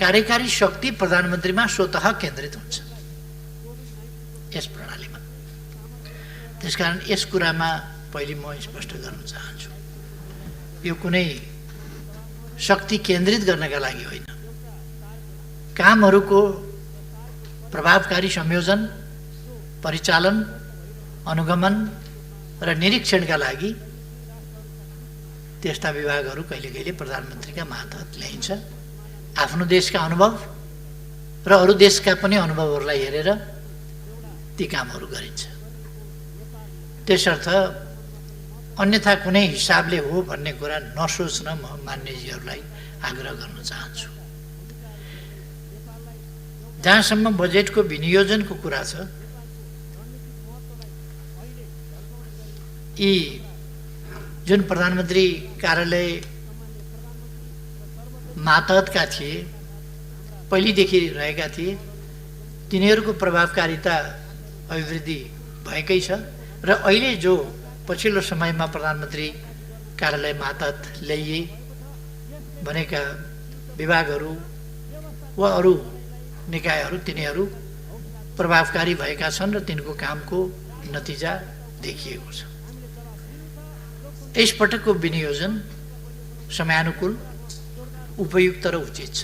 कार्यकारी शक्ति प्रधानमन्त्रीमा स्वतः केन्द्रित हुन्छ यस प्रणालीमा। त्यसकारण यस कुरामा पहिले म स्पष्ट गर्न चाहन्छु, यो कुनै शक्ति केन्द्रित गर्नका लागि होइन, कामहरूको प्रभावकारी संयोजन, परिचालन, अनुगमन र निरीक्षणका लागि त्यस्ता विभागहरू कहिले कहिले प्रधानमन्त्रीका मातहत ल्याइन्छ। आफ्नो देशका अनुभव र अरू देशका पनि अनुभवहरूलाई हेरेर ती कामहरू गरिन्छ। त्यसर्थ अन्यथा कुनै हिसाबले हो भन्ने कुरा नसोच्न म मान्यजीहरूलाई आग्रह गर्न चाहन्छु। जहाँसम्म बजेटको विनियोजनको कुरा छ, यी जुन प्रधानमन्त्री कार्यालय मातहतका थिए, पहिलेदेखि रहेका थिए, तिनीहरूको प्रभावकारिता अभिवृद्धि भएकै छ र अहिले जो पछिल्लो समयमा प्रधानमन्त्री कार्यालय मातहत ल्याइए भनेका विभागहरू वा अरू निकायहरू, तिनीहरू प्रभावकारी भएका छन् र तिनको कामको नतिजा देखिएको छ। यसपटकको विनियोजन समयानुकूल, उपयुक्त र उचित छ।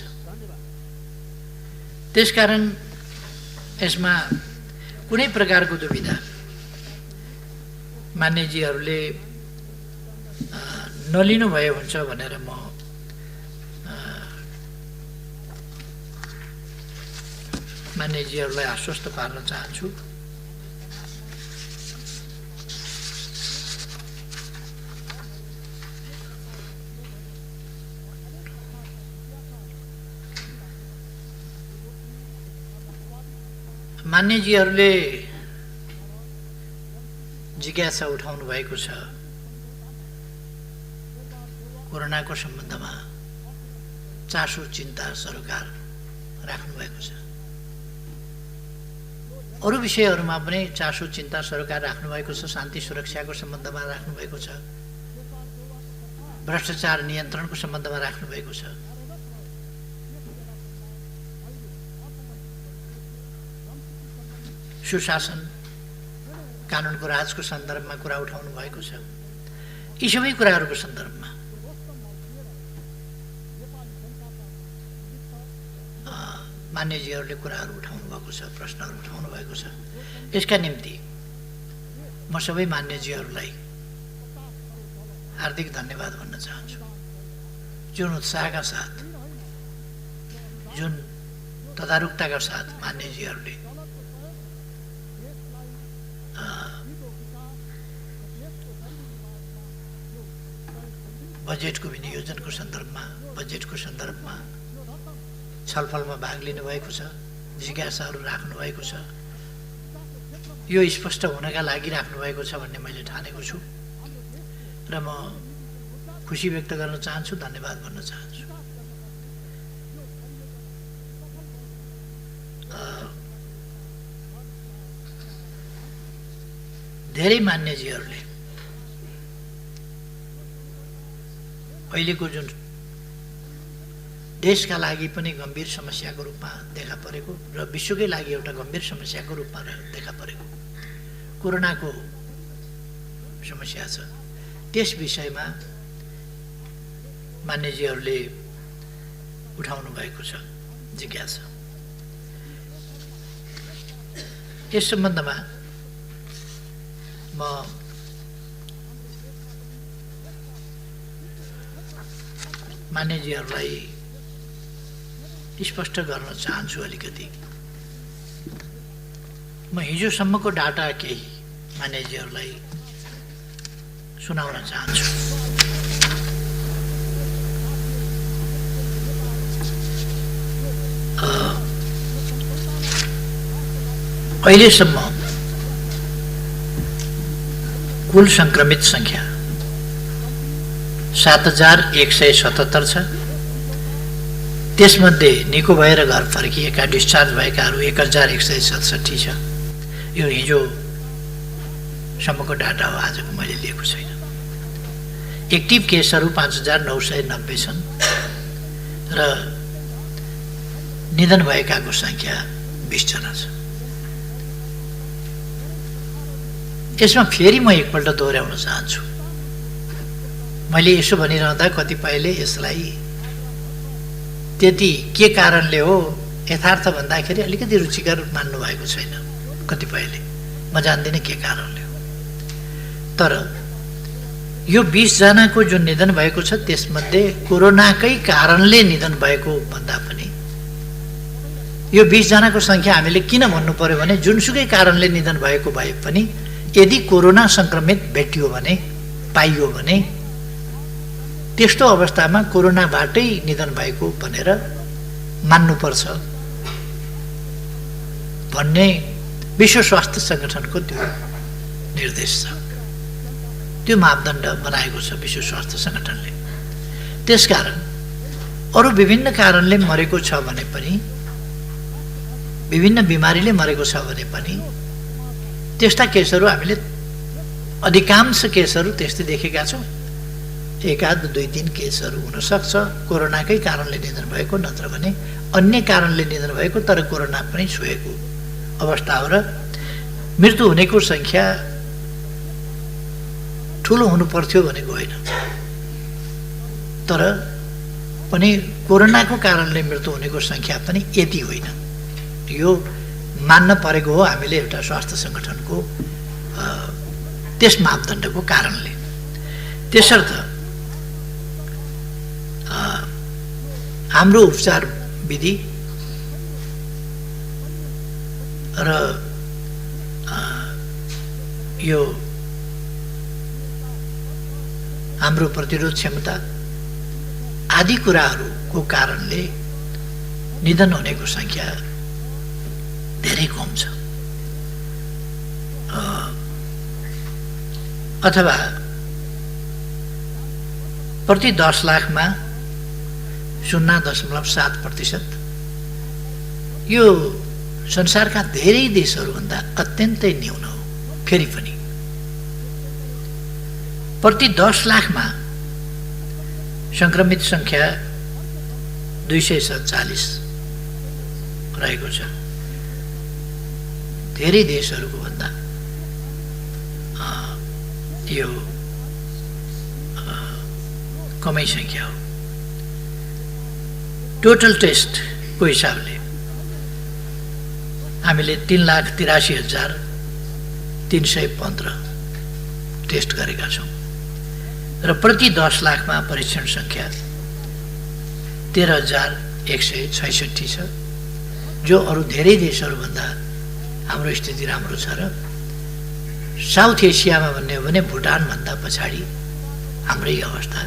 त्यसकारण यसमा कुनै प्रकारको दुविधा मान्यजीहरूले नलिनुभए हुन्छ भनेर म मान्यजीहरूलाई आश्वस्त पार्न चाहन्छु। मान्यजीहरूले जिज्ञासा उठाउनु भएको छ, कोरोनाको सम्बन्धमा चासो चिन्ता सरकार राख्नु भएको छ। अरू विषयहरूमा पनि चासो चिन्ता सरकार राख्नु भएको छ। शान्ति सुरक्षाको सम्बन्धमा राख्नु भएको छ, भ्रष्टाचार नियन्त्रणको सम्बन्धमा राख्नु भएको छ। सुशासन, कानुनको राजको सन्दर्भमा कुरा उठाउनु भएको छ। यी सबै कुराहरूको सन्दर्भमा मान्यजीहरूले कुराहरू उठाउनु भएको छ, प्रश्नहरू उठाउनु भएको छ। यसका निम्ति म सबै मान्यजीहरूलाई हार्दिक धन्यवाद भन्न चाहन्छु। जुन उत्साहका साथ, जुन तदारुकताका साथ मान्यजीहरूले बजेटको विनियोजनको सन्दर्भमा, बजेटको सन्दर्भमा छलफलमा भाग लिनुभएको छ, जिज्ञासाहरू राख्नुभएको छ। यो स्पष्ट हुनका लागि राख्नुभएको छ भन्ने मैले ठानेको छु र म खुसी व्यक्त गर्न चाहन्छु, धन्यवाद भन्न चाहन्छु। धेरै मान्यजीहरूले अहिलेको जुन देशका लागि पनि गम्भीर समस्याको रूपमा देखा परेको र विश्वकै लागि एउटा गम्भीर समस्याको रूपमा देखा परेको कोरोनाको समस्या छ, त्यस विषयमा मान्यजीहरूले उठाउनु भएको छ जिज्ञासा। यस सम्बन्धमा म मान्यजीहरूलाई स्पष्ट गर्न चाहन्छु। अलिकति म हिजोसम्मको डाटा केही मान्यजीहरूलाई सुनाउन चाहन्छु। अहिलेसम्म कुल संक्रमित संख्या 7177 छ। त्यसमध्ये निको भएर घर फर्किएका, डिस्चार्ज भएकाहरू 1167 छ। यो हिजोसम्मको डाटा हो, आजको मैले लिएको छैन। एक्टिभ केसहरू 5990 छन् र निधन भएकाको संख्या 20 जना छ। यसमा फेरि म एकपल्ट दोहोऱ्याउन चाहन्छु, मैले यसो भनिरहँदा कतिपयले यसलाई त्यति के कारणले हो यथार्थ भन्दाखेरि अलिकति रुचिकर मान्नु भएको छैन कतिपयले, म जान्दिनँ के कारणले हो। तर यो 20 जनाको जुन निधन भएको छ त्यसमध्ये कोरोनाकै कारणले निधन भएको भन्दा पनि यो 20 जनाको संख्या हामीले किन भन्नु पर्यो भने जुनसुकै कारणले निधन भएको भए पनि यदि कोरोना संक्रमित भेटियो भने, पाइयो भने, त्यस्तो अवस्थामा कोरोनाबाटै निधन भएको भनेर मान्नुपर्छ भन्ने विश्व स्वास्थ्य संगठनको त्यो निर्देश छ, त्यो मापदण्ड बनाएको छ विश्व स्वास्थ्य संगठनले। त्यसकारण अरू विभिन्न कारणले मरेको छ भने पनि, विभिन्न बिमारीले मरेको छ भने पनि त्यस्ता केसहरू हामीले अधिकांश केसहरू त्यस्तै देखेका छौँ। एकाध 2-3 केसहरू हुनसक्छ कोरोनाकै कारणले निधन भएको, नत्र भने अन्य कारणले निधन भएको तर कोरोना पनि छुएको अवस्था हो। र मृत्यु हुनेको संख्या ठुलो हुनुपर्थ्यो भनेको होइन, तर पनि कोरोनाको कारणले मृत्यु हुनेको संख्या पनि यति होइन, यो मान्न परेको हो हामीले एउटा स्वास्थ्य संगठनको त्यस मापदण्डको कारणले। त्यसर्थ हाम्रो उपचार विधि र यो हाम्रो प्रतिरोध क्षमता आदि कुराहरूको कारणले निधन हुनेको संख्या धेरै कम छ। अथवा प्रति 10 लाखमा 0.7%, यो संसारका धेरै देशहरूभन्दा अत्यन्तै न्यून हो। फेरि पनि प्रति 10 लाखमा संक्रमित संख्या 247 रहेको छ, धेरै देशहरूको भन्दा यो कमै संख्या हो। टोटल टेस्टको हिसाबले हामीले 3,83,315 टेस्ट गरेका छौँ र प्रति 10 लाखमा परीक्षण संख्या 13,166 छ, जो अरू धेरै देशहरूभन्दा हाम्रो स्थिति राम्रो छ। र साउथ एसियामा भन्ने हो भने भुटानभन्दा पछाडि हाम्रै अवस्था,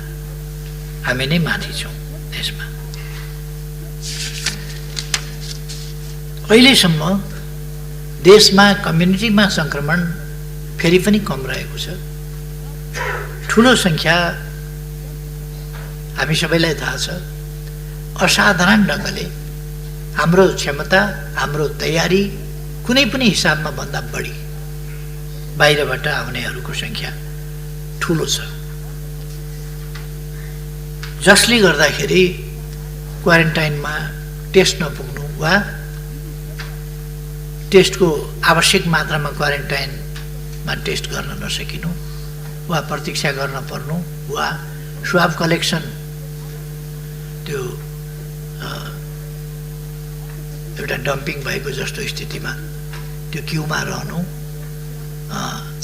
हामी नै माथि छौँ देशमा। अहिलेसम्म देशमा कम्युनिटीमा संक्रमण फेरि पनि कम रहेको छ। ठुलो संख्या हामी सबैलाई थाहा छ, असाधारण ढङ्गले हाम्रो क्षमता, हाम्रो तयारी कुनै पनि हिसाबमा भन्दा बढी बाहिरबाट आउनेहरूको संख्या ठुलो छ, जसले गर्दाखेरि क्वारेन्टाइनमा टेस्ट नपुग्नु वा टेस्टको आवश्यक मात्रामा क्वारेन्टाइनमा टेस्ट गर्न नसकिनु वा प्रतीक्षा गर्न पर्नु वा स्वाब कलेक्सन त्यो एउटा डम्पिङ भएको जस्तो स्थितिमा त्यो क्युमा रहनु,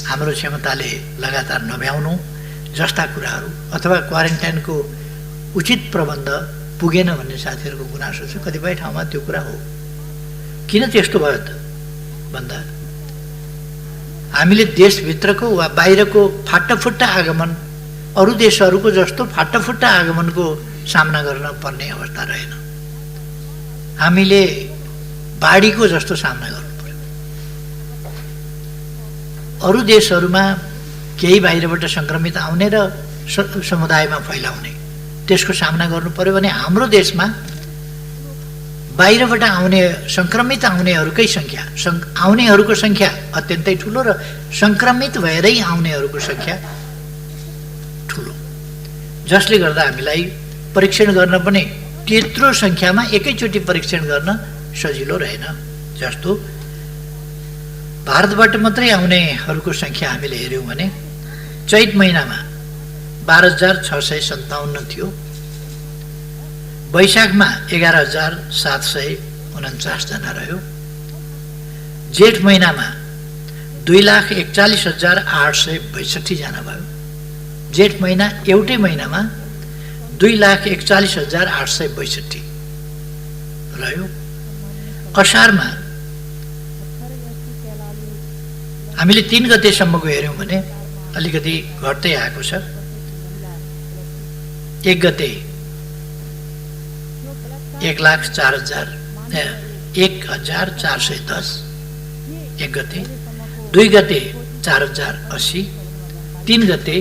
हाम्रो क्षमताले लगातार नभ्याउनु जस्ता कुराहरू, अथवा क्वारेन्टाइनको उचित प्रबन्ध पुगेन भन्ने साथीहरूको गुनासो छ। कतिपय ठाउँमा त्यो कुरा हो। किन त्यस्तो भयो त भन्दा हामीले देशभित्रको वा बाहिरको फाटाफुट्टा आगमन अरू देशहरूको जस्तो फाटाफुट्टा आगमनको सामना गर्न पर्ने अवस्था रहेन। हामीले बाढीको जस्तो सामना गर्नु पर्यो। अरू देशहरूमा केही बाहिरबाट संक्रमित आउने र समुदायमा फैलाउने त्यसको सामना गर्नु पर्यो भने हाम्रो देशमा बाहिरबाट आउने संक्रमित आउनेहरूकै संख्या, आउनेहरूको संख्या अत्यन्तै ठुलो र संक्रमित भएरै आउनेहरूको संख्या ठुलो, जसले गर्दा हामीलाई परीक्षण गर्न पनि त्यत्रो सङ्ख्यामा एकैचोटि परीक्षण गर्न सजिलो रहेन। जस्तो भारतबाट मात्रै आउनेहरूको सङ्ख्या हामीले हेऱ्यौँ भने चैत महिनामा 12,657 थियो, वैशाखमा 11,749 जना रह्यो, जेठ महिनामा 2,41,862 जना भयो। जेठ महिना एउटै महिनामा 2,41,862 रह्यो। असारमा हामीले 3 गतेसम्मको हेऱ्यौँ भने अलिकति घट्दै आएको छ। 1 गते 1,04,10 1 गते, 2 गते 4,080, 3 गते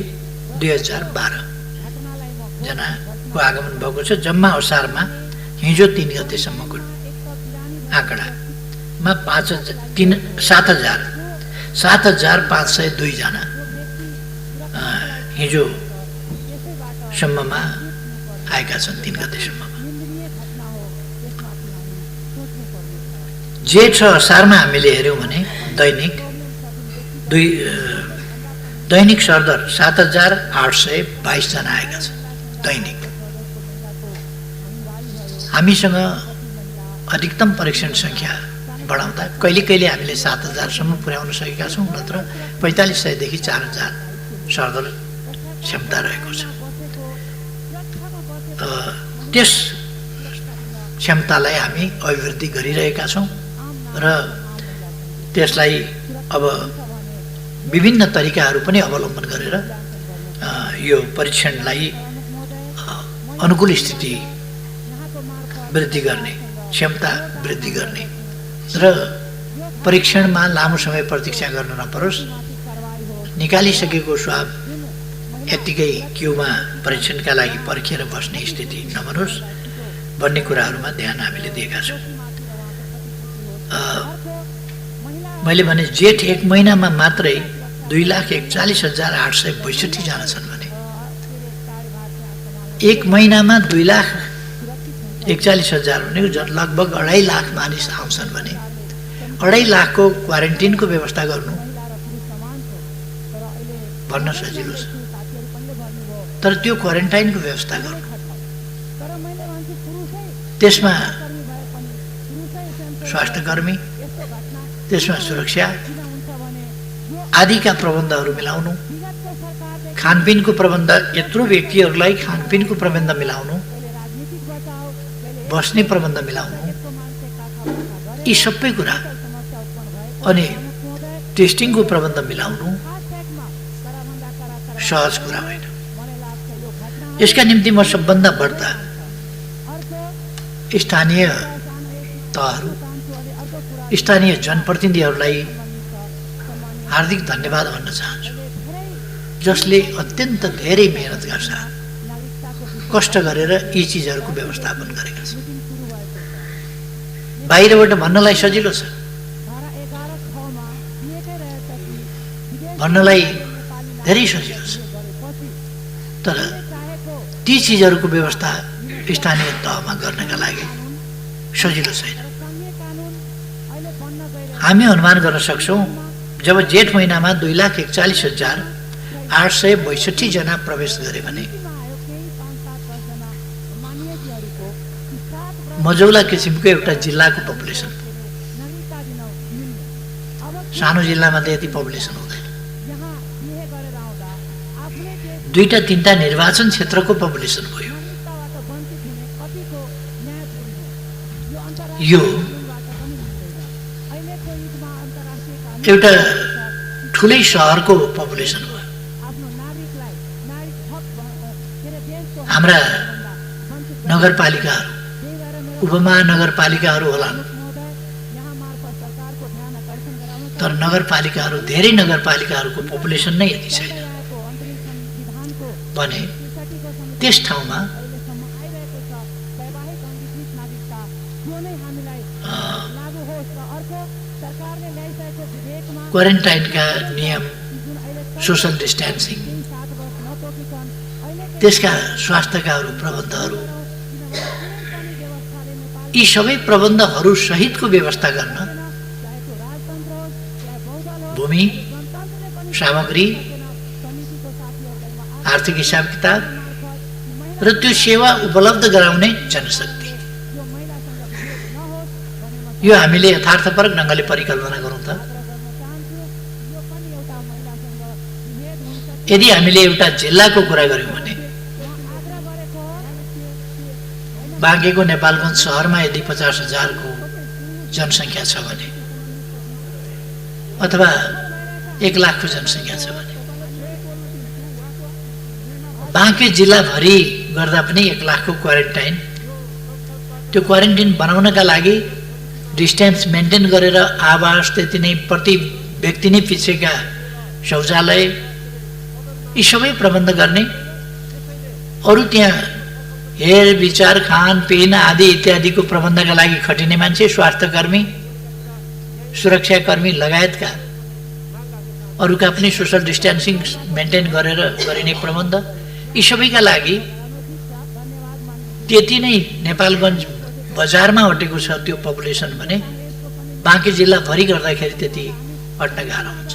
2,012 जनाको आगमन भएको छ। जम्मा असारमा हिजो 3 गतेसम्मको आँकडामा 7,502 जना हिजोसम्ममा आएका छन्। 3 गतेसम्ममा जेठ र असारमा हामीले हेऱ्यौँ भने दैनिक सरदर 7,822 जना आएका छन् दैनिक। हामीसँग अधिकतम परीक्षण सङ्ख्या बढाउँदा कहिले कहिले हामीले 7,000सम्म पुर्याउन सकेका छौँ, नत्र 4,500देखि 4,000 सरदर क्षमता रहेको छ। त्यस क्षमतालाई हामी अभिवृद्धि गरिरहेका छौँ र त्यसलाई अब विभिन्न तरिकाहरू पनि अवलम्बन गरेर यो परीक्षणलाई अनुकूल स्थिति वृद्धि गर्ने, क्षमता वृद्धि गर्ने र परीक्षणमा लामो समय प्रतीक्षा गर्न नपरोस्, निकालिसकेको स्वाब यत्तिकै क्युमा परीक्षणका लागि पर्खिएर बस्ने स्थिति नबनोस् भन्ने कुराहरूमा ध्यान हामीले दिएका छौँ। मैले भने जेठ 1 महिनामा मात्रै 2,41,862 जना छन् भने 1 महिनामा 2,41,000 भनेको लगभग 2.5 लाख मानिस आउँछन् भने 2.5 लाखको क्वारेन्टिनको व्यवस्था गर्नु भन्न सजिलो छ, तर त्यो क्वारेन्टाइनको व्यवस्था गर्नु, त्यसमा स्वास्थ्यकर्मी, त्यसमा सुरक्षा आदिका प्रबन्धहरू मिलाउनु, खानपिनको प्रबन्ध, यत्रो व्यक्तिहरूलाई खानपिनको प्रबन्ध मिलाउनु, बस्ने प्रबन्ध मिलाउनु, यी सबै कुरा, अनि टेस्टिङको प्रबन्ध मिलाउनु सहज कुरा होइन। यसका निम्ति म सबभन्दा बढ्ता स्थानीय तहहरू, स्थानीय जनप्रतिनिधिहरूलाई हार्दिक धन्यवाद भन्न चाहन्छु, जसले अत्यन्त धेरै मेहनतका साथ कष्ट गरेर यी चिजहरूको व्यवस्थापन गरेका छन्। बाहिरबाट भन्नलाई सजिलो छ, भन्नलाई धेरै सजिलो छ, तर ती चिजहरूको व्यवस्था स्थानीय तहमा गर्नका लागि सजिलो छैन। हामी अनुमान गर्न सक्छौँ जब जेठ महिनामा 2,41,862 जना प्रवेश गरे भने मजौला किसिमको एउटा जिल्लाको पपुलेसन, सानो जिल्लामा त यति पपुलेसन हुँदैन, 2-3 निर्वाचन क्षेत्रको पपुलेसन भयो। यो एउटा ठुलै सहरको पपुलेसन हो। हाम्रा नगरपालिकाहरू, उपमहानगरपालिकाहरू होलान्, तर नगरपालिकाहरू, धेरै नगरपालिकाहरूको पपुलेसन नै यति छैन भने त्यस ठाउँमा क्वारेन्टाइनका नियम, सोशल डिस्टेन्सिङ, त्यसका स्वास्थ्यका प्रबन्धहरू यी सबै प्रबन्धहरू सहितको व्यवस्था गर्न भूमि, सामग्री, आर्थिक हिसाब किताब र त्यो सेवा उपलब्ध गराउने जनशक्ति, यो हामीले यथार्थपरक ढङ्गले परिकल्पना गरौँ त। यदि हामीले एउटा जिल्लाको कुरा गर्यौँ भने बाँकेको नेपालगञ्ज सहरमा यदि 50,000 को जनसङ्ख्या छ भने अथवा 1 लाख को जनसङ्ख्या छ भने बाँके जिल्लाभरि गर्दा पनि 1 लाख को क्वारेन्टाइन, त्यो क्वारेन्टाइन बनाउनका लागि डिस्टेन्स मेन्टेन गरेर आवास, त्यति नै प्रति व्यक्ति नै पिछेका शौचालय, यी सबै प्रबन्ध गर्ने, अरू त्यहाँ हेर विचार, खानपिन आदि इत्यादिको प्रबन्धका लागि खटिने मान्छे, स्वास्थ्यकर्मी, सुरक्षाकर्मी लगायतका अरूका पनि सोसल डिस्टेन्सिङ मेन्टेन गरेर गरिने प्रबन्ध, यी सबैका लागि त्यति नै नेपालगञ्ज बजारमा अटेको छ त्यो पपुलेसन भने बाँके जिल्लाभरि गर्दाखेरि त्यति अट्न गाह्रो हुन्छ।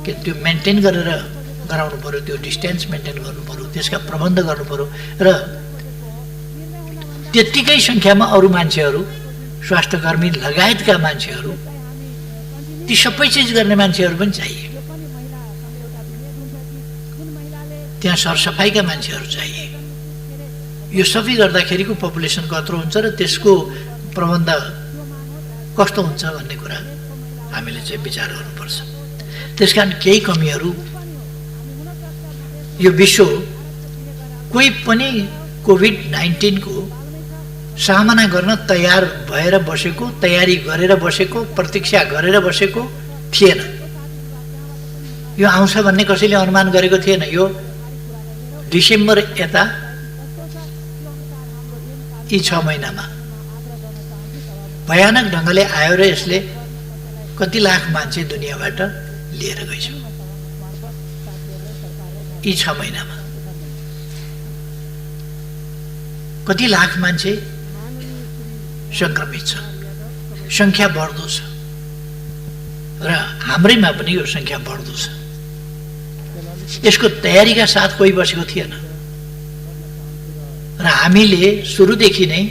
कि त्यो मेन्टेन गरेर गराउनु पर्यो, त्यो डिस्टेन्स मेन्टेन गर्नु पर्यो, त्यसका प्रबन्ध गर्नु पर्यो र त्यत्तिकै सङ्ख्यामा अरू मान्छेहरू, स्वास्थ्यकर्मी लगायतका मान्छेहरू, ती सबै चिज गर्ने मान्छेहरू पनि चाहिए। त्यहाँ सरसफाइका मान्छेहरू चाहिए। यो सबै गर्दाखेरिको पपुलेसन कत्रो हुन्छ र त्यसको प्रबन्ध कस्तो हुन्छ भन्ने कुरा हामीले चाहिँ विचार गर्नुपर्छ। त्यसकारण केही कमीहरू यो विश्व कोही पनि कोभिड-19 को सामना गर्न तयार भएर बसेको, तयारी गरेर बसेको, प्रतीक्षा गरेर बसेको थिएन। यो आउँछ भन्ने कसैले अनुमान गरेको थिएन। यो डिसेम्बर यता यी 6 महिनामा भयानक ढङ्गले आयो र यसले कति लाख मान्छे दुनियाँबाट लिएर गइछ। यी 6 महिनामा कति लाख मान्छे सङ्क्रमित छ, सङ्ख्या बढ्दो छ र हाम्रैमा पनि यो सङ्ख्या बढ्दो छ। यसको तयारीका साथ कोही बसेको थिएन र हामीले सुरुदेखि नै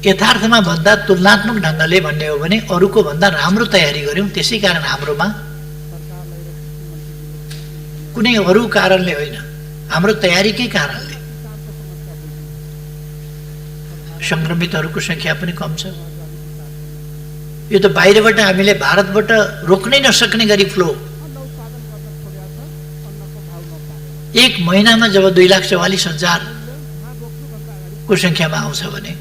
यथार्थमा भन्दा तुलनात्मक ढङ्गले भन्ने हो भने अरूको भन्दा राम्रो तयारी गर्यौँ। त्यसै कारण हाम्रोमा कुनै अरू कारणले होइन, हाम्रो तयारीकै कारणले सङ्क्रमितहरूको सङ्ख्या पनि कम छ। यो त बाहिरबाट हामीले भारतबाट रोक्नै नसक्ने गरी फ्लो, 1 महिनामा जब 2,44,000 को सङ्ख्यामा आउँछ भने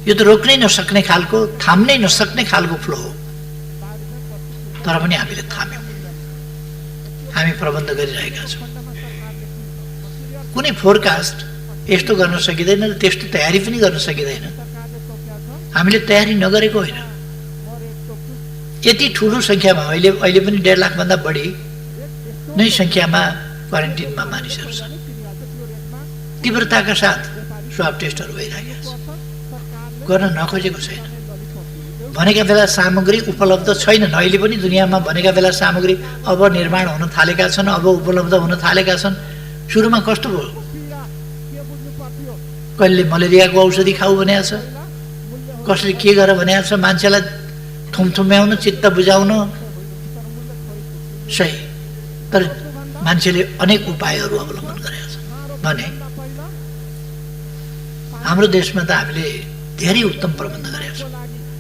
यो त रोक्नै नसक्ने खालको, थाम्नै नसक्ने खालको फ्लो हो। तर पनि हामीले थाम्यौँ, हामी प्रबन्ध गरिरहेका छौँ। कुनै फोरकास्ट यस्तो गर्न सकिँदैन र त्यस्तो तयारी पनि गर्न सकिँदैन। हामीले तयारी नगरेको होइन। यति ठुलो सङ्ख्यामा अहिले पनि 1.5 लाखभन्दा बढी नै सङ्ख्यामा क्वारेन्टिनमा मानिसहरू छन्। तीव्रताका साथ स्वाब टेस्टहरू भइरहेका छ, गर्न नखोजेको छैन। भनेका बेला सामग्री उपलब्ध छैनन्। अहिले पनि दुनियाँमा भनेका बेला सामग्री अब निर्माण हुन थालेका छन्, अब उपलब्ध हुन थालेका छन्। सुरुमा कस्तो भयो? कहिले मलेरियाको औषधि खाऊ भनेको छ, कसले के गर भनेको छ, मान्छेलाई थुमथुम्याउन, चित्त बुझाउन, सही। तर मान्छेले अनेक उपायहरू अवलम्बन गरेका छन् भने हाम्रो देशमा त हामीले धेरै उत्तम प्रबन्ध गरेका छौँ।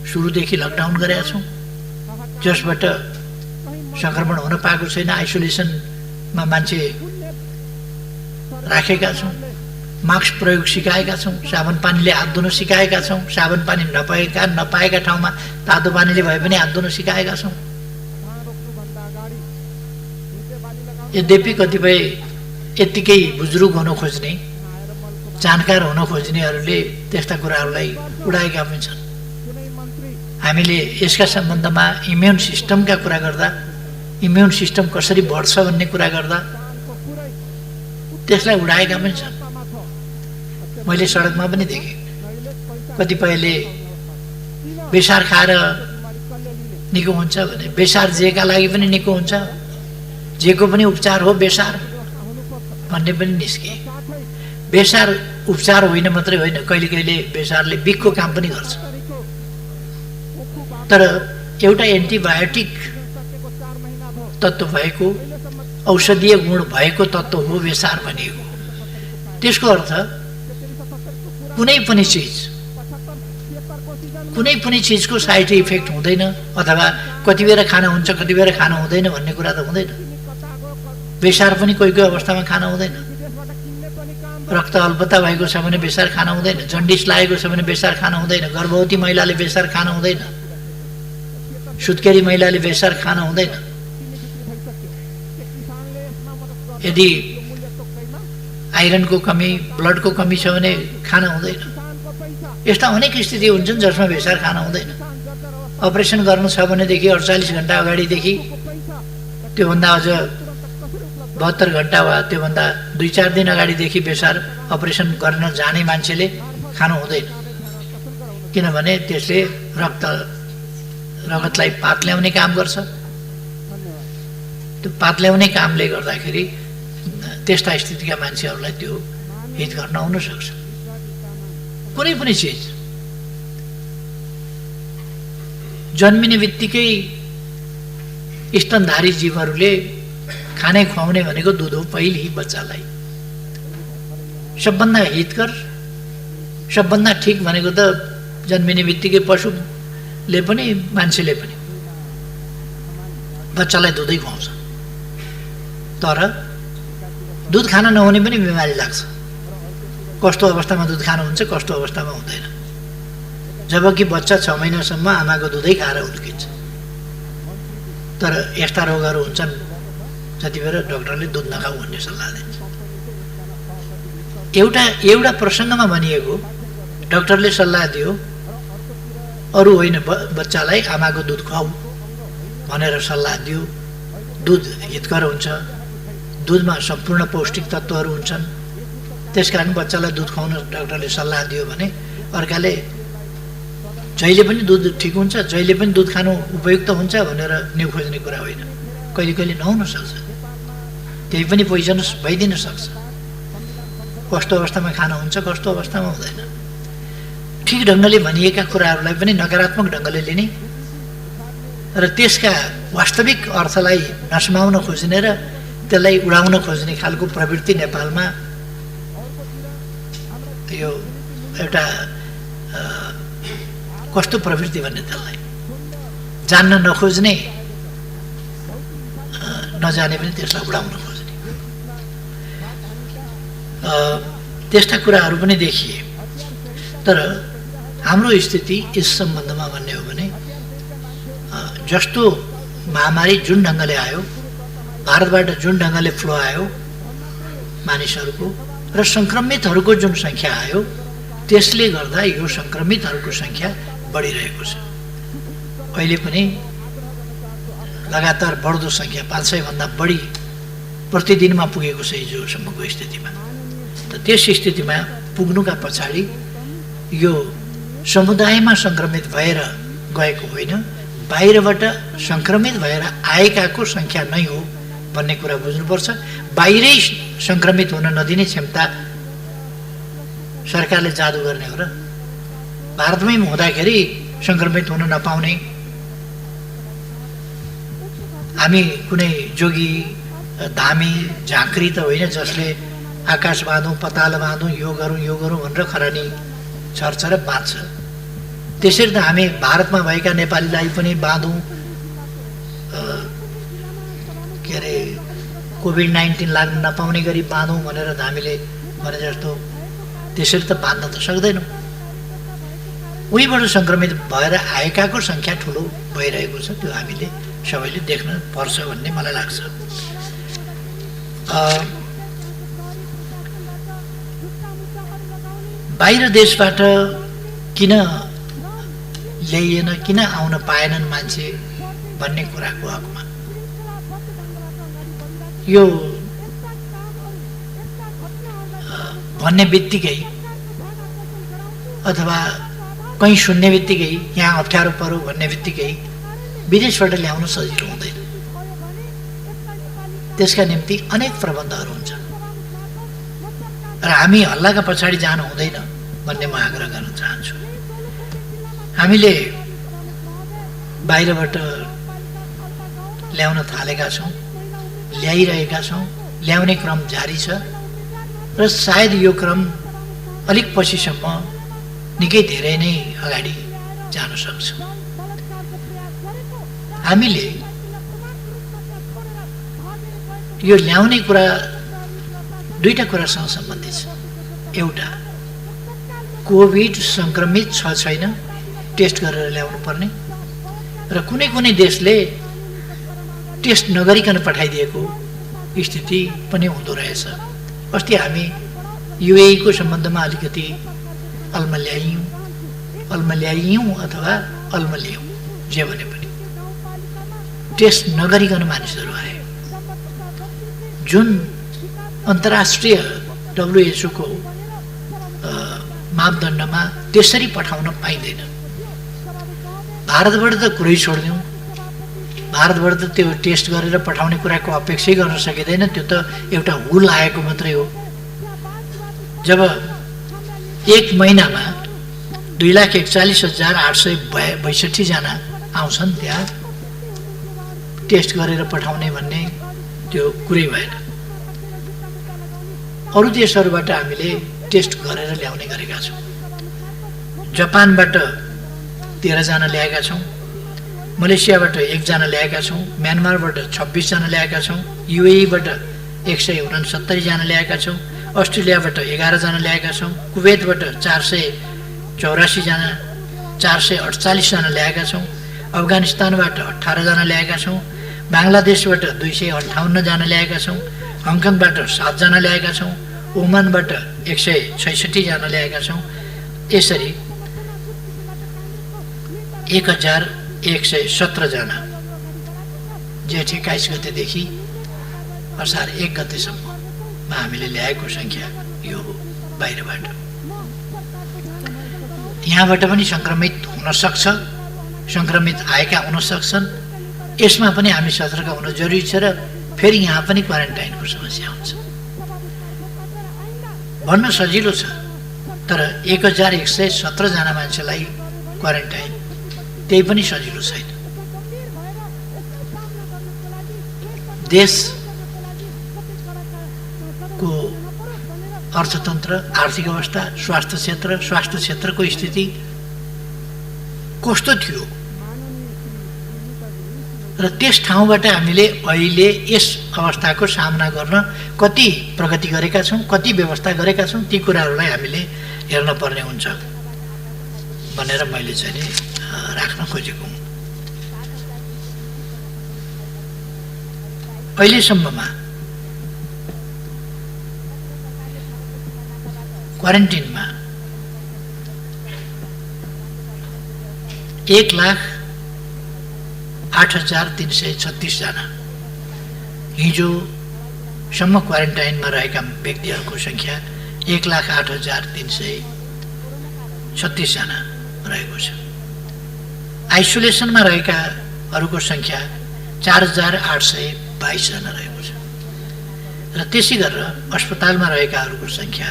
सुरुदेखि लकडाउन गरेका छौँ, जसबाट सङ्क्रमण हुन पाएको छैन। आइसोलेसनमा मान्छे राखेका छौँ, मास्क प्रयोग सिकाएका छौँ, साबुन पानीले हात धुन सिकाएका छौँ, साबुन पानी नपाएका ठाउँमा तातो पानीले भए पनि हात धुन सिकाएका छौँ। यद्यपि कतिपय यत्तिकै बुजुर्ग हुन खोज्ने, जानकार हुन खोज्नेहरूले त्यस्ता कुराहरूलाई उडाएका पनि छन्। हामीले यसका सम्बन्धमा इम्युन सिस्टमका कुरा गर्दा, इम्युन सिस्टम कसरी बढ्छ भन्ने कुरा गर्दा त्यसलाई उडाएका पनि छन्। मैले सडकमा पनि देखेँ, कतिपयले बेसार खाएर निको हुन्छ भने बेसार जेका लागि पनि निको हुन्छ, जेको पनि उपचार हो बेसार भन्ने पनि निस्के। बेसार उपचार होइन मात्रै होइन, कहिले कहिले बेसारले बिखको काम पनि गर्छ। तर एउटा एन्टिबायोटिक तत्त्व भएको, औषधीय गुण भएको तत्त्व हो बेसार भनिएको। त्यसको अर्थ कुनै पनि चिजको साइड इफेक्ट हुँदैन, अथवा कति बेर खाना हुन्छ कति बेर खाना हुँदैन भन्ने कुरा त हुँदैन। बेसार पनि कोही कोही अवस्थामा खाना हुँदैन। रक्त अल्पता भएको छ भने बेसार खाना हुँदैन, जन्डिस लागेको छ भने बेसार खाना हुँदैन, गर्भवती महिलाले बेसार खाना हुँदैन, सुत्केरी महिलाले बेसार खाना हुँदैन। यदि आइरनको कमी, ब्लडको कमी छ भने खाना हुँदैन। यस्ता अनेक स्थिति हुन्छन् जसमा बेसार खाना हुँदैन। अपरेसन गर्नु छ भनेदेखि 48 घण्टा अगाडिदेखि, त्योभन्दा अझ 72 घण्टा वा त्योभन्दा 2-4 दिन अगाडिदेखि बेसार अपरेसन गर्न जाने मान्छेले खानु हुँदैन, किनभने त्यसले रगतलाई पात ल्याउने काम गर्छ। त्यो पात ल्याउने कामले गर्दाखेरि त्यस्ता स्थितिका मान्छेहरूलाई त्यो हित गर्न आउन सक्छ। कुनै पनि चिज जन्मिने बित्तिकै स्तनधारी जीवहरूले खाने खुवाउने भनेको दुध हो। पहिले बच्चालाई सबभन्दा हितकर, सबभन्दा ठिक भनेको त जन्मिने बित्तिकै पशुले पनि मान्छेले पनि बच्चालाई दुधै खुवाउँछ। तर दुध खान नहुने पनि बिमारी लाग्छ। कस्तो अवस्थामा दुध खानु हुन्छ, कस्तो अवस्थामा हुँदैन। जबकि बच्चा 6 महिनासम्म आमाको दुधै खाएर हुर्किन्छ। तर यस्ता रोगहरू हुन्छन् जति बेर डाक्टरले दुध नखाऊ भन्ने सल्लाह दिन्छ। एउटा प्रसङ्गमा भनिएको, डाक्टरले सल्लाह दियो, अरू होइन, बच्चालाई आमाको दुध खुवाऊ भनेर सल्लाह दियो। दुध हितकर हुन्छ, दुधमा सम्पूर्ण पौष्टिक तत्त्वहरू हुन्छन्, त्यसकारण बच्चालाई दुध खुवाउन डाक्टरले सल्लाह दियो भने अर्काले जहिले पनि दुध ठिक हुन्छ, जहिले पनि दुध खानु उपयुक्त हुन्छ भनेर न्यु खोज्ने कुरा होइन। कहिले कहिले नहुन सक्छ, त्यही पनि पोइजनस भइदिन सक्छ। कस्तो अवस्थामा खाना हुन्छ, कस्तो अवस्थामा हुँदैन। ठिक ढङ्गले भनिएका कुराहरूलाई पनि नकारात्मक ढङ्गले लिने र त्यसका वास्तविक अर्थलाई नसमाउन खोज्ने र त्यसलाई उडाउन खोज्ने खालको प्रवृत्ति नेपालमा यो एउटा कस्तो प्रवृत्ति भन्ने, त्यसलाई जान्न नखोज्ने, नजाने पनि त्यसलाई उडाउन खोज्ने, त्यस्ता कुराहरू पनि देखिए। तर हाम्रो स्थिति यस सम्बन्धमा भन्ने हो भने जस्तो महामारी जुन ढङ्गले आयो, भारतबाट जुन ढङ्गले फ्लो आयो मानिसहरूको र सङ्क्रमितहरूको जुन सङ्ख्या आयो, त्यसले गर्दा यो सङ्क्रमितहरूको सङ्ख्या बढिरहेको छ। अहिले पनि लगातार बढ्दो सङ्ख्या 500 भन्दा बढी प्रतिदिनमा पुगेको छ हिजोसम्मको स्थितिमा। त त्यस स्थितिमा पुग्नुका पछाडि यो समुदायमा सङ्क्रमित भएर गएको होइन, बाहिरबाट सङ्क्रमित भएर आएकाको सङ्ख्या नै हो भन्ने कुरा बुझ्नुपर्छ। बाहिरै सङ्क्रमित हुन नदिने क्षमता सरकारले जादु गर्ने हो र? भारतमै हुँदाखेरि सङ्क्रमित हुन नपाउने, हामी कुनै जोगी धामी झाँक्री त होइन जसले आकाश बाँधौँ पताल बाँधौँ यो गरौँ भनेर खरानी छर्छ र बाँध्छ। त्यसरी त हामी भारतमा भएका नेपालीलाई पनि बाँधौँ, के अरे कोभिड-19 लाग्न नपाउने गरी बाँधौँ भनेर हामीले भने जस्तो त्यसरी त बाँध्न त सक्दैनौँ। उहीबाट सङ्क्रमित भएर आएकाको सङ्ख्या ठुलो भइरहेको छ, त्यो हामीले सबैले देख्न पर्छ भन्ने मलाई लाग्छ। बाहिर देशबाट किन ल्याइएन, किन आउन पाएनन् मान्छे भन्ने कुराको हकमा यो भन्ने बित्तिकै अथवा कहीँ सुन्ने बित्तिकै यहाँ अप्ठ्यारो पर्यो भन्ने बित्तिकै विदेशबाट ल्याउन सजिलो हुँदैन। त्यसका निम्ति अनेक प्रबन्धहरू हुन्छ र हामी हल्लाका पछाडि जानु हुँदैन भन्ने म आग्रह गर्न चाहन्छु। हामीले बाहिरबाट ल्याउन थालेका छौँ, ल्याइरहेका छौँ, ल्याउने क्रम जारी छ र सायद यो क्रम अलिक पछिसम्म निकै धेरै नै अगाडि जान सक्छ। हामीले यो ल्याउने कुरा दुईटा कुरासँग सम्बन्धित छ। एउटा, कोभिड संक्रमित छ छैन टेस्ट गरेर ल्याउनु पर्ने, र कुनै कुनै देशले टेस्ट नगरिकन पठाइदिएको स्थिति पनि हुँदो रहेछ। अस्ति हामी युएई को सम्बन्धमा अलिकति अल्मल्यायौँ अथवा अल्मल्यायौँ, जे भने पनि टेस्ट नगरिकन मानिसहरू आए, जुन अन्तर्राष्ट्रिय WHO को मापदण्डमा त्यसरी पठाउन पाइँदैन। भारतबाट त कुरै छोडिदिउँ, भारतबाट त त्यो टेस्ट गरेर पठाउने कुराको अपेक्षै गर्न सकिँदैन, त्यो त एउटा हुल आएको मात्रै हो। जब एक महिनामा 2,41,862 जना आउँछन् त्यहाँ टेस्ट गरेर पठाउने भन्ने त्यो कुरै भएन। अरू देशहरूबाट हामीले टेस्ट गरेर ल्याउने गरेका छौँ। जापानबाट 13 जना ल्याएका छौँ, मलेसियाबाट 1 जना ल्याएका छौँ, म्यानमारबाट 26 जना ल्याएका छौँ, युएईबाट 169 जना ल्याएका छौँ, अस्ट्रेलियाबाट 11 जना ल्याएका छौँ, कुवेतबाट 484 जना 448 जना ल्याएका छौँ, अफगानिस्तानबाट 18 जना ल्याएका छौँ, बाङ्लादेशबाट 258 जना ल्याएका छौँ, हङकङबाट 7 जना ल्याएका छौँ, ओमानबाट 166 जना ल्याएका छौँ। यसरी 1117 जना जेठ 21 गतेदेखि असार 1 गतेसम्ममा हामीले ल्याएको सङ्ख्या यो हो बाहिरबाट। यहाँबाट पनि सङ्क्रमित हुन सक्छ, सङ्क्रमित आएका हुन सक्छन्, यसमा पनि हामी सतर्क हुन जरुरी छ र फेरि यहाँ पनि क्वारेन्टाइनको समस्या हुन्छ। भन्न सजिलो छ, तर 1117 जना मान्छेलाई क्वारेन्टाइन त्यही पनि सजिलो छैन। देशको अर्थतन्त्र, आर्थिक अवस्था, स्वास्थ्य क्षेत्रको स्थिति कस्तो थियो र त्यस ठाउँबाट हामीले अहिले यस अवस्थाको सामना गर्न कति प्रगति गरेका छौँ, कति व्यवस्था गरेका छौँ, ती कुराहरूलाई हामीले हेर्न पर्ने हुन्छ भनेर मैले चाहिँ राख्न खोजेको हुँ। अहिलेसम्ममा क्वारेन्टिनमा 1,08,336 जना, हिजोसम्म क्वारेन्टाइनमा रहेका व्यक्तिहरूको सङ्ख्या 1,08,336 जना रहेको छ। आइसोलेसनमा रहेकाहरूको सङ्ख्या 4,822 जना रहेको छ र त्यसै गरेर अस्पतालमा रहेकाहरूको सङ्ख्या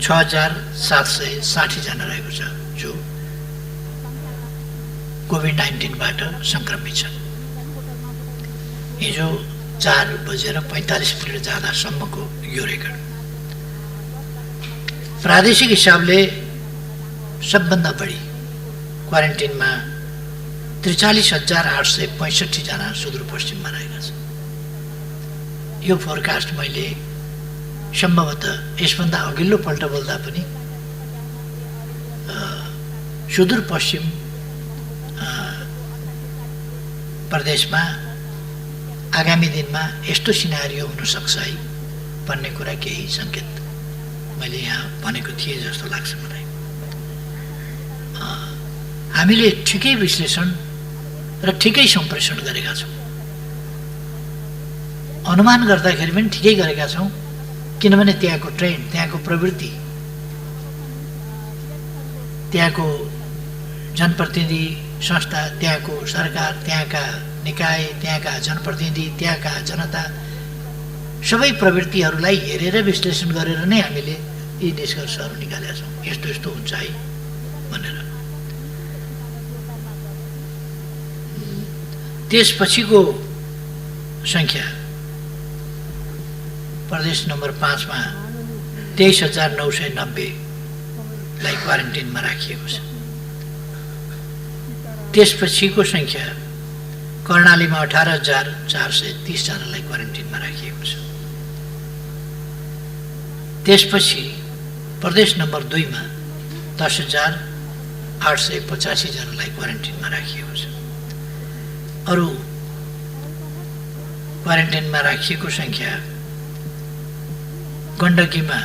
6,760 जना रहेको छ जो कोभिड-19बाट सङ्क्रमित छन्। हिजो 4:45 जाँदासम्मको यो रेकर्ड। प्रादेशिक हिसाबले सबभन्दा बढी क्वारेन्टिनमा 43,865 जना सुदूरपश्चिममा रहेका छन्। यो फोरकास्ट मैले सम्भवतः यसभन्दा अघिल्लो पल्ट बोल्दा पनि सुदूरपश्चिम प्रदेशमा आगामी दिनमा यस्तो सिनारियो हुनसक्छ है भन्ने कुरा केही सङ्केत मैले यहाँ भनेको थिएँ जस्तो लाग्छ मलाई। हामीले ठिकै विश्लेषण र ठिकै सम्प्रेषण गरेका छौँ, अनुमान गर्दाखेरि पनि ठिकै गरेका छौँ, किनभने त्यहाँको ट्रेन्ड, त्यहाँको प्रवृत्ति त्यहाँको जनप्रतिनिधि संस्था, त्यहाँको सरकार, त्यहाँका निकाय, त्यहाँका जनप्रतिनिधि, त्यहाँका जनता सबै प्रवृत्तिहरूलाई हेरेर विश्लेषण गरेर नै हामीले यी निष्कर्षहरू निकालेका छौँ। यस्तो यस्तो हुन्छ है भनेर। त्यसपछिको सङ्ख्या प्रदेश नम्बर 5 मा 23,990लाई क्वारेन्टिनमा राखिएको छ। त्यसपछिको सङ्ख्या कर्णालीमा 18,430 जनालाई क्वारेन्टिनमा राखिएको छ। त्यसपछि प्रदेश नम्बर 2 मा 10,885 जनालाई क्वारेन्टिनमा राखिएको छ। अरू क्वारेन्टाइनमा राखिएको सङ्ख्या गण्डकीमा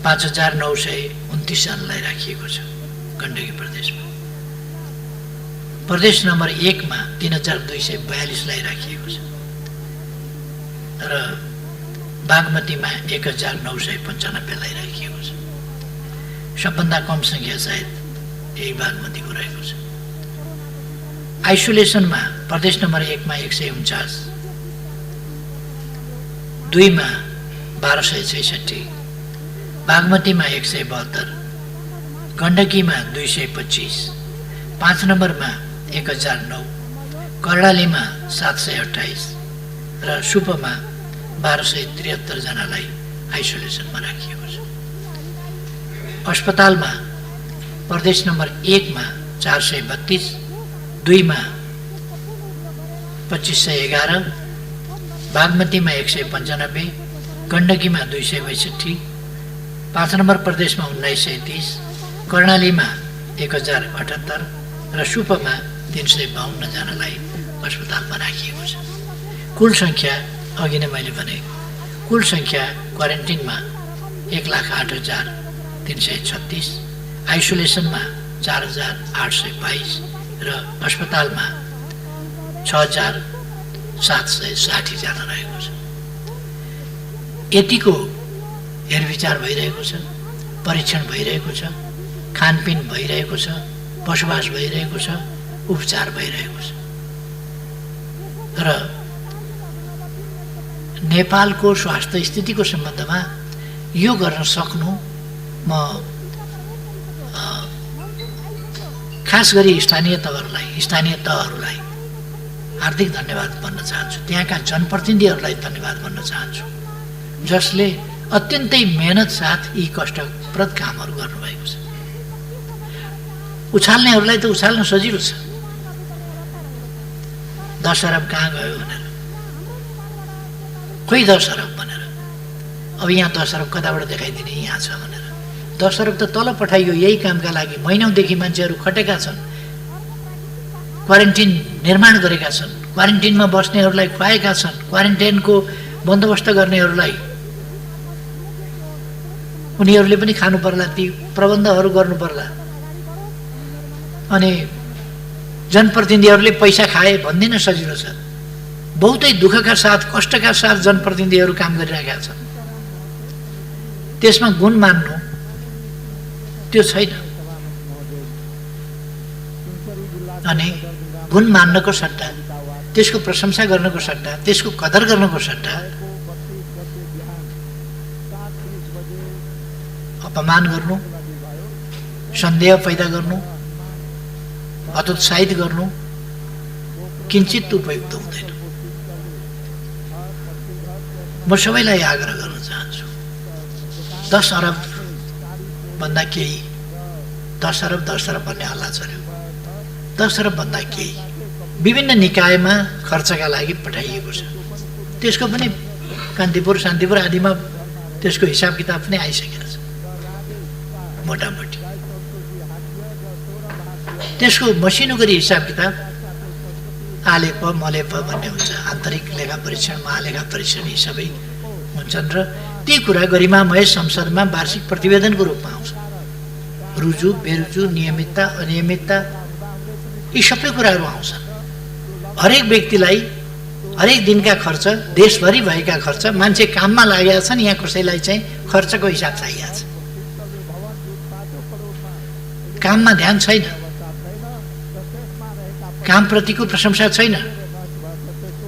5,929 जनालाई राखिएको छ गण्डकी प्रदेशमा। प्रदेश नम्बर 1 मा 3,242लाई राखिएको छ र बागमतीमा 1,995लाई राखिएको छ। सबभन्दा कम सङ्ख्या सायद यही बागमतीको रहेको छ। आइसोलेसनमा प्रदेश नम्बर 1 मा 149, 2 मा 1266, बागमतीमा 172, गण्डकीमा 225, 5 नम्बरमा 1,009, कर्णालीमा 728 र सुपमा 1273 जनालाई आइसोलेसनमा राखिएको छ। अस्पतालमा प्रदेश नम्बर 1 मा 432, 2 मा 2511, बागमतीमा 195, गण्डकीमा 262, 5 नम्बर प्रदेशमा 1930, कर्णालीमा 1078 र सुपमा 352 जनालाई अस्पतालमा राखिएको छ। कुल सङ्ख्या अघि नै मैले भने, कुल सङ्ख्या क्वारेन्टिनमा 1,08,336, आइसोलेसनमा 4,822 र अस्पतालमा 6,760 जना रहेको छ। यतिको हेरविचार भइरहेको छ, परीक्षण भइरहेको छ, खानपिन भइरहेको छ, बसोबास भइरहेको छ, उपचार भइरहेको छ। र नेपालको स्वास्थ्य स्थितिको सम्बन्धमा यो गर्न सक्नु म खास गरी स्थानीय तहहरूलाई हार्दिक धन्यवाद भन्न चाहन्छु। त्यहाँका जनप्रतिनिधिहरूलाई धन्यवाद भन्न चाहन्छु, जसले अत्यन्तै मेहनत साथ यी कष्टप्रद कामहरू गर्नुभएको छ। उछाल्नेहरूलाई त उछाल्न सजिलो छ, 10 अरब कहाँ गयो भनेर, खोइ 10 अरब भनेर, अब यहाँ 10 अरब कताबाट देखाइदिने, यहाँ छ भनेर। 10 अरब त तल पठाइयो यही कामका लागि। महिनौदेखि मान्छेहरू खटेका छन्, क्वारेन्टिन निर्माण गरेका छन्, क्वारेन्टिनमा बस्नेहरूलाई खुवाएका छन्, क्वारेन्टाइनको बन्दोबस्त गर्नेहरूलाई उनीहरूले पनि खानु पर्ला, ती प्रबन्धहरू गर्नु पर्ला। अनि जनप्रतिनिधिहरूले पैसा खाए भन्दिन सजिलो छ। बहुतै दुःखका साथ, कष्टका साथ जनप्रतिनिधिहरू काम गरिरहेका छन्। त्यसमा गुण मान्नु त्यो छैन। अनि गुण मान्नको सट्टा, त्यसको प्रशंसा गर्नको सट्टा, त्यसको कदर गर्नको सट्टा अपमान गर्नु, सन्देह पैदा गर्नु, हतोत्साहित गर्नु किञ्चित उपयुक्त हुँदैन। म सबैलाई आग्रह गर्न चाहन्छु, 10 अरब भन्दा केही, 10 अरब भन्ने हल्ला चल्यो, 10 अरब भन्दा केही विभिन्न निकायमा खर्चका लागि पठाइएको छ। त्यसको पनि कान्तिपुर, शान्तिपुर आदिमा त्यसको हिसाब किताब पनि आइसकेको छ मोटामोटी। त्यसको मसिनो गरी हिसाब किताब आलेप मलेप भन्ने हुन्छ, आन्तरिक लेखा परीक्षण, महालेखा परीक्षण, यी सबै हुन्छन् र ती कुरा गरिमामय संसदमा वार्षिक प्रतिवेदनको रूपमा आउँछ। रुजु, बेरुजु, नियमितता, अनियमितता, यी सबै कुराहरू आउँछन्। हरेक व्यक्तिलाई हरेक दिनका खर्च, देशभरि भएका खर्च, मान्छे काममा लागेका छन्, यहाँ कसैलाई चाहिँ खर्चको हिसाब चाहिएको छ। काममा ध्यान छैन, कामप्रतिको प्रशंसा छैन,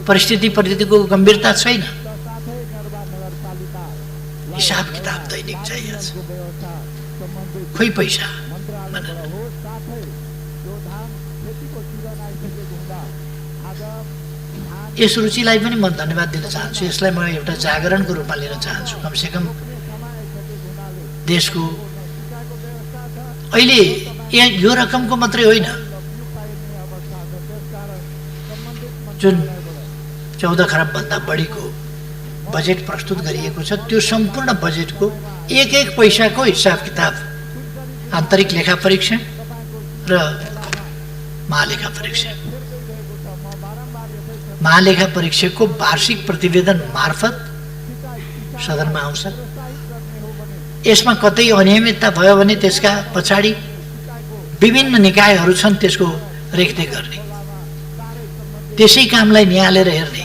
परिस्थितिप्रतिको गम्भीरता छैन। हिसाब किताब दैनिक चाहिएको छ, खोइ पैसा भनेर। यस रुचिलाई पनि म धन्यवाद दिन चाहन्छु। यसलाई म एउटा जागरणको रूपमा लिन चाहन्छु। कमसेकम देशको अहिले यो रकमको मात्रै होइन, जुन 14 खरबभन्दा बढीको बजेट प्रस्तुत गरिएको छ, त्यो सम्पूर्ण बजेटको एक एक पैसाको हिसाब किताब आन्तरिक लेखा परीक्षण र महालेखा परीक्षण, महालेखा परीक्षकको वार्षिक प्रतिवेदन मार्फत सदनमा आउँछ। यसमा कतै अनियमितता भयो भने त्यसका पछाडि विभिन्न निकायहरू छन् त्यसको रेखदेख गर्ने, त्यसै कामलाई निहालेर हेर्ने,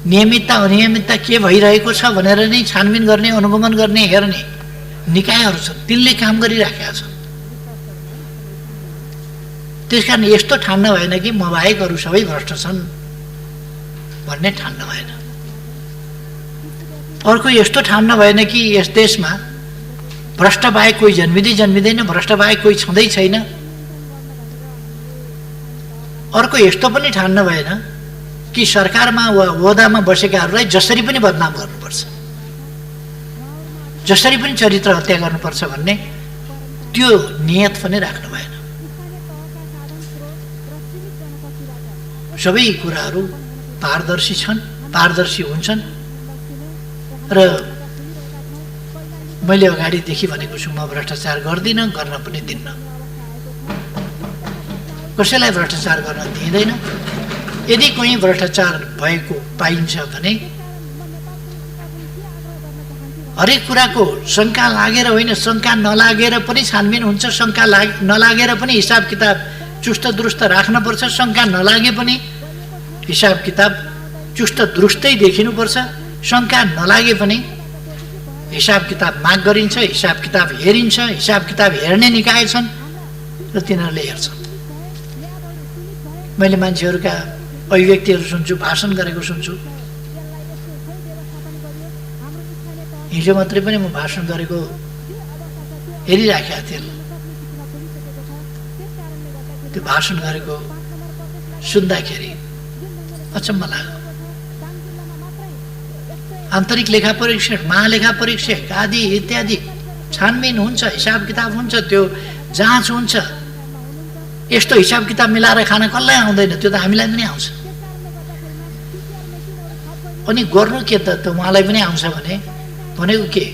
नियमितता अनियमितता के भइरहेको छ भनेर नै छानबिन गर्ने, अनुगमन गर्ने, हेर्ने निकायहरू छन्, तिनले काम गरिराखेका छन्। त्यसकारण यस्तो ठान्न भएन कि म बाहेक अरू सबै भ्रष्ट छन् भन्ने ठान्न भएन। अर्को यस्तो ठान्न भएन कि यस देशमा भ्रष्ट बाहेक कोही जन्मिँदैन, भ्रष्ट बाहेक कोही छँदै छैन। अर्को यस्तो पनि ठान्न भएन कि सरकारमा वा ओहदामा बसेकाहरूलाई जसरी पनि बदनाम गर्नुपर्छ, जसरी पनि चरित्र हत्या गर्नुपर्छ भन्ने त्यो नियत पनि राख्नु भएन। सबै कुराहरू पारदर्शी छन्, पारदर्शी हुन्छन् र मैले अगाडिदेखि भनेको छु, म भ्रष्टाचार गर्दिनँ, गर्न पनि दिन्न, कसैलाई भ्रष्टाचार गर्न दिँदैन। यदि कोही भ्रष्टाचार भएको पाइन्छ भने हरेक कुराको शङ्का लागेर होइन, शङ्का नलागेर पनि छानबिन हुन्छ, शङ्का नलागेर पनि हिसाब किताब चुस्त दुरुस्त राख्नुपर्छ, शङ्का नलागे पनि हिसाब किताब चुस्त दुरुस्तै देखिनुपर्छ, शङ्का नलागे पनि हिसाब किताब माग गरिन्छ, हिसाब किताब हेरिन्छ, हिसाब किताब हेर्ने निकाय छन् र तिनीहरूले हेर्छन्। मैले मान्छेहरूका अभिव्यक्तिहरू सुन्छु, भाषण गरेको सुन्छु। हिजो मात्रै पनि म भाषण गरेको हेरिराखेका थिएँ। त्यो भाषण गरेको सुन्दाखेरि अचम्म लाग्यो। आन्तरिक लेखा परीक्षण, महालेखा परीक्षक आदि इत्यादि छानबिन हुन्छ, हिसाब किताब हुन्छ, त्यो जाँच हुन्छ। यस्तो हिसाब किताब मिलाएर खान कसलाई आउँदैन? त्यो त हामीलाई पनि आउँछ। अनि गर्नु के त उहाँलाई पनि आउँछ भने भनेको के?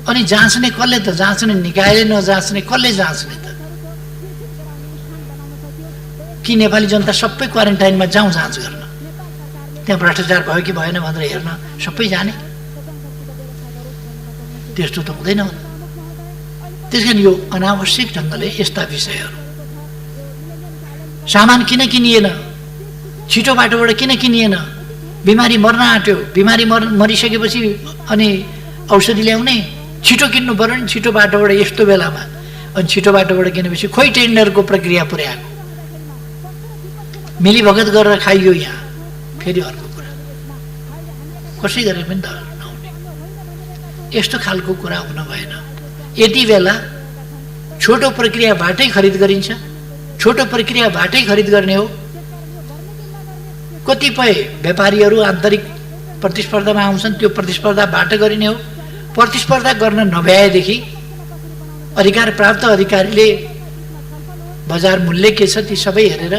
अनि जाँच्ने कसले त? जाँच्ने निकायले नजाँच्ने कसले जाँच्ने त? कि नेपाली जनता सबै क्वारेन्टाइनमा जाउँ जाँच गर्न, त्यहाँ भ्रष्टाचार भयो कि भएन भनेर हेर्न सबै जाने? त्यस्तो त हुँदैन। त्यस कारण यो अनावश्यक ढङ्गले यस्ता विषयहरू, सामान किन किनिएन, छिटो बाटोबाट किन किनिएन, बिमारी मर्न आँट्यो, बिमारी मरिसकेपछि अनि औषधि ल्याउने, छिटो किन्नु पर्यो नि छिटो बाटोबाट यस्तो बेलामा। अनि छिटो बाटोबाट किनेपछि खोइ टेन्डरको प्रक्रिया पुर्याएको, मिलीभगत गरेर खाइयो यहाँ। फेरि अर्को कुरा, कसै गरे पनि त नहुने, यस्तो खालको कुरा हुन भएन। यति बेला छोटो प्रक्रियाबाटै खरिद गरिन्छ, छोटो प्रक्रियाबाटै खरिद गर्ने हो। कतिपय व्यापारीहरू आन्तरिक प्रतिस्पर्धामा आउँछन्, त्यो प्रतिस्पर्धाबाट गरिने हो। प्रतिस्पर्धा गर्न नभ्याएदेखि अधिकार प्राप्त अधिकारीले बजार मूल्य के छ ती सबै हेरेर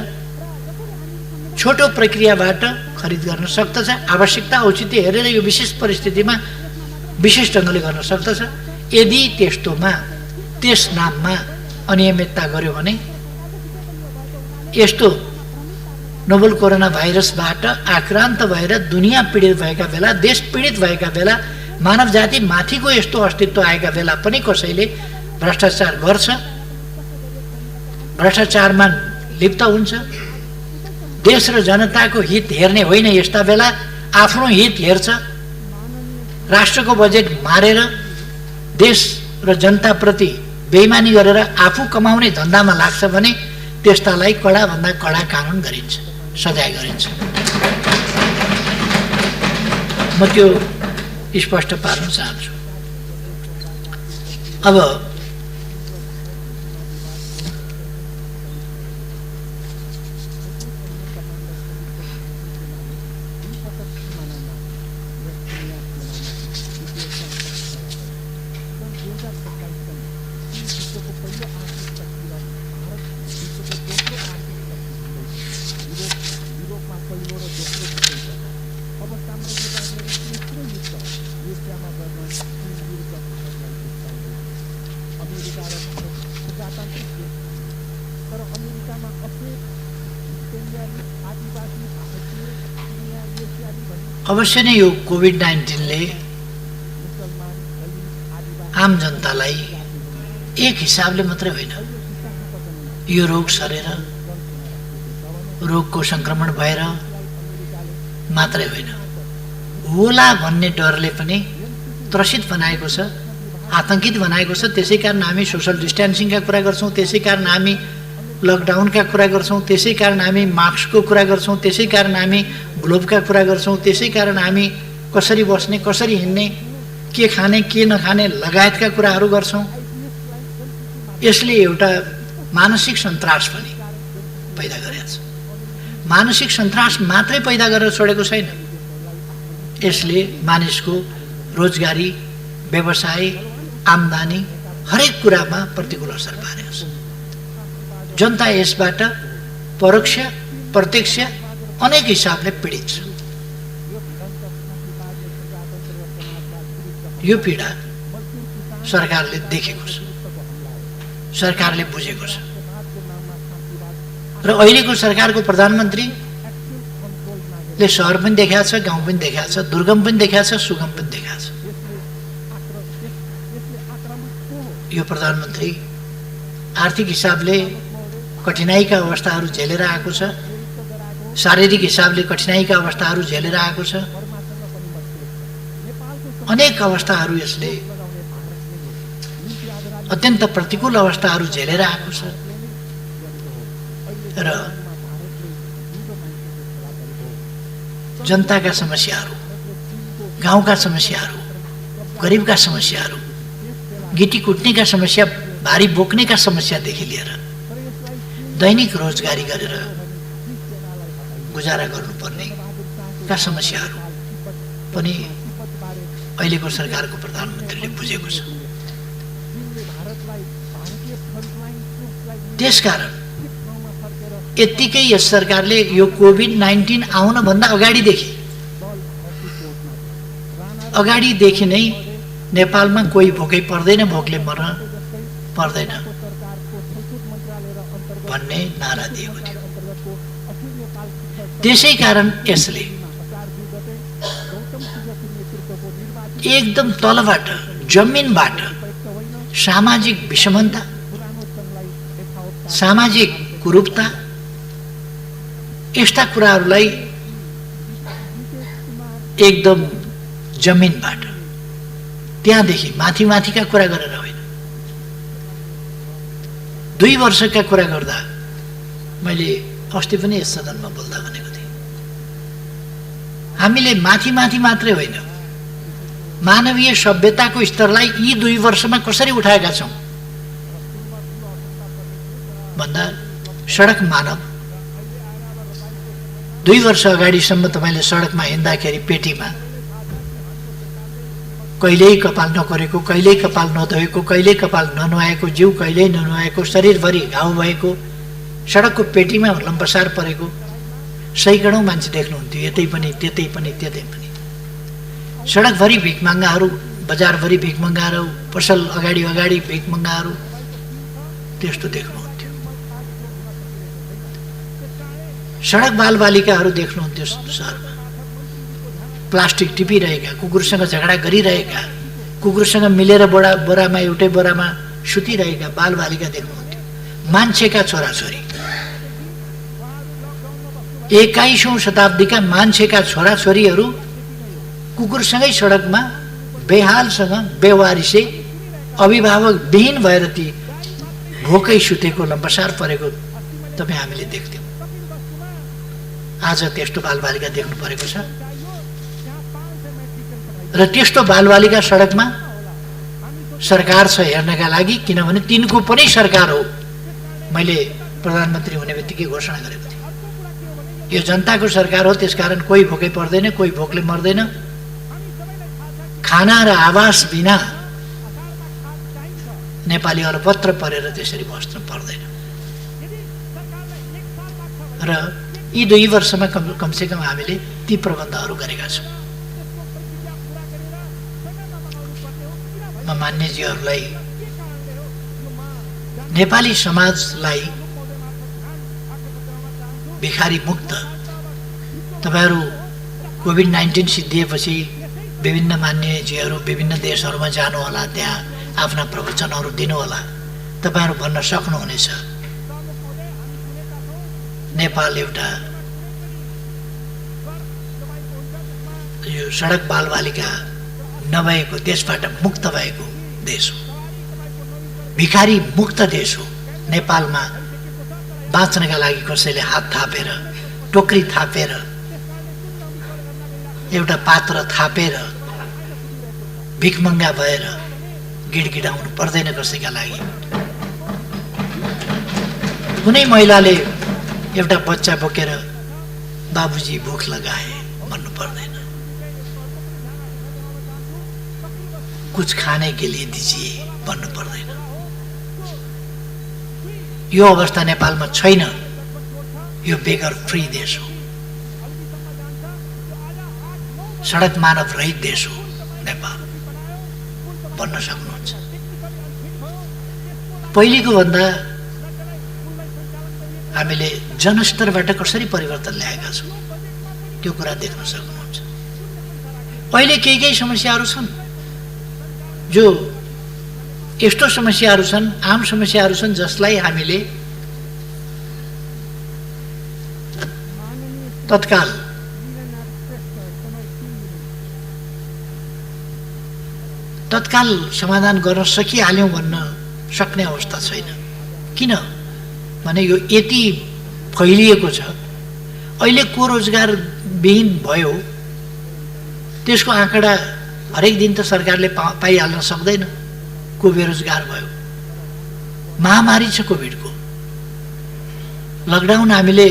छोटो प्रक्रियाबाट खरिद गर्न सक्दछ। आवश्यकता औचित्य हेरेर यो विशेष परिस्थितिमा विशेष ढङ्गले गर्न सक्दछ। यदि त्यस्तोमा त्यस नाममा अनियमितता गर्यो भने यस्तो नोभल कोरोना भाइरसबाट आक्रान्त भएर दुनियाँ पीडित भएका बेला, देश पीडित भएका बेला, मानव जाति माथिको यस्तो अस्तित्व आएका बेला पनि कसैले भ्रष्टाचार गर्छ, भ्रष्टाचारमा लिप्त हुन्छ। देश र जनताको हित हेर्ने होइन, यस्ता बेला आफ्नो हित हेर्छ। राष्ट्रको बजेट मारेर देश र जनताप्रति बेइमानी गरेर आफू कमाउने धन्दामा लाग्छ भने त्यस्तालाई कडाभन्दा कडा कानुन गरिन्छ, सजाय गरिन्छ। म त्यो स्पष्ट पार्न चाहन्छु। अब अवश्य नै यो कोभिड-19ले आम जनतालाई एक हिसाबले मात्रै होइन, यो रोग सरेर रोगको संक्रमण भएर मात्रै होइन, होला भन्ने डरले पनि त्रसित बनाएको छ, आतंकित बनाएको छ। त्यसै कारण हामी सोशल डिस्टेन्सिङका कुरा गर्छौँ, त्यसै कारण हामी लकडाउनका कुरा गर्छौँ, त्यसै कारण हामी मास्कको कुरा गर्छौँ, त्यसै कारण हामी ग्लोभका कुरा गर्छौँ, त्यसै कारण हामी कसरी बस्ने, कसरी हिँड्ने, के खाने के नखाने लगायतका कुराहरू गर्छौँ। यसले एउटा मानसिक सन्तास पनि पैदा गरेको छ। मानसिक सन्तास मात्रै पैदा गरेर छोडेको छैन, यसले मानिसको रोजगारी, व्यवसाय, आम्दानी हरेक कुरामा प्रतिकूल असर पारेको छ। जनता यसबाट परोक्ष प्रत्यक्ष अनेक हिसाबले पीडित छ। यो पीडा सरकारले देखेको छ, सरकारले बुझेको छ र अहिलेको सरकारको प्रधानमन्त्रीले सहर पनि देखाएको छ, गाउँ पनि देखाएको छ, दुर्गम पनि देखाएको छ, सुगम पनि देखाएको छ। यो प्रधानमन्त्री आर्थिक हिसाबले कठिनाइका अवस्थाहरू झेलेर आएको छ, शारीरिक हिसाबले कठिनाइका अवस्थाहरू झेलेर आएको छ, अनेक अवस्थाहरू यसले अत्यन्त प्रतिकूल अवस्थाहरू झेलेर आएको छ र जनताका समस्याहरू, गाउँका समस्याहरू, गरिबका समस्याहरू, गिटी कुट्नेका समस्या, भारी बोक्नेका समस्यादेखि लिएर दैनिक रोजगारी गरेर गुजारा गर्नुपर्नेका समस्याहरू पनि अहिलेको सरकारको प्रधानमन्त्रीले बुझेको छ। त्यसकारण यत्तिकै यस सरकारले यो कोभिड-19 आउनभन्दा अगाडिदेखि नै नेपालमा कोही भोकै पर्दैन, भोकले मर्न पर्दैन भन्ने नारा दिएको थियो। त्यसै कारण यसले एकदम तलबाट, जमिनबाट सामाजिक विषमता, सामाजिक कुरूपता, यस्ता कुराहरूलाई एकदम जमिनबाट, त्यहाँदेखि माथिका कुरा गरेर होइन, 2 वर्षका कुरा गर्दा मैले अस्ति पनि यस सदनमा बोल्दा भनेको थिएँ, हामीले माथि मात्रै होइन, मानवीय सभ्यताको स्तरलाई यी 2 वर्षमा कसरी उठाएका छौँ भन्दा सडक मानव 2 वर्ष अगाडिसम्म तपाईँले सडकमा हिँड्दाखेरि पेटीमा कहिल्यै कपाल नकोरेको, कहिल्यै कपाल नधोएको, कहिल्यै कपाल ननुहाएको, जिउ कहिल्यै ननुहाएको, शरीरभरि घाउ भएको, सडकको पेटीमा लम्पसार परेको सैकडौँ मान्छे देख्नुहुन्थ्यो, यतै पनि त्यतै पनि त्यतै पनि। सडकभरि भिखमङ्गाहरू, बजारभरि भिखमङ्गाहरू, पसल अगाडि भिखमङ्गाहरू, त्यस्तो देख्नुहुन्थ्यो। सडक बालबालिकाहरू देख्नुहुन्थ्यो सहरमा, प्लास्टिक टिपिरहेका, कुकुरसँग झगडा गरिरहेका, कुकुरसँग मिलेर बोरामा एउटै बोरामा सुतिरहेका बालबालिका देख्नुहुन्थ्यो। मान्छेका छोराछोरी, 21औं शताब्दीका मान्छेका छोराछोरीहरू कुकुरसँगै सडकमा बेहालसँग बेवारिसे अभिभावक विहीन भएर ती भोकै सुतेको लम्बसार परेको तपाईँ हामीले देख्थ्यौँ। आज त्यस्तो बालबालिका देख्नु परेको छ र त्यस्तो बालबालिका सडकमा सरकार छ हेर्नका लागि, किनभने तिनको पनि सरकार हो। मैले प्रधानमन्त्री हुने बित्तिकै घोषणा गरेको थिएँ, यो जनताको सरकार हो, त्यसकारण कोही भोकै पर्दैन, कोही भोकले मर्दैन। खाना र आवास बिना नेपाली अलपत्र परेर त्यसरी बस्नु पर्दैन। र यी 2 वर्षमा कमसेकम हामीले ती प्रबन्धहरू गरेका छौँ। म मान्यजीहरूलाई, नेपाली समाजलाई भिखारी मुक्त, तपाईहरू कोभिड-19 सिद्धिएपछि विभिन्न मान्यजीहरू विभिन्न देशहरूमा जानुहोला, त्यहाँ आफ्ना प्रवचनहरू दिनुहोला। तपाईहरू भन्न सक्नुहुनेछ नेपाल एउटा यो सडक बालबालिका नभएको, त्यसबाट मुक्त भएको देश हो, भिखारी मुक्त देश हो। नेपालमा बाँच्नका लागि कसैले हात थापेर, टोकरी थापेर, एउटा पात्र थापेर भिखमङ्गा भएर गिडगिडाउनु पर्दैन कसैका लागि। कुनै महिलाले एउटा बच्चा बोकेर बाबुजी भोक लगाए भन्नु पर्दैन, कुछ खाने के लिए दीजिए भन्नु पर्दैन। यो अवस्था नेपालमा छैन। यो बेगर फ्री देश हो, सडक मानव रहित देश हो नेपाल, भन्न सक्नुहुन्छ। पहिलेको भन्दा हामीले जनस्तरबाट कसरी परिवर्तन ल्याएका छौँ त्यो कुरा देख्न सक्नुहुन्छ। अहिले केही समस्याहरू छन्, जो यस्तो समस्याहरू छन्, आम समस्याहरू छन्, जसलाई हामीले तत्काल समाधान गर्न सकिहाल्यौँ भन्न सक्ने अवस्था छैन। किन भने यो यति फैलिएको छ। अहिले को रोजगार विहीन भयो त्यसको आँकडा हरेक दिन त सरकारले पाइहाल्न सक्दैन। को बेरोजगार भयो, महामारी छ कोभिडको, लकडाउन हामीले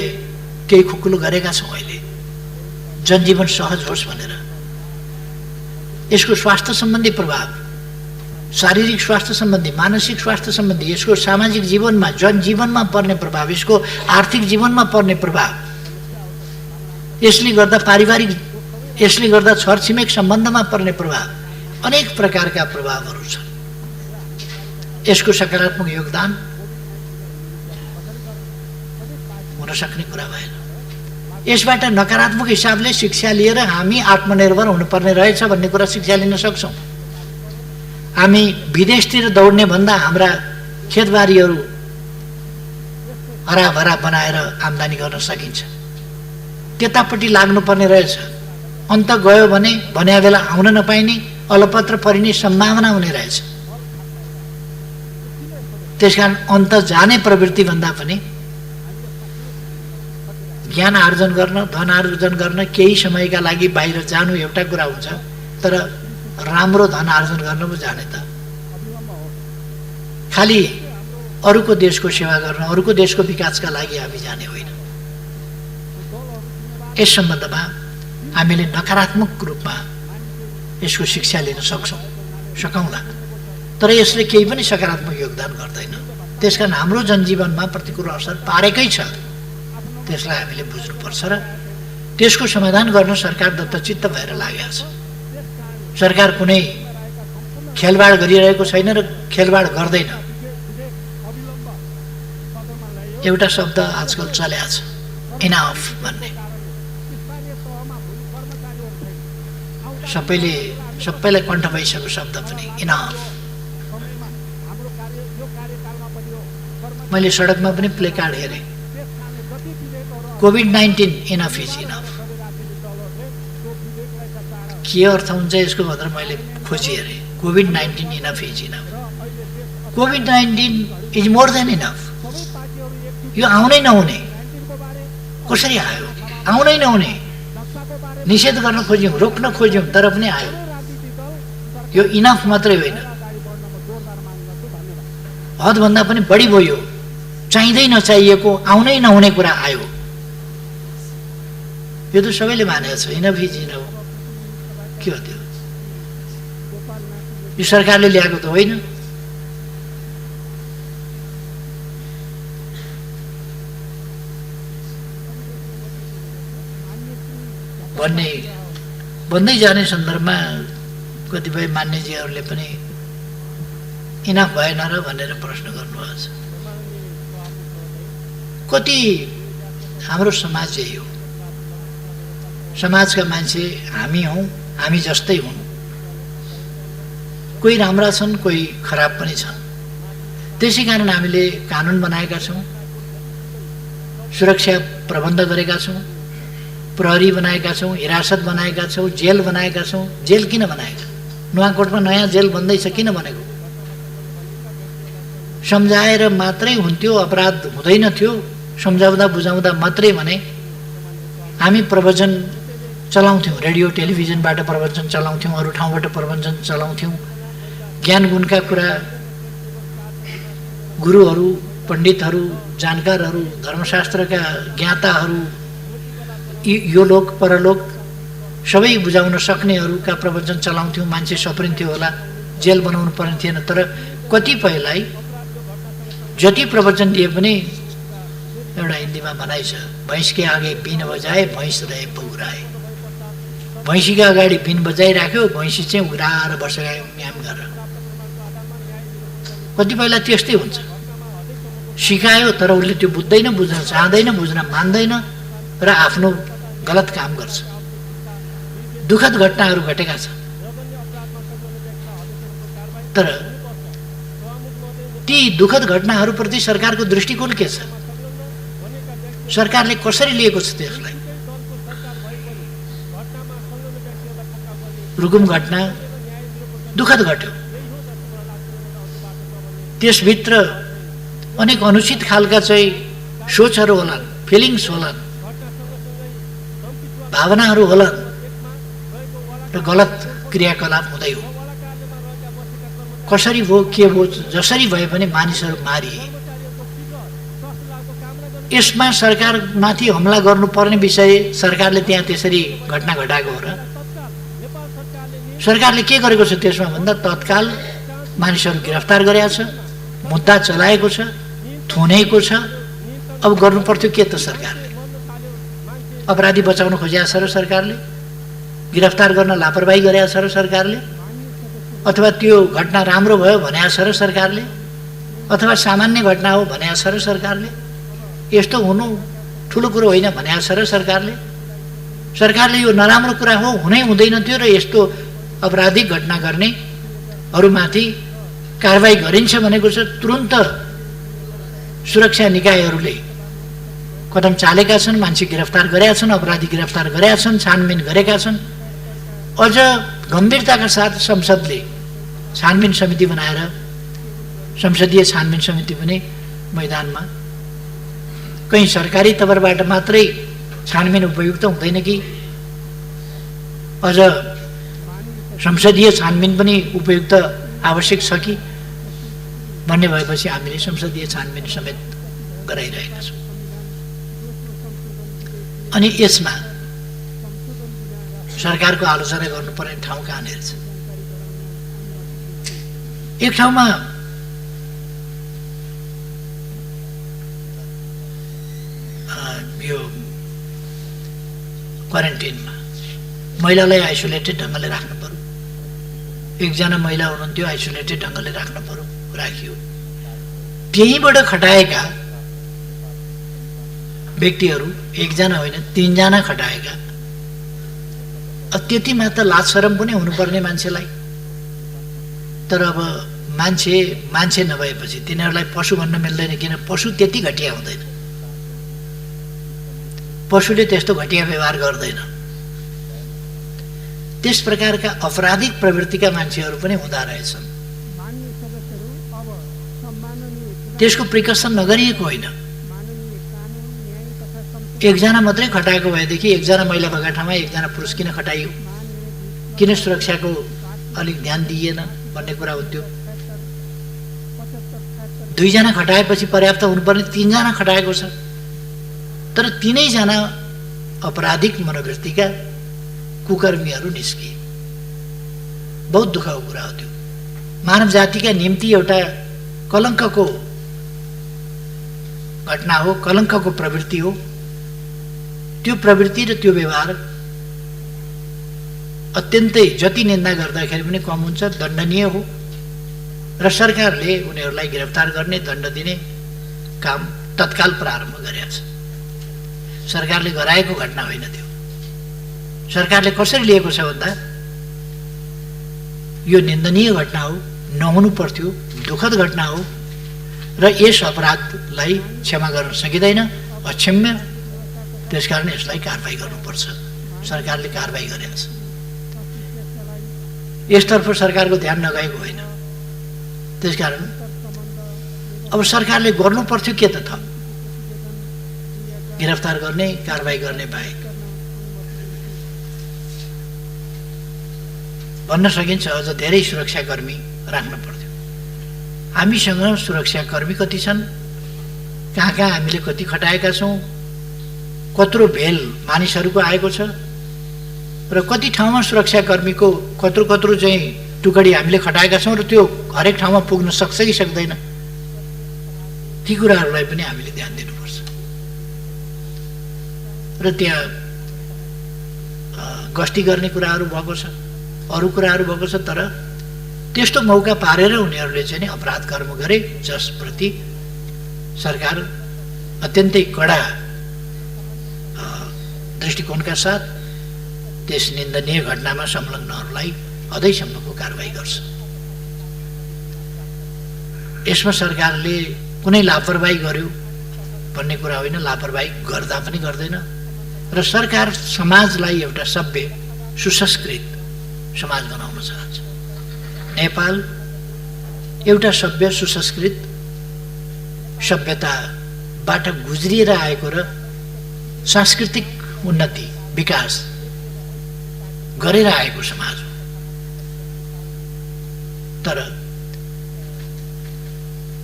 केही खुकुलो गरेका छौँ। अहिले जनजीवन सहज होस् भनेर यसको स्वास्थ्य सम्बन्धी प्रभाव, शारीरिक स्वास्थ्य सम्बन्धी, मानसिक स्वास्थ्य सम्बन्धी, यसको सामाजिक जीवनमा, जनजीवनमा पर्ने प्रभाव, यसको आर्थिक जीवनमा पर्ने प्रभाव, यसले गर्दा पारिवारिक, यसले गर्दा छरछिमेक सम्बन्धमा पर्ने प्रभाव, अनेक प्रकारका प्रभावहरू छन्। यसको सकारात्मक योगदान हुन सक्ने कुरा भएन। यसबाट नकारात्मक हिसाबले शिक्षा लिएर हामी आत्मनिर्भर हुनुपर्ने रहेछ भन्ने कुरा शिक्षा लिन सक्छौँ। हामी विदेशतिर दौड्ने भन्दा हाम्रा खेतबारीहरू हराभरा बनाएर आम्दानी गर्न सकिन्छ, त्यतापट्टि लाग्नुपर्ने रहेछ। अन्त गयो भने भन्या बेला आउन नपाइने, अलपत्र परिने सम्भावना हुने रहेछ। त्यसकारण अन्त जाने प्रवृत्ति भन्दा पनि ज्ञान आर्जन गर्न, धन आर्जन गर्न केही समयका लागि बाहिर जानु एउटा कुरा हुन्छ, तर राम्रो धन आर्जन गर्न पो जाने त खालि अरूको देशको सेवा गर्न, अरूको देशको विकासका लागि हामी जाने होइन। यस सम्बन्धमा हामीले नकारात्मक रूपमा यसको शिक्षा लिन सकौँला, तर यसले केही पनि सकारात्मक योगदान गर्दैन। त्यसकारण हाम्रो जनजीवनमा प्रतिकूल असर पारेकै छ, त्यसलाई हामीले बुझ्नुपर्छ र त्यसको समाधान गर्न सरकार दत्तचित्त भएर लागेको छ। सरकार कुनै खेलबाड गरिरहेको छैन र खेलबाड गर्दैन। एउटा शब्द आजकल चलेको छ, इनाफ भन्ने। सबैलाई कण्ठ भइसकेको शब्द पनि इनाफ। मैले सडकमा पनि प्ले कार्ड हेरेँ, कोभिड-19 इनफ इज इनफ। के अर्थ हुन्छ यसको भनेर मैले खोजी हेरेँ। COVID-19 enough is enough. COVID-19 is more than enough. यो आउनै नहुने, कसरी आयो? आउनै नहुने, निषेध गर्न खोज्यौँ, रोक्न खोज्यौँ, तर पनि आयो। यो इनफ मात्रै होइन, हदभन्दा पनि बढी भयो। चाहिँदै नचाहिएको, आउनै नहुने कुरा आयो। यो त सबैले मानेको छ, इनफ इज इनफ। के हो त्यो? यो सरकारले ल्याएको त होइन। भन्दै जाने सन्दर्भमा कतिपय मान्यजीहरूले पनि इनफ भएन र भनेर प्रश्न गर्नुभएको छ। कति हाम्रो समाज यही हो। समाजका मान्छे हामी हौँ, हामी जस्तै हुन्। कोही राम्रा छन्, कोही खराब पनि छन्। त्यसै कारण हामीले कानुन बनाएका छौँ, सुरक्षा प्रबन्ध गरेका छौँ, प्रहरी बनाएका छौँ, हिरासत बनाएका छौँ, जेल बनाएका छौँ। जेल किन बनाएका? नुवाकोटमा नयाँ जेल बन्दैछ, किन बनेको? सम्झाएर मात्रै हुन्थ्यो, अपराध हुँदैन थियो। सम्झाउँदा बुझाउँदा मात्रै भने हामी प्रवचन चलाउँथ्यौँ, रेडियो टेलिभिजनबाट प्रवचन चलाउँथ्यौँ, अरू ठाउँबाट प्रवचन चलाउँथ्यौँ। ज्ञान गुणका कुरा गुरुहरू, पण्डितहरू, जानकारहरू, धर्मशास्त्रका ज्ञाताहरू, यो लोक परलोक सबै बुझाउन सक्नेहरूका प्रवचन चलाउँथ्यौँ। मान्छे सप्रिन्थ्यो होला, जेल बनाउनु पर्ने थिएन। तर कतिपयलाई जति प्रवचन दिए पनि एउटा हिन्दीमा भनाइ छ, भैँसके आगे बिन बजाए भैँस रहे पौराए। भैँसीको अगाडि बिन बजाइराख्यो, भैँसी चाहिँ उघ्राएर बसेर म्याम गरेर। कतिपयलाई त्यस्तै हुन्छ, सिकायो तर उसले त्यो बुझ्दैन, बुझ्न चाहँदैन, बुझ्न मान्दैन र आफ्नो गलत काम गर्छ। दुःखद घटनाहरू घटेका छन्। तर ती दुःखद घटनाहरूप्रति सरकारको दृष्टिकोण के छ? सरकारले कसरी लिएको छ त्यसलाई? रुकुम घटना दुःखद घट्यो, त्यसभित्र अनेक अनुचित खालका चाहिँ सोचहरू होलान्, फिलिङ्स होलान्, भावनाहरू होलान् र गलत क्रियाकलाप हुँदै हो। कसरी भयो, के भयो, जसरी भए पनि मानिसहरू मारिए। यसमा सरकारमाथि हमला गर्नुपर्ने विषय सरकारले त्यहाँ त्यसरी घटना घटाएको हो र? सरकारले के गरेको छ त्यसमा भन्दा तत्काल मानिसहरू गिरफ्तार गरेको छ, मुद्दा चलाएको छ, थुनेको छ। अब गर्नु पर्थ्यो के त सरकारले? अपराधी बचाउन खोजेको छ र सरकारले? गिरफ्तार गर्न लापरवाही गरेको छ र सरकारले? अथवा त्यो घटना राम्रो भयो भनेको छ र सरकारले? अथवा सामान्य घटना हो भनेको छ र सरकारले? यस्तो हुनु ठुलो कुरो होइन भनेको छ र सरकारले? सरकारले यो नराम्रो कुरा हो, हुनै हुँदैन थियो र यस्तो अपराधिक घटना गर्नेहरूमाथि कारबाही गरिन्छ भनेको छ। तुरुन्त सुरक्षा निकायहरूले कदम चालेका छन्, मान्छे गिरफ्तार गरेका छन्, अपराधी गिरफ्तार गरेका छन्, छानबिन गरेका छन्। अझ गम्भीरताका साथ संसदले छानबिन समिति बनाएर, संसदीय छानबिन समिति पनि मैदानमा, कहीँ सरकारी तवरबाट मात्रै छानबिन उपयुक्त हुँदैन कि अझ संसदीय छानबिन पनि उपयुक्त आवश्यक छ कि भन्ने भएपछि हामीले संसदीय छानबिन समेत गराइरहेका छौँ। अनि यसमा सरकारको आलोचना गर्नुपर्ने ठाउँ कहाँनिर छ? एक ठाउँमा यो क्वारेन्टिनमा महिलालाई आइसोलेटेड ढङ्गले राख्नु पर्यो। एकजना महिला हुनुहुन्थ्यो, आइसोलेटेड ढङ्गले राख्नु पर्यो, राखियो। त्यहीँबाट खटाएका व्यक्तिहरू एकजना होइन 3 जना खटाएका। त्यतिमा त लाज शरम पनि हुनुपर्ने मान्छेलाई। तर अब मान्छे नभएपछि तिनीहरूलाई पशु भन्न मिल्दैन, किन पशु त्यति घटिया हुँदैन, पशुले त्यस्तो घटिया व्यवहार गर्दैन। त्यस प्रकारका अपराधिक प्रवृत्तिका मान्छेहरू पनि हुँदा रहेछन्। त्यसको प्रिकसन नगरिएको होइन। एकजना मात्रै खटाएको भएदेखि एकजना महिला भएको ठाउँमा एकजना पुरुष किन खटाइयो, किन सुरक्षाको अलिक ध्यान दिइएन भन्ने कुरा हुन्थ्यो। दुईजना खटाएपछि पर्याप्त हुनुपर्ने तीनजना खटाएको छ, तर तीनैजना अपराधिक मनोवृत्तिका कुकर्मीहरू निस्किए। बहुत दुःखको कुरा हो त्यो। मानव जातिका निम्ति एउटा कलङ्कको घटना हो, कलङ्कको प्रवृत्ति हो। त्यो प्रवृत्ति र त्यो व्यवहार अत्यन्तै जति निन्दा गर्दाखेरि पनि कम हुन्छ, दण्डनीय हो र सरकारले उनीहरूलाई गिरफ्तार गर्ने, दण्ड दिने काम तत्काल प्रारम्भ गरेको छ। सरकारले गराएको घटना होइन त्यो। सरकारले कसरी लिएको छ भन्दा यो निन्दनीय घटना हो, नहुनु पर्थ्यो, दुःखद घटना हो र यस अपराधलाई क्षमा गर्न सकिँदैन, अक्षम्य। त्यसकारण यसलाई कारबाही गर्नुपर्छ। सरकारले कारबाही गरेको छ। यसतर्फ सरकारको ध्यान नगएको होइन। त्यसकारण अब सरकारले गर्नुपर्थ्यो के त थप, गिरफ्तार गर्ने, कारबाही गर्ने बाहेक। भन्न सकिन्छ अझ धेरै सुरक्षाकर्मी राख्न पर्थ्यो। हामीसँग सुरक्षाकर्मी कति छन्, कहाँ कहाँ हामीले कति खटाएका छौँ, कत्रो भेल मानिसहरूको आएको छ र कति ठाउँमा सुरक्षाकर्मीको कत्रो चाहिँ टुकडी हामीले खटाएका छौँ र त्यो हरेक ठाउँमा पुग्न सक्छ कि सक्दैन, ती कुराहरूलाई पनि हामीले ध्यान दिनुपर्छ। र त्यहाँ गस्ती गर्ने कुराहरू भएको छ, अरू कुराहरू भएको छ, तर त्यस्तो मौका पारेर उनीहरूले चाहिँ नि अपराध कर्म गरे जसप्रति सरकार अत्यन्तै कडा दृष्टिकोणका साथ त्यस निन्दनीय घटनामा संलग्नहरूलाई अझैसम्मको कारबाही गर्छ। यसमा सरकारले कुनै लापरवाही गर्यो भन्ने कुरा होइन, लापरवाही गर्दा पनि गर्दैन र सरकार समाजलाई एउटा सभ्य सुसंस्कृत समाज बनाउन चाहन्छ। नेपाल एउटा सभ्य सुसंस्कृत सभ्यताबाट गुज्रिएर आएको र सांस्कृतिक उन्नति विकास गरेर आएको समाज हो। तर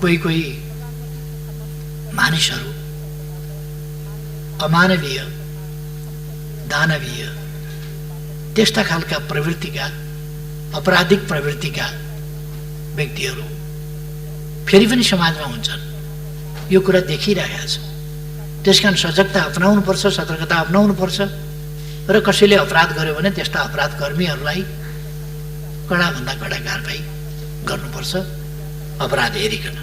कोही मानिसहरू अमानवीय, दानवीय, त्यस्ता खालका प्रवृत्तिका, अपराधिक प्रवृत्तिका व्यक्तिहरू फेरि पनि समाजमा हुन्छन्। यो कुरा देखिरहेको छ। त्यसकारण सजगता अपनाउनुपर्छ, सतर्कता अपनाउनुपर्छ र कसैले अपराध गर्यो भने त्यस्ता अपराध कर्मीहरूलाई कडाभन्दा कडा कारबाही गर्नुपर्छ, अपराध हेरिकन।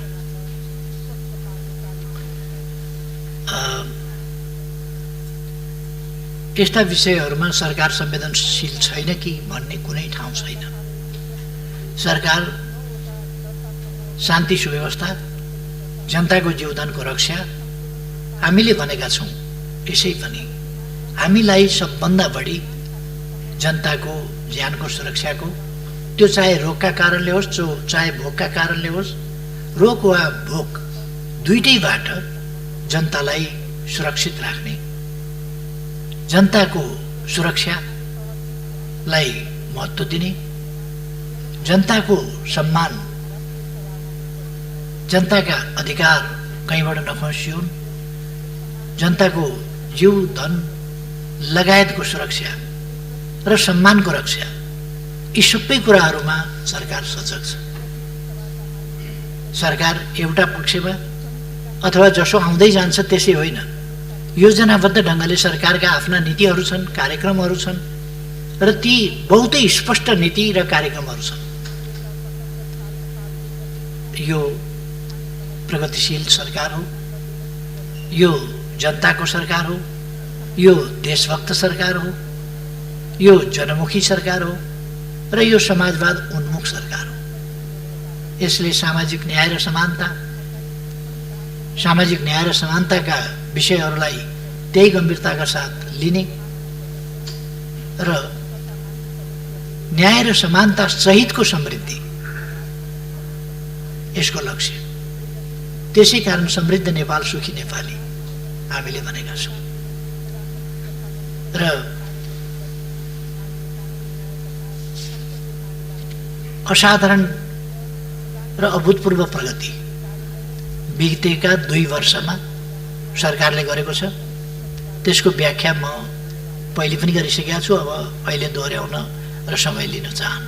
यस्ता विषयहरूमा सरकार संवेदनशील छैन कि भन्ने कुनै ठाउँ छैन। सरकार शान्ति सुव्यवस्था, जनताको जीवदानको रक्षा हामीले भनेका छौँ। यसै पनि हामीलाई सबभन्दा बढी जनताको ज्यानको सुरक्षाको, त्यो चाहे रोगका कारणले होस्, चाहे भोकका कारणले होस्, रोग वा भोक दुईटैबाट जनतालाई सुरक्षित राख्ने, जनताको सुरक्षालाई महत्त्व दिने, जनताको सम्मान, जनताका अधिकार कहीँबाट नखसिउन्, जनताको जीव धन लगायतको सुरक्षा र सम्मानको रक्षा, यी सबै कुराहरूमा सरकार सजग छ। सरकार एउटा पक्षमा अथवा जसो आउँदै जान्छ त्यसै होइन, योजनाबद्ध ढङ्गले सरकारका आफ्ना नीतिहरू छन्, कार्यक्रमहरू छन् र ती बहुतै स्पष्ट नीति र कार्यक्रमहरू छन्। यो प्रगतिशील सरकार हो, यो जनताको सरकार हो, यो देशभक्त सरकार हो, यो जनमुखी सरकार हो र यो समाजवाद उन्मुख सरकार हो। यसले सामाजिक न्याय र समानताका विषयहरूलाई त्यही गम्भीरताका साथ लिने र न्याय र समानता सहितको समृद्धि यसको लक्ष्य। त्यसै कारण समृद्ध नेपाल सुखी नेपाली हामीले भनेका छौँ। र असाधारण र अभूतपूर्व प्रगति बितेका 2 वर्षमा सरकारले गरेको छ। त्यसको व्याख्या म पहिले पनि गरिसकेका छु, अब अहिले दोहोऱ्याउन र समय लिन चाहन्न।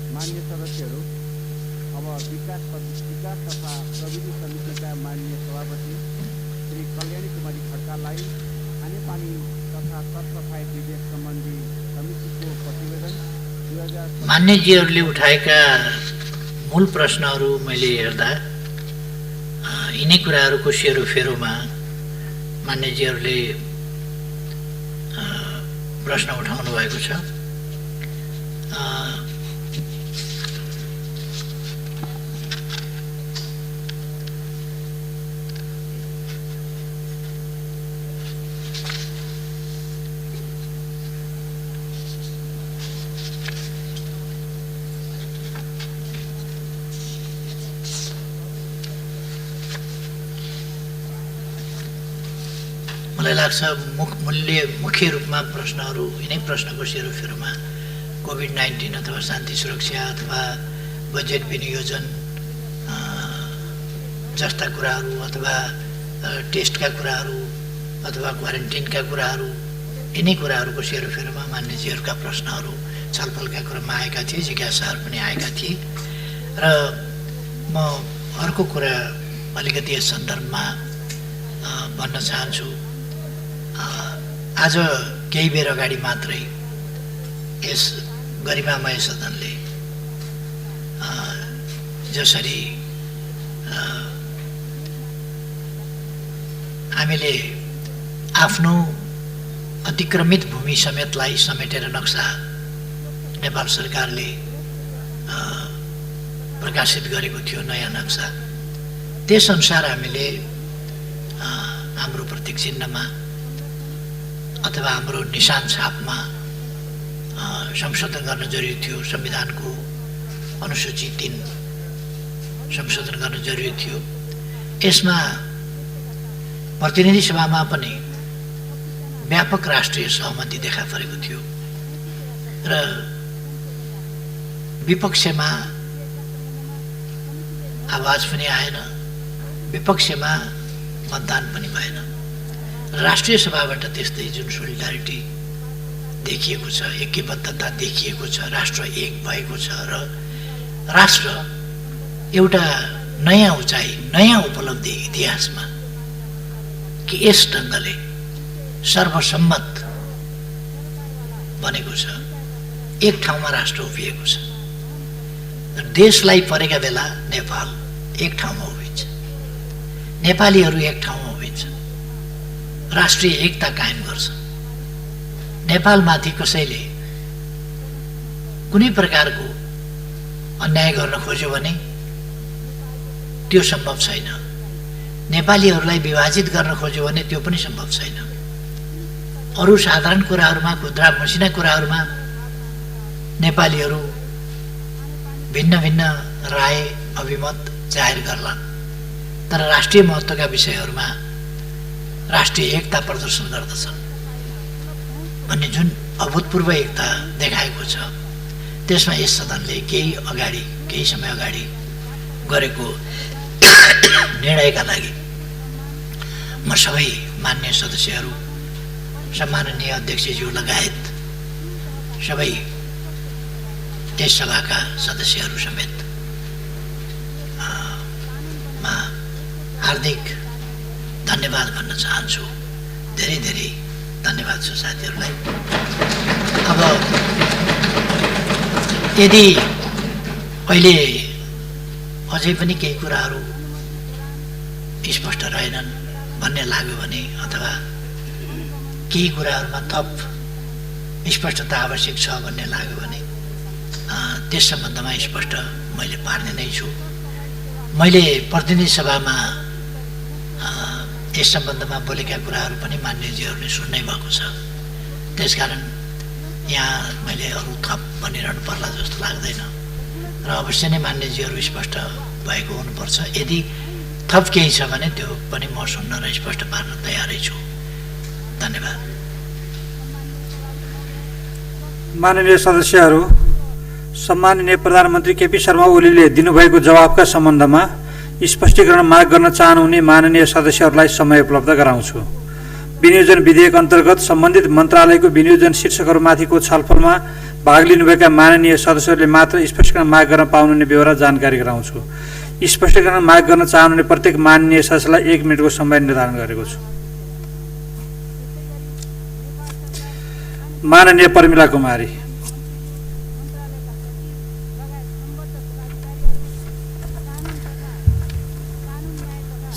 मान्य सदस्यहरू, अब विकास तथा प्रविधि समितिका माननीय सभापति श्री कल्याणी कुमारी खड्कालाई खानेपानी तथा सरसफाई विधेयक सम्बन्धी समितिको प्रतिवेदन 2000। मान्यजीहरूले उठाएका मूल प्रश्नहरू मैले हेर्दा यिनै कुराहरूको सेरोफेरोमा मान्यजीहरूले प्रश्न उठाउनु भएको छ। मलाई लाग्छ मुख्य रूपमा प्रश्नहरू यिनै प्रश्नको सेरोफेरोमा कोभिड-19 अथवा शान्ति सुरक्षा अथवा बजेट विनियोजन जस्ता कुराहरू अथवा टेस्टका कुराहरू अथवा क्वारेन्टिनका कुराहरू यिनै कुराहरूको सेरोफेरोमा मान्यजीहरूका प्रश्नहरू छलफलका क्रममा आएका थिए, जिज्ञासाहरू पनि आएका थिए। र म अर्को कुरा अलिकति यस सन्दर्भमा भन्न चाहन्छु। आज केही बेर अगाडि मात्रै यस गरिमामय सदनले जसरी हामीले आफ्नो अतिक्रमित भूमि समेतलाई समेटेर नक्सा नेपाल सरकारले प्रकाशित गरेको थियो, नयाँ नक्सा, त्यसअनुसार हामीले हाम्रो प्रतीक चिन्हमा अथवा हाम्रो निशान छापमा संशोधन गर्न जरुरी थियो। संविधानको अनुसूची 3 संशोधन गर्न जरुरी थियो। यसमा प्रतिनिधि सभामा पनि व्यापक राष्ट्रिय सहमति देखा परेको थियो र विपक्षमा आवाज पनि आएन, विपक्षमा मतदान पनि भएन। राष्ट्रिय सभाबाट त्यस्तै जुन सोलिडारिटी देखिएको छ, ऐक्यबद्धता देखिएको छ, राष्ट्र एक भएको छ र राष्ट्र एउटा नयाँ उचाइ, नयाँ उपलब्धि इतिहासमा कि यस ढङ्गले सर्वसम्मत बनेको छ, एक ठाउँमा राष्ट्र उभिएको छ। देशलाई परेका बेला नेपाल एक ठाउँमा उभिन्छ, नेपालीहरू एक ठाउँमा उभिन्छ, राष्ट्रिय एकता कायम गर्छ। नेपालमाथि कसैले कुनै प्रकारको अन्याय गर्न खोज्यो भने त्यो सम्भव छैन। नेपालीहरूलाई विभाजित गर्न खोज्यो भने त्यो पनि सम्भव छैन। अरू साधारण कुराहरूमा, खुद्रा मसिना कुराहरूमा नेपालीहरू भिन्न भिन्न राय अभिमत जाहेर गर्लान्, तर राष्ट्रिय महत्त्वका विषयहरूमा राष्ट्रिय एकता प्रदर्शन गर्दछन् भन्ने जुन अभूतपूर्व एकता देखाएको छ, त्यसमा यस सदनले केही समय अगाडि गरेको निर्णयका लागि म सबै मान्य सदस्यहरू, सम्माननीय अध्यक्षज्यू लगायत सबै यस सभाका सदस्यहरू समेत हार्दिक धन्यवाद भन्न चाहन्छु। धेरै धेरै धन्यवाद छ साथीहरूलाई। अब यदि अहिले अझै पनि केही कुराहरू स्पष्ट रहेनन् भन्ने लाग्यो भने अथवा केही कुराहरूमा थप स्पष्टता आवश्यक छ भन्ने लाग्यो भने त्यस सम्बन्धमा स्पष्ट मैले पार्ने नै छु। मैले प्रतिनिधि सभामा यस सम्बन्धमा बोलेका कुराहरू पनि मान्यजीहरूले सुन्नै भएको छ। त्यसकारण यहाँ मैले अरू थप भनिरहनु पर्ला जस्तो लाग्दैन र अवश्य नै मान्यजीहरू स्पष्ट भएको हुनुपर्छ। यदि थप केही छ भने त्यो पनि म सुन्न र स्पष्ट पार्न तयारै छु। धन्यवाद। माननीय सदस्यहरू, सम्माननीय प्रधानमन्त्री केपी शर्मा ओलीले दिनुभएको जवाफका सम्बन्धमा स्पष्टीकरण माग गर्न चाहनुहुने माननीय सदस्यहरूलाई समय उपलब्ध गराउँछु। विनियोजन विधेयक अन्तर्गत सम्बन्धित मन्त्रालयको विनियोजन शीर्षकहरूमाथिको छलफलमा भाग लिनुभएका माननीय सदस्यहरूले मात्र स्पष्टीकरण माग गर्न पाउनुहुने बेहोरा जानकारी गराउँछु। स्पष्टीकरण माग गर्न चाहनुहुने प्रत्येक माननीय सदस्यलाई 1 मिनेटको समय निर्धारण गरेको छु। माननीय प्रमिला कुमारी।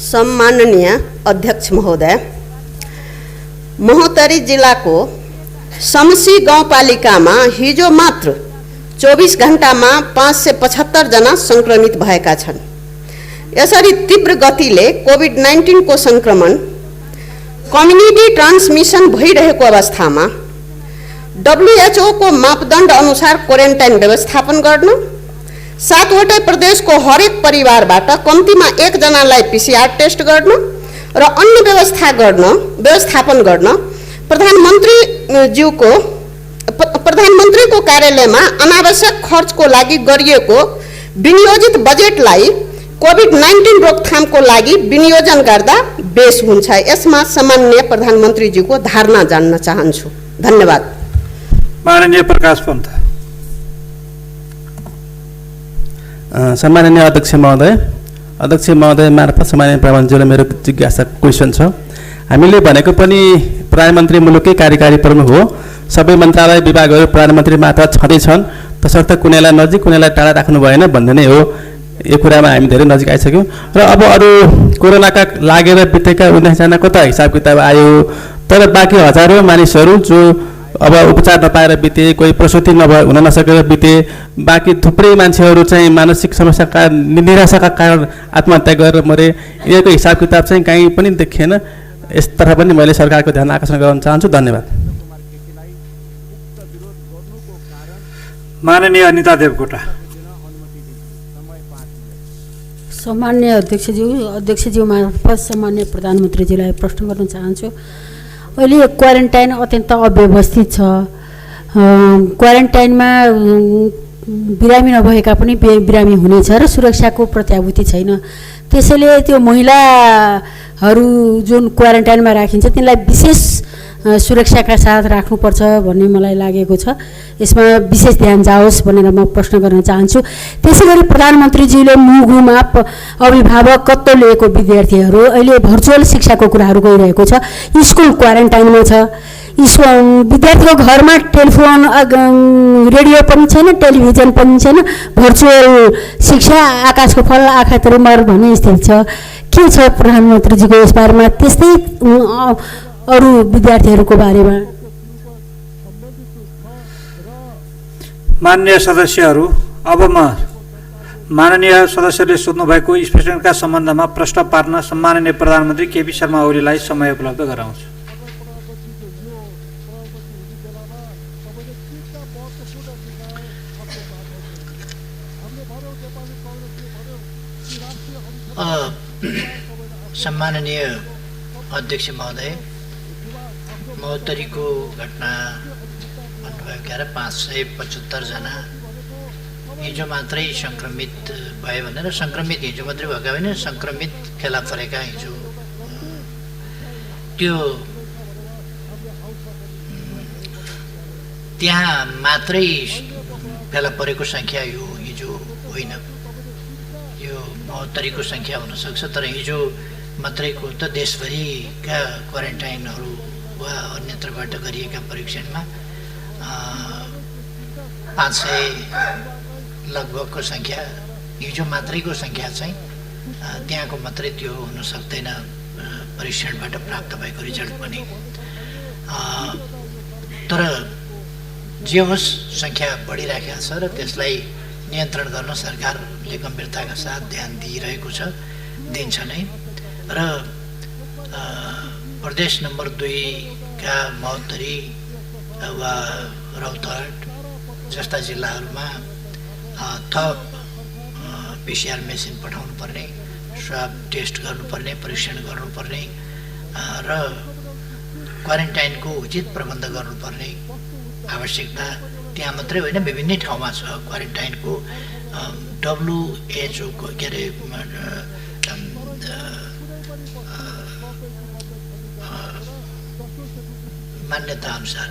सम्माननीय अध्यक्ष महोदय, महोत्तरी जिल्लाको समसी गाउँपालिकामा हिजो मात्र 24 घण्टामा 575 जना संक्रमित भएका छन्। यसरी तीव्र गतिले कोभिड-19 को संक्रमण कम्युनिटी ट्रान्समिसन भइरहेको अवस्थामा WHO को मापदण्ड अनुसार क्वारेन्टाइन व्यवस्थापन गर्न, 7वटै प्रदेशको हरेक परिवारबाट कम्तीमा 1 जनालाई PCR टेस्ट गर्न र अन्य व्यवस्थापन गर्न प्रधानमन्त्रीको कार्यालयमा अनावश्यक खर्चको लागि गरिएको विनियोजित बजेटलाई कोभिड-19 रोकथामको लागि विनियोजन गर्दा बेस हुन्छ। यसमा सम्माननीय प्रधानमन्त्रीज्यूको धारणा जान्न चाहन्छु। धन्यवाद। माननीय प्रकाश पन्त। सम्माननीय अध्यक्ष महोदय मार्फत सम्माननीय प्रधानमन्त्रीले मेरो जिज्ञासा क्वेसन छ। हामीले भनेको पनि प्रधानमन्त्री मुलुकै कार्यकारी प्रमुख हो। सबै मन्त्रालय विभागहरू प्रधानमन्त्री मात्र छँदैछन्, तसर्थ कुनैलाई नजिक कुनैलाई टाढा राख्नु भएन भन्ने नै हो। यो कुरामा हामी धेरै नजिक आइसक्यौँ र अब अरू कोरोनाका लागेर बितेका 19 जनाको त हिसाब किताब आयो, तर बाँकी हजारौँ मानिसहरू जो अब उपचार नपाएर बिते, कोही प्रसुति हुन नसकेर बिते, बाँकी थुप्रै मान्छेहरू चाहिँ मानसिक समस्याका निराशाका कारण आत्महत्या गरेर मरे। यिनीहरूको हिसाब किताब चाहिँ कहीँ पनि देखिएन। यसतर्फ पनि मैले सरकारको ध्यान आकर्षण गराउन चाहन्छु। धन्यवाद। माननीय अनिता देवकोटा। सम्मान्य अध्यक्षज्यू मार्फत सम्मान्य प्रधानमन्त्रीजीलाई प्रश्न गर्न चाहन्छु। अहिले क्वारेन्टाइन अत्यन्त अव्यवस्थित छ। क्वारेन्टाइनमा बिरामी नभएका पनि बिरामी हुनेछ र सुरक्षाको प्रत्याभूति छैन। त्यसैले त्यो महिलाहरू जुन क्वारेन्टाइनमा राखिन्छ तिनलाई विशेष सुरक्षाका साथ राख्नुपर्छ भन्ने मलाई लागेको छ। यसमा विशेष ध्यान जाओस् भनेर म प्रश्न गर्न चाहन्छु। त्यसैगरी प्रधानमन्त्रीजीले मुगुमा अभिभावकत्व लिएको विद्यार्थीहरू अहिले भर्चुअल शिक्षाको कुराहरू गइरहेको छ। स्कुल क्वारेन्टाइनमा छ। विद्यार्थीको घरमा टेलिफोन रेडियो पनि छैन, टेलिभिजन पनि छैन। भर्चुअल शिक्षा आकाशको फल आँखा तरुमर भन्ने स्थिति छ। के छ प्रधानमन्त्रीजीको यस बारेमा? त्यस्तै अरू विद्यार्थीहरूको बारेमा। माननीय सदस्यहरू, अब म माननीय सदस्यले सोध्नुभएको स्पष्टीकरणका सम्बन्धमा प्रश्न पार्न सम्माननीय प्रधानमन्त्री केपी शर्मा ओलीलाई समय उपलब्ध गराउँछु। सम्माननीय अध्यक्ष महोदय, महोत्तरीको घटना भन्नुभयो क्या 575 जना हिजो मात्रै सङ्क्रमित भयो भनेर। सङ्क्रमित हिजो मात्रै भएका होइन, सङ्क्रमित फेला परेका हिजो त्यो त्यहाँ मात्रै फेला परेको सङ्ख्या यो हिजो होइन। यो महोत्तरीको सङ्ख्या हुनसक्छ, तर हिजो मात्रैको त देशभरिका क्वारेन्टाइनहरू वा अन्यत्रबाट गरिएका परीक्षणमा 500 लगभगको सङ्ख्या हिजो मात्रैको सङ्ख्या चाहिँ त्यहाँको मात्रै त्यो हुन सक्दैन परीक्षणबाट प्राप्त भएको रिजल्ट पनि। तर जे होस् सङ्ख्या बढिराखेको छ र त्यसलाई नियन्त्रण गर्न सरकारले गम्भीरताका साथ ध्यान दिइरहेको छ, दिन्छ नै। र प्रदेश नम्बर 2 का महोत्तरी वा रौतहट जस्ता जिल्लाहरूमा थप PCR मेसिन पठाउनु पर्ने, स्वाब टेस्ट गर्नुपर्ने, परीक्षण गर्नुपर्ने र क्वारेन्टाइनको उचित प्रबन्ध गर्नुपर्ने आवश्यकता त्यहाँ मात्रै होइन, विभिन्न ठाउँमा छ। क्वारेन्टाइनको WHO को के अरे मान्यता अनुसार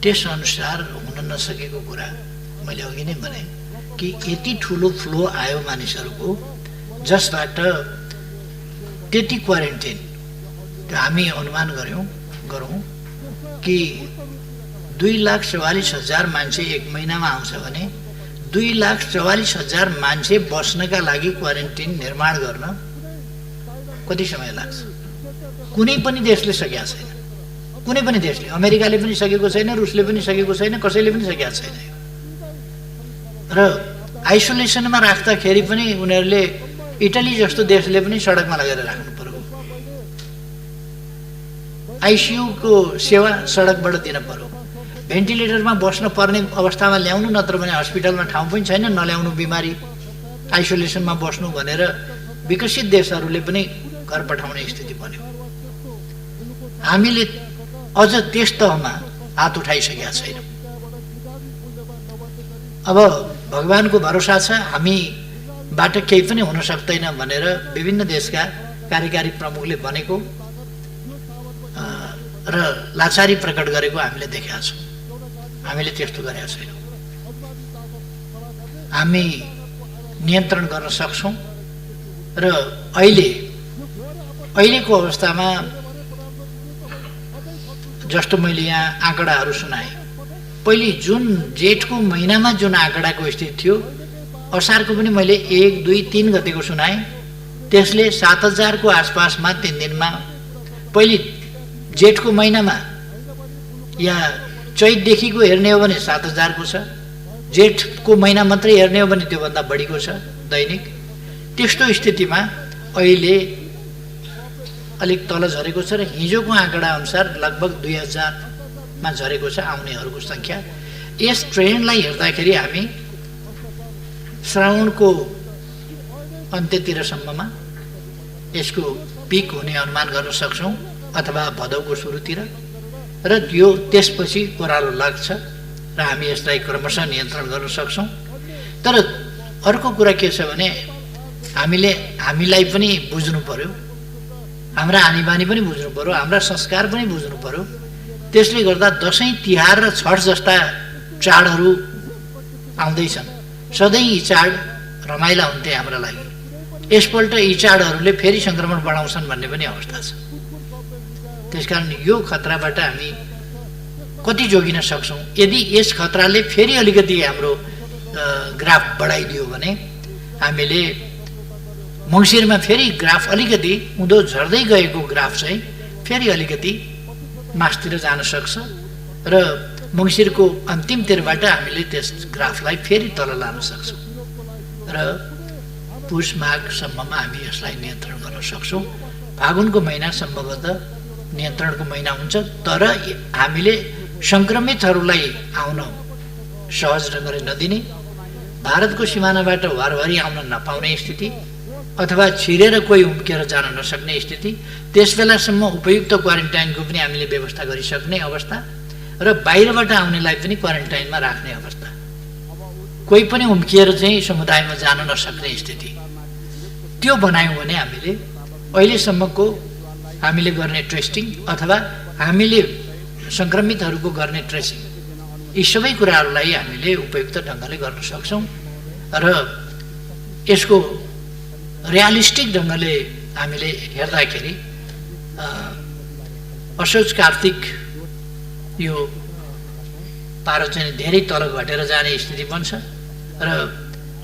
त्यस अनुसार हुन नसकेको कुरा मैले अघि नै भने कि यति ठुलो फ्लो आयो मानिसहरूको, जसबाट त्यति क्वारेन्टाइन हामी अनुमान गरौँ कि 2,44,000 मान्छे एक महिनामा आउँछ भने 2,44,000 मान्छे बस्नका लागि क्वारेन्टाइन निर्माण गर्न कति समय लाग्छ? कुनै पनि देशले सकेका छैन, कुनै पनि देशले। अमेरिकाले पनि सकेको छैन, रुसले पनि सकेको छैन, कसैले पनि सकेका छैन। र आइसोलेसनमा राख्दाखेरि पनि उनीहरूले इटली जस्तो देशले पनि सडकमा लगेर राख्नु पर्यो। ICU को सेवा सडकबाट दिन पर्यो। भेन्टिलेटरमा बस्न पर्ने अवस्थामा ल्याउनु, नत्र भने हस्पिटलमा ठाउँ पनि छैन, नल्याउनु बिमारी, आइसोलेसनमा बस्नु भनेर विकसित देशहरूले पनि घर पठाउने स्थिति बन्यो। हामीले अझ त्यस तहमा हात उठाइसकेका छैनौँ। अब भगवानको भरोसा छ, हामीबाट केही पनि हुन सक्दैन भनेर विभिन्न देशका कार्यकारी प्रमुखले भनेको र लाचारी प्रकट गरेको हामीले देखेका छौँ। हामीले त्यस्तो गरेका छैनौँ। हामी नियन्त्रण गर्न सक्छौँ र अहिलेको अवस्थामा जस्तो मैले यहाँ आँकडाहरू सुनाएँ, पहिले जुन जेठको महिनामा जुन आँकडाको स्थिति थियो, असारको पनि मैले 1, 2, 3 गतेको सुनाएँ। त्यसले 7,000 को आसपासमा 3 दिनमा, पहिले जेठको महिनामा या चैतदेखिको हेर्ने हो भने 7,000 को छ, जेठको महिना मात्रै हेर्ने हो भने त्योभन्दा बढीको छ दैनिक। त्यस्तो स्थितिमा अहिले अलिक तल झरेको छ र हिजोको आँकडा अनुसार लगभग 2,000 मा झरेको छ आउनेहरूको सङ्ख्या। यस ट्रेन्डलाई हेर्दाखेरि हामी श्रावणको अन्त्यतिरसम्ममा यसको पिक हुने अनुमान गर्न सक्छौँ, अथवा भदौको सुरुतिर, र यो त्यसपछि ओह्रालो लाग्छ र हामी यसलाई क्रमशः नियन्त्रण गर्न सक्छौँ। तर अर्को कुरा के छ भने हामीलाई पनि बुझ्नु पर्यो, हाम्रा आनीबानी पनि बुझ्नु पर्यो, हाम्रा संस्कार पनि बुझ्नु पर्यो। त्यसले गर्दा दसैँ, तिहार र छठ जस्ता चाडहरू आउँदैछन्। सधैँ यी चाड रमाइला हुन्थे हाम्रा लागि। यसपल्ट यी चाडहरूले फेरि सङ्क्रमण बढाउँछन् भन्ने पनि अवस्था छ। त्यसकारण यो खतराबाट हामी कति जोगिन सक्छौँ? यदि यस खतराले फेरि अलिकति हाम्रो ग्राफ बढाइदियो भने हामीले मङ्सिरमा फेरि ग्राफ अलिकति उँधो झर्दै गएको ग्राफ चाहिँ फेरि अलिकति मासतिर जान सक्छ र मङ्सिरको अन्तिमतिरबाट हामीले त्यस ग्राफलाई फेरि तल लान सक्छौँ र पुष माघसम्ममा हामी यसलाई नियन्त्रण गर्न सक्छौँ। फागुनको महिना सम्भवतः नियन्त्रणको महिना हुन्छ, तर हामीले सङ्क्रमितहरूलाई आउन सहज ढङ्गले नदिने, भारतको सिमानाबाट वारवारी आउन नपाउने स्थिति, अथवा छिरेर कोही उम्किएर जान नसक्ने स्थिति, त्यस बेलासम्म उपयुक्त क्वारेन्टाइनको पनि हामीले व्यवस्था गरिसक्ने अवस्था र बाहिरबाट आउनेलाई पनि क्वारेन्टाइनमा राख्ने अवस्था, कोही पनि उम्किएर चाहिँ समुदायमा जान नसक्ने स्थिति, त्यो बनायौँ भने हामीले अहिलेसम्मको हामीले गर्ने टेस्टिङ अथवा हामीले सङ्क्रमितहरूको गर्ने ट्रेसिङ, यी सबै कुराहरूलाई हामीले उपयुक्त ढङ्गले गर्न सक्छौँ र यसको रियालिस्टिक ढङ्गले हामीले हेर्दाखेरि असोज कार्तिक यो पारो चाहिँ धेरै तल घटेर जाने स्थिति बन्छ र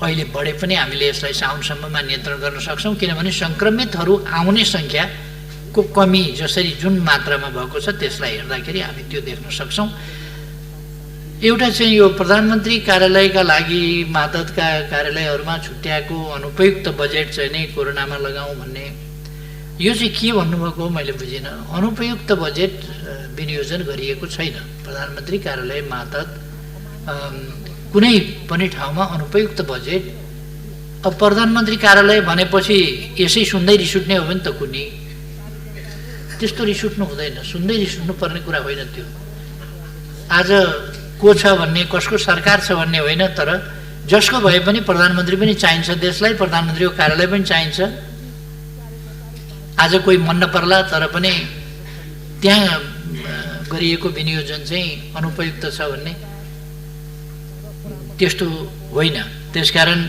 अहिले बढे पनि हामीले यसलाई साउनसम्ममा नियन्त्रण गर्न सक्छौँ, किनभने सङ्क्रमितहरू आउने सङ्ख्याको कमी जसरी जुन मात्रामा भएको छ त्यसलाई हेर्दाखेरि हामी त्यो देख्न सक्छौँ। एउटा चाहिँ यो प्रधानमन्त्री कार्यालयका लागि मातहतका कार्यालयहरूमा छुट्याएको अनुपयुक्त बजेट चाहिँ नै कोरोनामा लगाउँ भन्ने, यो चाहिँ के भन्नुभएको मैले बुझिनँ। अनुपयुक्त बजेट विनियोजन गरिएको छैन। प्रधानमन्त्री कार्यालय मातहत कुनै पनि ठाउँमा अनुपयुक्त बजेट, अब प्रधानमन्त्री कार्यालय भनेपछि यसै सुन्दै रिस उठ्ने हो भने त कुनै त्यस्तो रिस उठ्नु हुँदैन, सुन्दै रिस उठ्नु पर्ने कुरा होइन त्यो। आज को छ भन्ने, कसको सरकार छ भन्ने होइन, तर जसको भए पनि प्रधानमन्त्री पनि चाहिन्छ देशलाई, प्रधानमन्त्रीको कार्यालय पनि चाहिन्छ। आज कोही मन नपर्ला तर पनि त्यहाँ गरिएको विनियोजन चाहिँ अनुपयुक्त छ भन्ने त्यस्तो होइन। त्यसकारण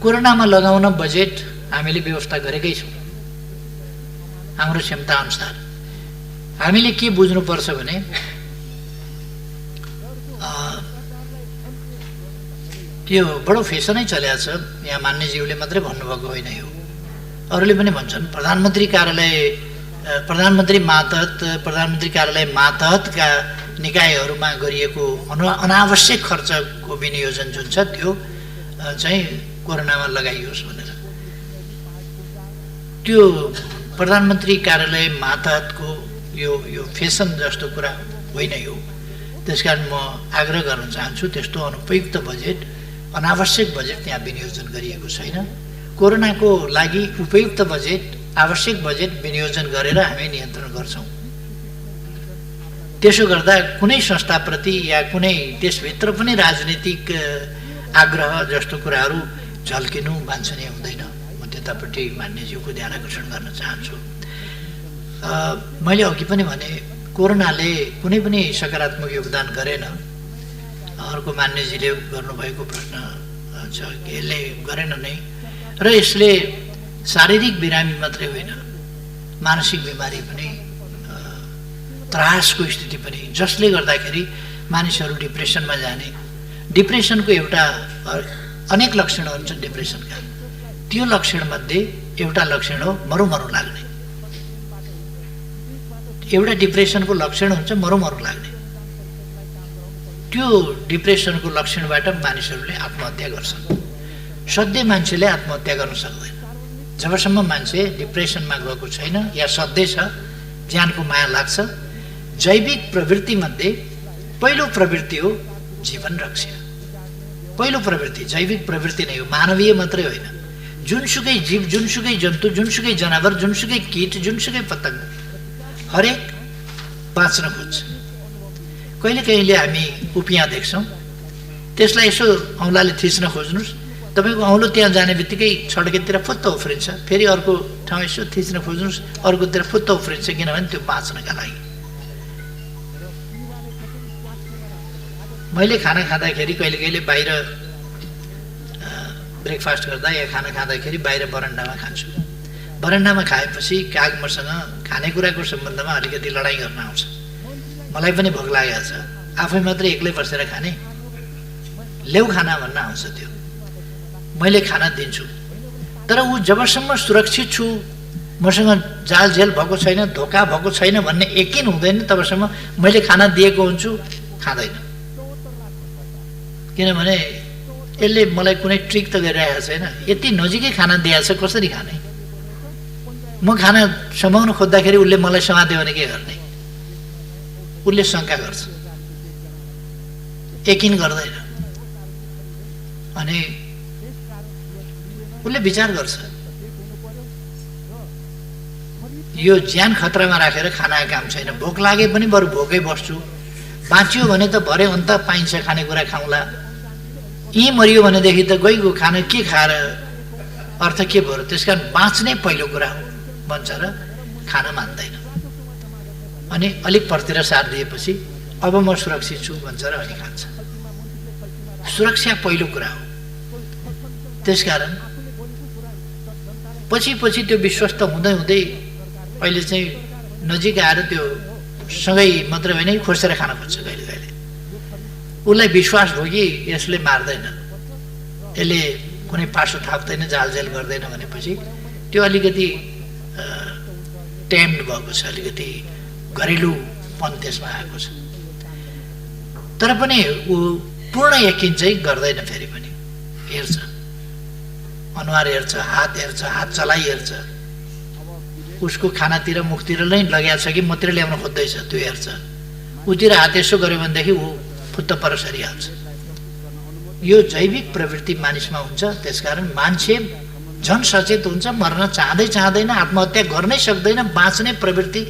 कोरोनामा लगाउन बजेट हामीले व्यवस्था गरेकै छौँ हाम्रो क्षमता अनुसार। हामीले के बुझ्नुपर्छ भने यो बडो फेसनै चलेको छ, यहाँ मान्यज्यूले मात्रै भन्नुभएको होइन, यो अरूले पनि भन्छन्। प्रधानमन्त्री कार्यालय, प्रधानमन्त्री मातहत, प्रधानमन्त्री कार्यालय मातहतका निकायहरूमा गरिएको अनावश्यक खर्चको विनियोजन जुन छ त्यो चाहिँ कोरोनामा लगाइयोस् भनेर। त्यो प्रधानमन्त्री कार्यालय मातहतको यो फेसन जस्तो कुरा होइन यो। त्यसकारण म आग्रह गर्न चाहन्छु त्यस्तो अनुपयुक्त बजेट, अनावश्यक बजेट त्यहाँ विनियोजन गरिएको छैन। कोरोनाको लागि उपयुक्त बजेट, आवश्यक बजेट विनियोजन गरेर हामी नियन्त्रण गर्छौँ। त्यसो गर्दा कुनै संस्थाप्रति या कुनै देशभित्र पनि राजनीतिक आग्रह जस्तो कुराहरू झल्किनु वाञ्छनीय हुँदैन। म त्यतापट्टि मान्यज्यूको ध्यान आकर्षण गर्न चाहन्छु। मैले अघि पनि भने कोरोनाले कुनै पनि सकारात्मक योगदान गरेन। अर्को मान्यजीले गर्नुभएको प्रश्न छ यसले गरेन नै, र यसले शारीरिक बिरामी मात्रै होइन, मानसिक बिमारी पनि, त्रासको स्थिति पनि, जसले गर्दाखेरि मानिसहरू डिप्रेसनमा जाने। डिप्रेसनको एउटा अनेक लक्षणहरू छन् डिप्रेसनका, त्यो लक्षणमध्ये एउटा लक्षण हो मरुमरु लाग्ने। एउटा डिप्रेसनको लक्षण हुन्छ मरुमरु लाग्ने। त्यो डिप्रेसनको लक्षणबाट मानिसहरूले आत्महत्या गर्छन्। सधैँ मान्छेले आत्महत्या गर्न सक्दैन जबसम्म मान्छे डिप्रेसनमा गएको छैन या सधैँ छ, ज्यानको माया लाग्छ। जैविक प्रवृत्ति मध्ये पहिलो प्रवृत्ति हो जीवन रक्षा। पहिलो प्रवृत्ति जैविक प्रवृत्ति नै हो, मानवीय मात्रै होइन। जुनसुकै जीव, जुनसुकै जन्तु, जुनसुकै जनावर, जुनसुकै कीट, जुनसुकै पतंग हरेक बाँच्न खोज्छ। कहिले कहिले हामी उपियाँ देख्छौँ, त्यसलाई यसो औँलाले थिच्न खोज्नुहोस्, तपाईँको औँलो त्यहाँ जाने बित्तिकै छड्केतिर फुत्त उफ्रिन्छ। फेरि अर्को ठाउँ यसो थिच्न खोज्नुहोस्, अर्कोतिर फुत्त उफ्रिन्छ, किनभने त्यो बाँच्नका लागि। मैले खाना खाँदाखेरि कहिले कहिले बाहिर ब्रेकफास्ट गर्दा या खाना खाँदाखेरि बाहिर बरन्डामा खान्छु। बरन्डामा खाएपछि काग मसँग खानेकुराको सम्बन्धमा अलिकति लडाइँ गर्न आउँछ। मलाई पनि भोक लागेको छ, आफै मात्रै एक्लै बसेर खाने, ल्याउ खाना भन्न आउँछ। त्यो मैले खाना दिन्छु, तर ऊ जबसम्म सुरक्षित छु, मसँग जालझेल भएको छैन, धोका भएको छैन भन्ने यकिन हुँदैन, तबसम्म मैले खाना दिएको हुन्छु, खाँदैन। किनभने यसले मलाई कुनै ट्रिक त गरिरहेको छैन, यति नजिकै खाना दिएको छ, कसरी खाने? म खाना समाउन खोज्दाखेरि उसले मलाई समात्यो भने के गर्ने? उसले शङ्का गर्छ, यकिन गर्दैन। अनि उसले विचार गर्छ, यो ज्यान खतरामा राखेर खाना काम छैन, भोक लागे पनि बरु भोकै बस्छु, बाँचियो भने त भरे अन्त पाइन्छ खानेकुरा खाउँला, यहीँ मरियो भनेदेखि त गइगयो, खाना के खाएर अर्थ के भयो? त्यसकारण बाँच्ने पहिलो कुरा हो भन्छ र खाना मान्दैन। अनि अलिक पर्तिर साथ दिएपछि अब म सुरक्षित छु भन्छ र अनि खान्छ। सुरक्षा पहिलो कुरा हो। त्यसकारण पछि पछि त्यो विश्वस्त हुँदै हुँदै अहिले चाहिँ नजिक आएर त्यो सँगै मात्रै होइन खोसेर खान खोज्छ। कहिले कहिले उसलाई विश्वास भयो कि यसले मार्दैन, यसले कुनै पासो थाप्दैन, जालजेल गर्दैन भनेपछि त्यो अलिकति टेम्ड भएको छ, अलिकति घरेलुपन त्यसमा आएको छ। तर पनि ऊ पूर्ण यकिन चाहिँ गर्दैन, फेरि पनि हेर्छ, अनुहार हेर्छ, हात हेर्छ, हात चलाइ हेर्छ, उसको खानातिर मुखतिर नै लगाएको छ कि मतिर ल्याउन खोज्दैछ त्यो हेर्छ। उतिर हात यसो गऱ्यो भनेदेखि ऊ फुत्त पर सरिहाल्छ। यो जैविक प्रवृत्ति मानिसमा हुन्छ। त्यसकारण मान्छे झन् सचेत हुन्छ, मर्न चाहँदै चाहँदैन, आत्महत्या गर्नै सक्दैन। बाँच्ने प्रवृत्ति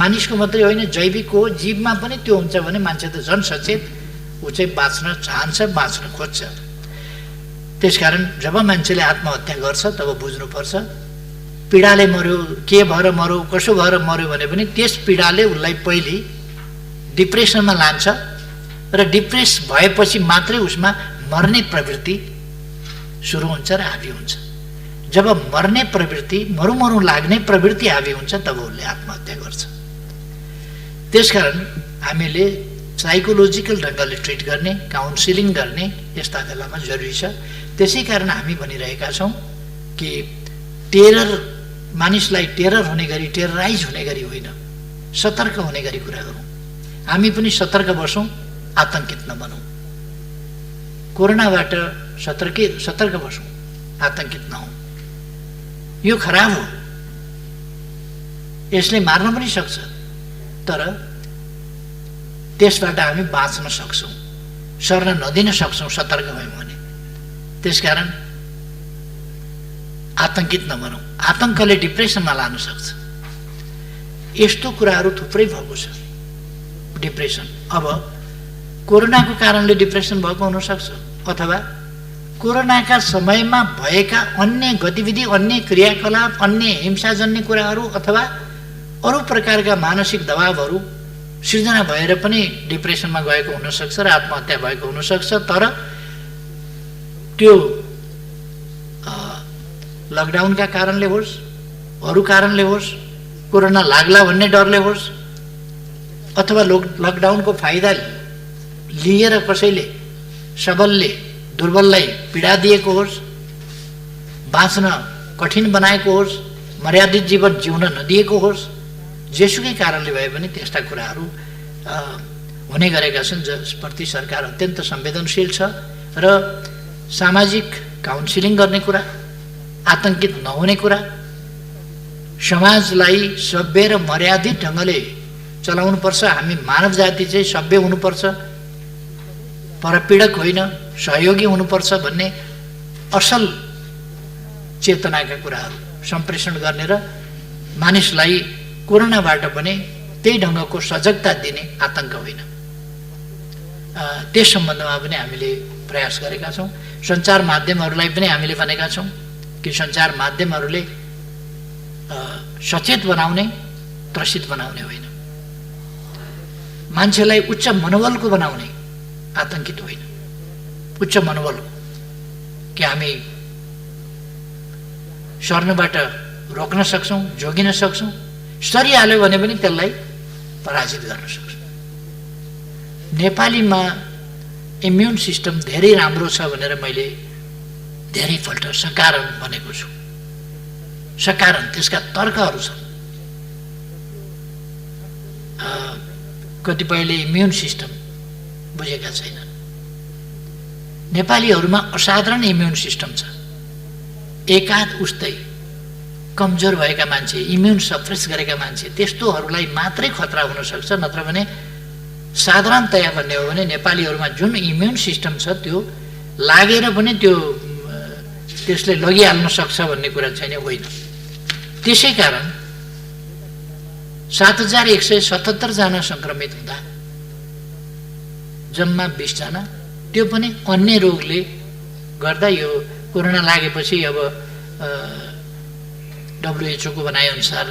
मानिसको मात्रै होइन, जैविक हो, जीवमा पनि त्यो हुन्छ भने मान्छे त झन् सचेत, ऊ चाहिँ बाँच्न चाहन्छ, बाँच्न खोज्छ। त्यसकारण जब मान्छेले आत्महत्या गर्छ तब बुझ्नुपर्छ पीडाले मर्यो, के भएर मर्यो, कसो भएर मर्यो भने पनि त्यस पीडाले उसलाई पहिले डिप्रेसनमा लान्छ र डिप्रेस भएपछि मात्रै उसमा मर्ने प्रवृत्ति सुरु हुन्छ र हाबी हुन्छ। जब मर्ने प्रवृत्ति, मरु लाग्ने प्रवृत्ति हाबी हुन्छ तब उसले आत्महत्या गर्छ। त्यसकारण हामीले साइकोलोजिकल ढङ्गले ट्रिट गर्ने, काउन्सिलिङ गर्ने यस्ता बेलामा जरुरी छ। त्यसै कारण हामी भनिरहेका छौँ कि टेरर, मानिसलाई टेरर हुने गरी, टेरराइज हुने गरी होइन, सतर्क हुने गरी कुरा गरौँ। हामी पनि सतर्क बसौँ, आतंकित नबनौँ। कोरोनाबाट सतर्क बसौँ, आतंकित नहौँ। यो खराब हो, यसले मार्न पनि सक्छ, तर त्यसबाट हामी बाँच्न सक्छौँ, सर्न नदिन सक्छौँ सतर्क भयौँ भने। त्यसकारण आतंकित नबनौँ। आतंकले डिप्रेसनमा लान सक्छ। यस्तो कुराहरू थुप्रै भएको छ। डिप्रेसन, अब कोरोनाको कारणले डिप्रेसन भएको हुनसक्छ, अथवा कोरोनाका समयमा भएका अन्य गतिविधि, अन्य क्रियाकलाप, अन्य हिंसाजन्य कुराहरू अथवा अरू प्रकारका मानसिक दबावहरू सिर्जना भएर पनि डिप्रेसनमा गएको हुनसक्छ र आत्महत्या भएको हुनसक्छ। तर त्यो लकडाउनका कारणले होस्, अरू कारणले होस्, कोरोना लाग्ला भन्ने डरले होस्, अथवा लकडाउनको फाइदा लिएर कसैले सबलले दुर्बललाई पीडा दिएको होस्, बाँच्न कठिन बनाएको होस्, मर्यादित जीवन जिउन नदिएको होस्, जेसुकै कारणले भए पनि त्यस्ता कुराहरू हुने गरेका छन् जसप्रति सरकार अत्यन्त संवेदनशील छ। र सामाजिक काउन्सिलिङ गर्ने कुरा, आतंकित नहुने कुरा, समाजलाई सभ्य र मर्यादित ढङ्गले चलाउनुपर्छ। हामी मानव जाति चाहिँ सभ्य हुनुपर्छ, परपीडक होइन, सहयोगी हुनुपर्छ भन्ने असल चेतनाका कुराहरू सम्प्रेषण गर्ने र मानिसलाई कोरोनाबाट पनि त्यही ढङ्गको सजगता दिने, आतंक होइन। त्यस सम्बन्धमा पनि हामीले प्रयास गरेका छौँ। सञ्चार माध्यमहरूलाई पनि हामीले भनेका छौँ कि सञ्चार माध्यमहरूले सचेत बनाउने, त्रसित बनाउने होइन, मान्छेलाई उच्च मनोबलको बनाउने, आतंकित होइन। उच्च मनोबल कि हामी सर्नबाट रोक्न सक्छौँ, जोगिन सक्छौँ, सरिहाल्यो भने पनि त्यसलाई पराजित गर्न सक्छौँ। नेपालीमा इम्युन सिस्टम धेरै राम्रो छ भनेर मैले धेरैपल्ट सकारण भनेको छु। सकारण, त्यसका तर्कहरू छन्। कतिपयले इम्युन सिस्टम बुझेका छैनन्। नेपालीहरूमा असाधारण इम्युन सिस्टम छ। एकाध उस्तै कमजोर भएका मान्छे, इम्युन सप्रेस गरेका मान्छे, त्यस्तोहरूलाई मात्रै खतरा हुन सक्छ। नत्र भने साधारणतया भन्ने हो भने नेपालीहरूमा जुन इम्युन सिस्टम छ त्यो लागेर पनि त्यसले लगिहाल्न सक्छ भन्ने कुरा छैन, होइन। त्यसै कारण 7177 जना सङ्क्रमित हुँदा जम्मा 20 जना, त्यो पनि अन्य रोगले गर्दा। यो कोरोना लागेपछि अब WHO को भनाइअनुसार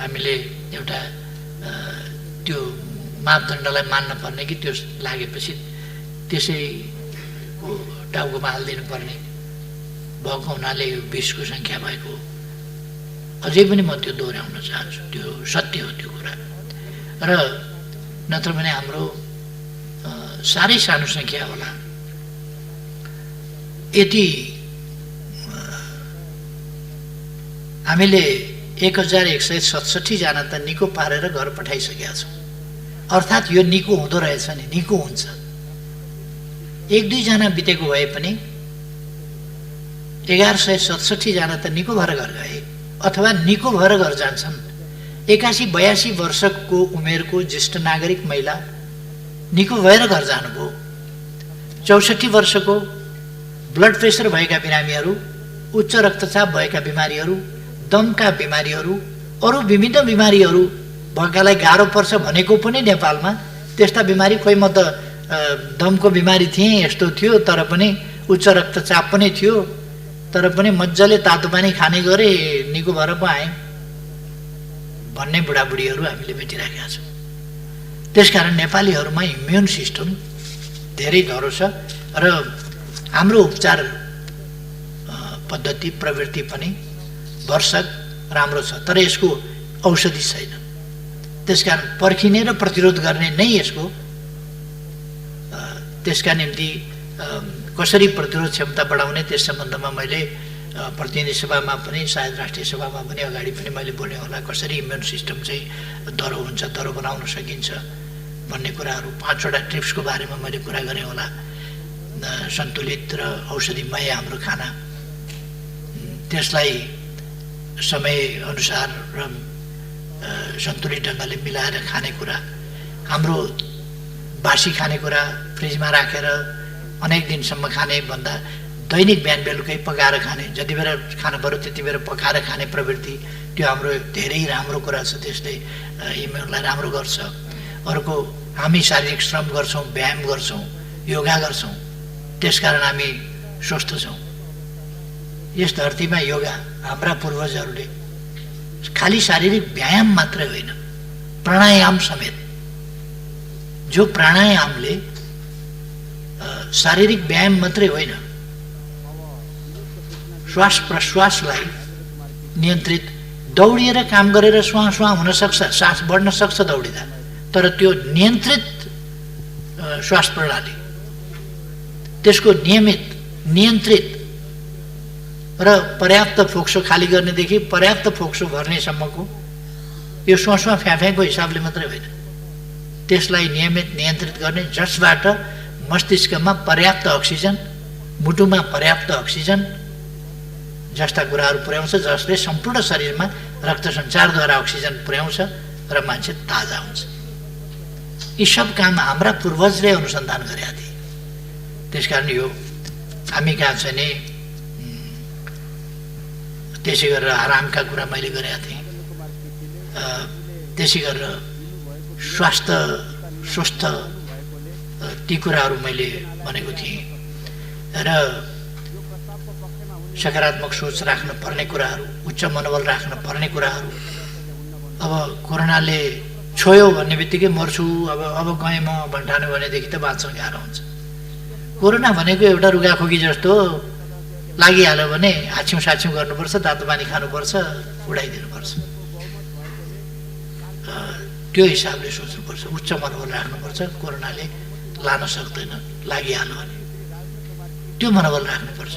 हामीले एउटा त्यो मापदण्डलाई मान्न पर्ने कि त्यो लागेपछि त्यसैको टाउकोमा हालिदिनु पर्ने भएको हुनाले यो 20 को सङ्ख्या भएको। अझै पनि म त्यो दोहोऱ्याउन चाहन्छु, त्यो सत्य हो त्यो कुरा। र नत्र भने हाम्रो साह्रै सानो सङ्ख्या होला। यति हामीले 1167 जना त निको पारेर घर पठाइसकेका छौँ। अर्थात् यो निको हुँदो रहेछ नि, निको हुन्छ। 1-2 जना बितेको भए पनि 1167 जना त निको भएर घर गए अथवा निको भएर घर जान्छन्। 81-82 वर्षको उमेरको ज्येष्ठ नागरिक महिला निको भएर घर जानुभयो। 64 वर्षको ब्लड प्रेसर भएका बिरामीहरू, उच्च रक्तचाप भएका बिमारीहरू, दमका बिमारीहरू, अरू विभिन्न बिमारीहरू भएकालाई गाह्रो पर्छ भनेको पनि नेपालमा त्यस्ता बिमारी, कोही म त दमको बिमारी थिएँ, यस्तो थियो, तर पनि उच्च रक्तचाप पनि थियो, तर पनि मजाले तातो पानी खाने गरे, निको भएर पो आएँ भन्ने बुढाबुढीहरू हामीले भेटिरहेका छौँ। त्यसकारण नेपालीहरूमा इम्युन सिस्टम धेरै धरो छ र हाम्रो उपचार पद्धति प्रवृत्ति पनि भरसक राम्रो छ, तर यसको औषधि छैन। त्यसकारण पर्खिने र प्रतिरोध गर्ने नै यसको, त्यसका निम्ति कसरी प्रतिरोध क्षमता बढाउने त्यस सम्बन्धमा मैले प्रतिनिधि सभामा पनि, सायद राष्ट्रिय सभामा पनि अगाडि पनि मैले बोलेँ होला, कसरी इम्युन सिस्टम चाहिँ दह्रो हुन्छ, दह्रो बनाउन सकिन्छ भन्ने कुराहरू 5वटा टिप्सको बारेमा मैले कुरा गरेँ होला। सन्तुलित र औषधिमय हाम्रो खाना, त्यसलाई समयअनुसार र सन्तुलित ढङ्गले मिलाएर खानेकुरा, हाम्रो बासी खानेकुरा फ्रिजमा राखेर अनेक दिनसम्म खाने भन्दा दैनिक बिहान बेलुकै पकाएर खाने, जति बेला खानु पऱ्यो त्यति बेला पकाएर खाने प्रवृत्ति, त्यो हाम्रो धेरै राम्रो कुरा छ। त्यसले इम्युनलाई राम्रो गर्छ। अर्को, हामी शारीरिक श्रम गर्छौँ, व्यायाम गर्छौँ, योगा गर्छौँ, त्यसकारण हामी स्वस्थ छौँ। यस धरतीमा योगा हाम्रा पूर्वजहरूले खालि शारीरिक व्यायाम मात्रै होइन, प्राणायाम समेत, जो प्राणायामले शारीरिक व्यायाम मात्रै होइन, श्वास प्रश्वासलाई नियन्त्रित, दौडिएर काम गरेर श्वास हुन सक्छ, सास बढ्न सक्छ दौडिँदा, तर त्यो नियन्त्रित श्वास प्रणाली, त्यसको नियमित, नियन्त्रित र पर्याप्त फोक्सो खाली गर्नेदेखि पर्याप्त फोक्सो भर्नेसम्मको यो श्वासमा फ्याफ्याको हिसाबले मात्रै होइन, त्यसलाई नियमित नियन्त्रित गर्ने, जसबाट मस्तिष्कमा पर्याप्त अक्सिजन, मुटुमा पर्याप्त अक्सिजन जस्ता कुराहरू पुर्याउँछ, जसले सम्पूर्ण शरीरमा रक्त सञ्चारद्वारा अक्सिजन पुर्याउँछ र मान्छे ताजा हुन्छ। यी सब काम हाम्रा पूर्वजले अनुसन्धान गरेका थिए। त्यसकारण यो हामी कहाँ छ नि, त्यसै गरेर आरामका कुरा मैले गरेका थिएँ, त्यसै गरेर स्वास्थ्य स्वस्थ ती कुराहरू मैले भनेको थिएँ र सकारात्मक सोच राख्न पर्ने कुराहरू, उच्च मनोबल राख्न पर्ने कुराहरू। अब कोरोनाले छोयो भन्ने बित्तिकै मर्छु, अब गएँ म भन्ठाने भनेदेखि त बाँच्न गाह्रो हुन्छ। कोरोना भनेको एउटा रुगाखोकी जस्तो लागिहाल्यो भने हाछ्यौँ साछ्यौँ गर्नुपर्छ, तातो पानी खानुपर्छ, उडाइदिनुपर्छ। त्यो हिसाबले सोच्नुपर्छ, उच्च मनोबल राख्नुपर्छ। कोरोनाले लान सक्दैन, लागिहाल्यो भने त्यो मनोबल राख्नुपर्छ।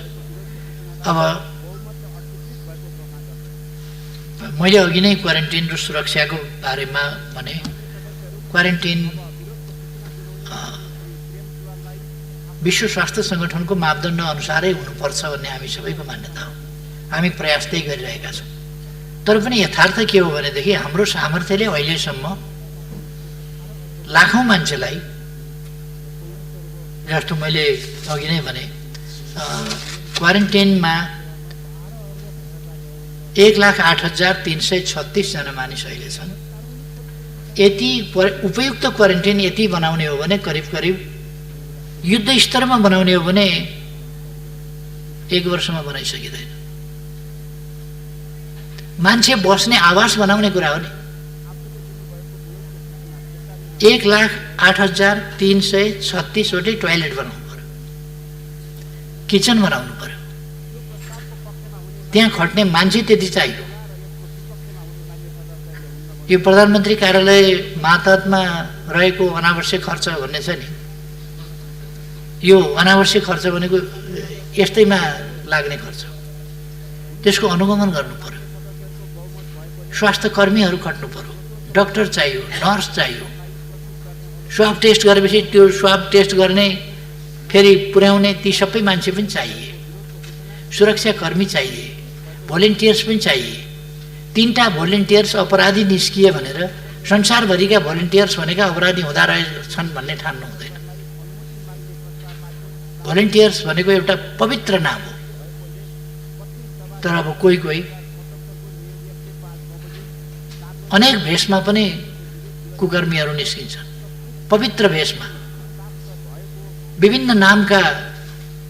अब मैले अघि नै क्वारेन्टिन र सुरक्षाको बारेमा भने, क्वारेन्टिन विश्व स्वास्थ्य सङ्गठनको मापदण्ड अनुसारै हुनुपर्छ भन्ने हामी सबैको मान्यता हो। हामी प्रयास त्यही गरिरहेका छौँ। तर पनि यथार्थ के हो भनेदेखि हाम्रो सामर्थ्यले अहिलेसम्म लाखौँ मान्छेलाई, जस्तो मैले अघि नै भने, क्वारेन्टिनमा 1,08,336 जना मानिस अहिले छन्। यति उपयुक्त क्वारेन्टिन यति बनाउने हो भने, करिब करिब युद्ध स्तरमा बनाउने हो भने 1 वर्षमा बनाइसकिँदैन। मान्छे बस्ने आवास बनाउने कुरा हो नि। 1,08,336 वटै टोयलेट बनाउनु पर्यो, किचन बनाउनु पर्यो, त्यहाँ खट्ने मान्छे त्यति चाहियो। यो प्रधानमन्त्री कार्यालय मातहतमा रहेको अनावश्यक खर्च भन्ने छ नि, यो अनावश्यक खर्च भनेको यस्तैमा लाग्ने खर्च, त्यसको अनुगमन गर्नु पर्यो। स्वास्थ्य कर्मीहरू खट्नु पर्यो, डाक्टर चाहियो, नर्स चाहियो। स्वाब टेस्ट गरेपछि त्यो स्वाब टेस्ट गर्ने फेरि पुर्याउने ती सबै मान्छे पनि चाहिए, सुरक्षाकर्मी चाहिए, भोलिन्टियर्स पनि चाहिए। 3टा भोलिन्टियर्स अपराधी निस्किए भनेर संसारभरिका भोलिन्टियर्स भनेका अपराधी हुँदा रहेछन् भन्ने ठान्नु हुँदैन। भोलिन्टियर्स भनेको एउटा पवित्र नाम हो, तर अब कोही कोही अनेक भेषमा पनि कुकर्मीहरू निस्किन्छन्। पवित्र भेषमा विभिन्न नामका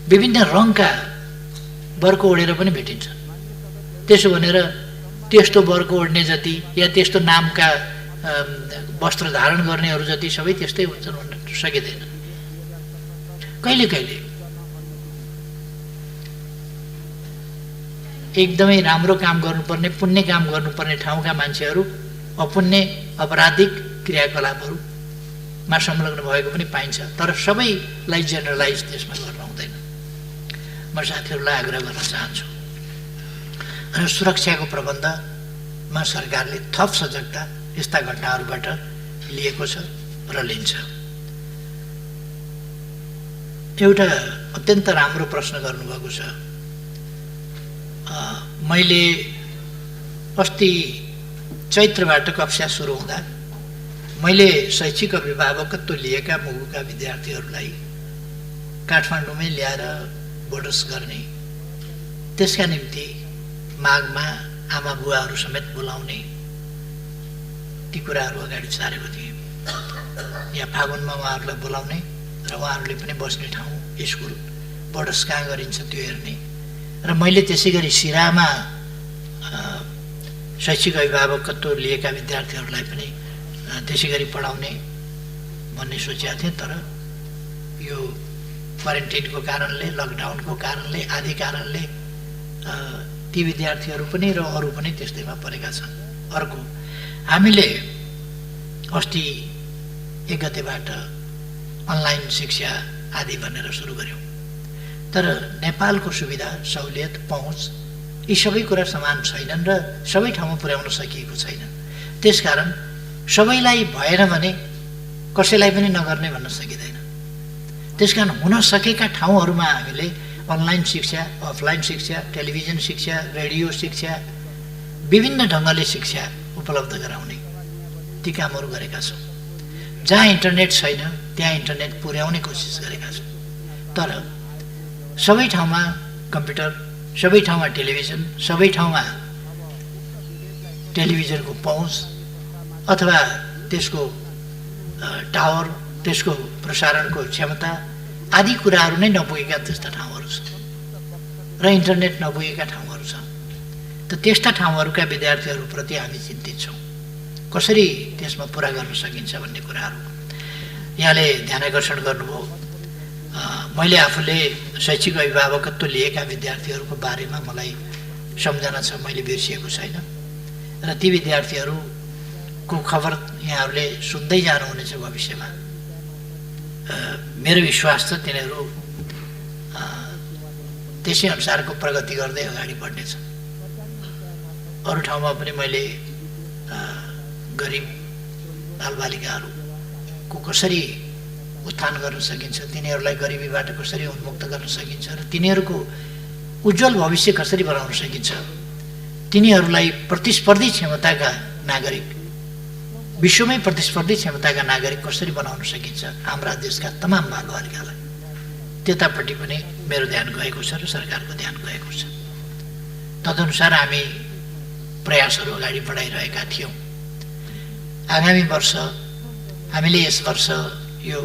विभिन्न रङका बर्को ओढेर पनि भेटिन्छन्। त्यसो भनेर त्यस्तो बर्को ओढ्ने जति या त्यस्तो नामका वस्त्र धारण गर्नेहरू जति सबै त्यस्तै हुन्छन् भन्न सकिँदैन। कहिले कहिले एकदमै राम्रो काम गर्नुपर्ने, पुण्य काम गर्नुपर्ने ठाउँका मान्छेहरू अपुण्य अपराधिक क्रियाकलापहरूमा संलग्न भएको पनि पाइन्छ। तर सबैलाई जेनरलाइज त्यसमा गर्न हुँदैन। म साथीहरूलाई आग्रह गर्न चाहन्छु र सुरक्षाको प्रबन्धमा सरकारले थप सजगता यस्ता घटनाहरूबाट लिएको छ र लिन्छ। एउटा अत्यन्त राम्रो प्रश्न गर्नुभएको छ। मैले अस्ति चैत्रबाट कक्षा सुरु हुँदा मैले शैक्षिक अभिभावकत्व लिएका मुगुका विद्यार्थीहरूलाई काठमाडौँमै ल्याएर बोर्डर्स गर्ने, त्यसका निम्ति माघमा आमा बुवाहरू समेत बोलाउने ती कुराहरू अगाडि सारेको थिएँ। यहाँ फागुनमा उहाँहरूलाई बोलाउने र उहाँहरूले पनि बस्ने ठाउँ, स्कुल, बोर्डर्स कहाँ गरिन्छ त्यो हेर्ने। र मैले त्यसै गरी सिरामा शैक्षिक अभिभावकत्व लिएका विद्यार्थीहरूलाई पनि त्यसै गरी पढाउने भन्ने सोचेका थिएँ। तर यो क्वारेन्टिनको कारणले, लकडाउनको कारणले, आदि कारणले ती विद्यार्थीहरू पनि र अरू पनि त्यस्तैमा परेका छन्। अर्को, हामीले अस्ति 1 गतेबाट अनलाइन शिक्षा आदि भनेर सुरु गऱ्यौँ। तर नेपालको सुविधा, सहुलियत, पहुँच यी सबै कुरा समान छैनन् र सबै ठाउँमा पुर्याउन सकिएको छैन। त्यसकारण सबैलाई भएन भने कसैलाई पनि नगर्ने भन्न सकिँदैन। त्यसकारण हुन सकेका ठाउँहरूमा हामीले अनलाइन शिक्षा, अफलाइन शिक्षा, टेलिभिजन शिक्षा, रेडियो शिक्षा, विभिन्न ढङ्गले शिक्षा उपलब्ध गराउने ती कामहरू गरेका छौँ। जहाँ इन्टरनेट छैन त्यहाँ इन्टरनेट पुर्याउने कोसिस गरेका छौँ। तर सबै ठाउँमा कम्प्युटर, सबै ठाउँमा टेलिभिजन, सबै ठाउँमा टेलिभिजनको पहुँच अथवा त्यसको टावर, त्यसको प्रसारणको क्षमता आदि कुराहरू नै नपुगेका त्यस्ता ठाउँहरू छन् र इन्टरनेट नपुगेका ठाउँहरू छन्। त त्यस्ता ठाउँहरूका विद्यार्थीहरूप्रति हामी चिन्तित छौँ। कसरी त्यसमा पुरा गर्न सकिन्छ भन्ने कुराहरू यहाँले ध्यान आकर्षण गर्नुभयो। मैले आफूले शैक्षिक अभिभावकत्व लिएका विद्यार्थीहरूको बारेमा मलाई सम्झना छ, मैले बिर्सिएको छैन। र ती विद्यार्थीहरूको खबर यहाँहरूले सुन्दै जानुहुनेछ भविष्यमा। मेरो विश्वास छ तिनीहरू त्यसै अनुसारको प्रगति गर्दै अगाडि बढ्नेछ। अरू ठाउँमा पनि मैले गरिब बालबालिकाहरूको कसरी उत्थान गर्न सकिन्छ, तिनीहरूलाई गरिबीबाट कसरी उन्मुक्त गर्न सकिन्छ र तिनीहरूको उज्जवल भविष्य कसरी बनाउन सकिन्छ, तिनीहरूलाई प्रतिस्पर्धी क्षमताका नागरिक, विश्वमै प्रतिस्पर्धी क्षमताका नागरिक कसरी बनाउन सकिन्छ हाम्रा देशका तमाम बालबालिकालाई, त्यतापट्टि पनि मेरो ध्यान गएको छ र सरकारको ध्यान गएको छ। तदनुसार हामी प्रयासहरू अगाडि बढाइरहेका थियौँ। आगामी वर्ष हामीले यस वर्ष यो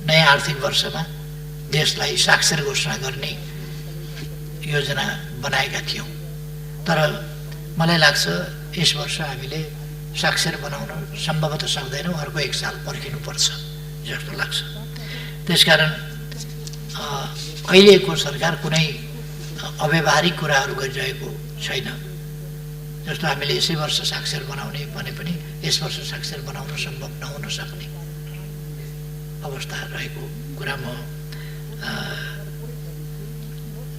नयाँ आर्थिक वर्षमा देशलाई साक्षर घोषणा गर्ने योजना बनाएका थियौँ। तर मलाई लाग्छ यस वर्ष हामीले साक्षर बनाउन सम्भवतः सक्दैनौँ, अर्को 1 साल पर्खिनुपर्छ जस्तो लाग्छ। त्यसकारण अहिलेको सरकार कुनै अव्यावहारिक कुराहरू गरिरहेको छैन। जस्तो हामीले यसै वर्ष साक्षर बनाउने भने पनि यस वर्ष साक्षर बनाउन सम्भव नहुन सक्ने अवस्था रहेको कुरा म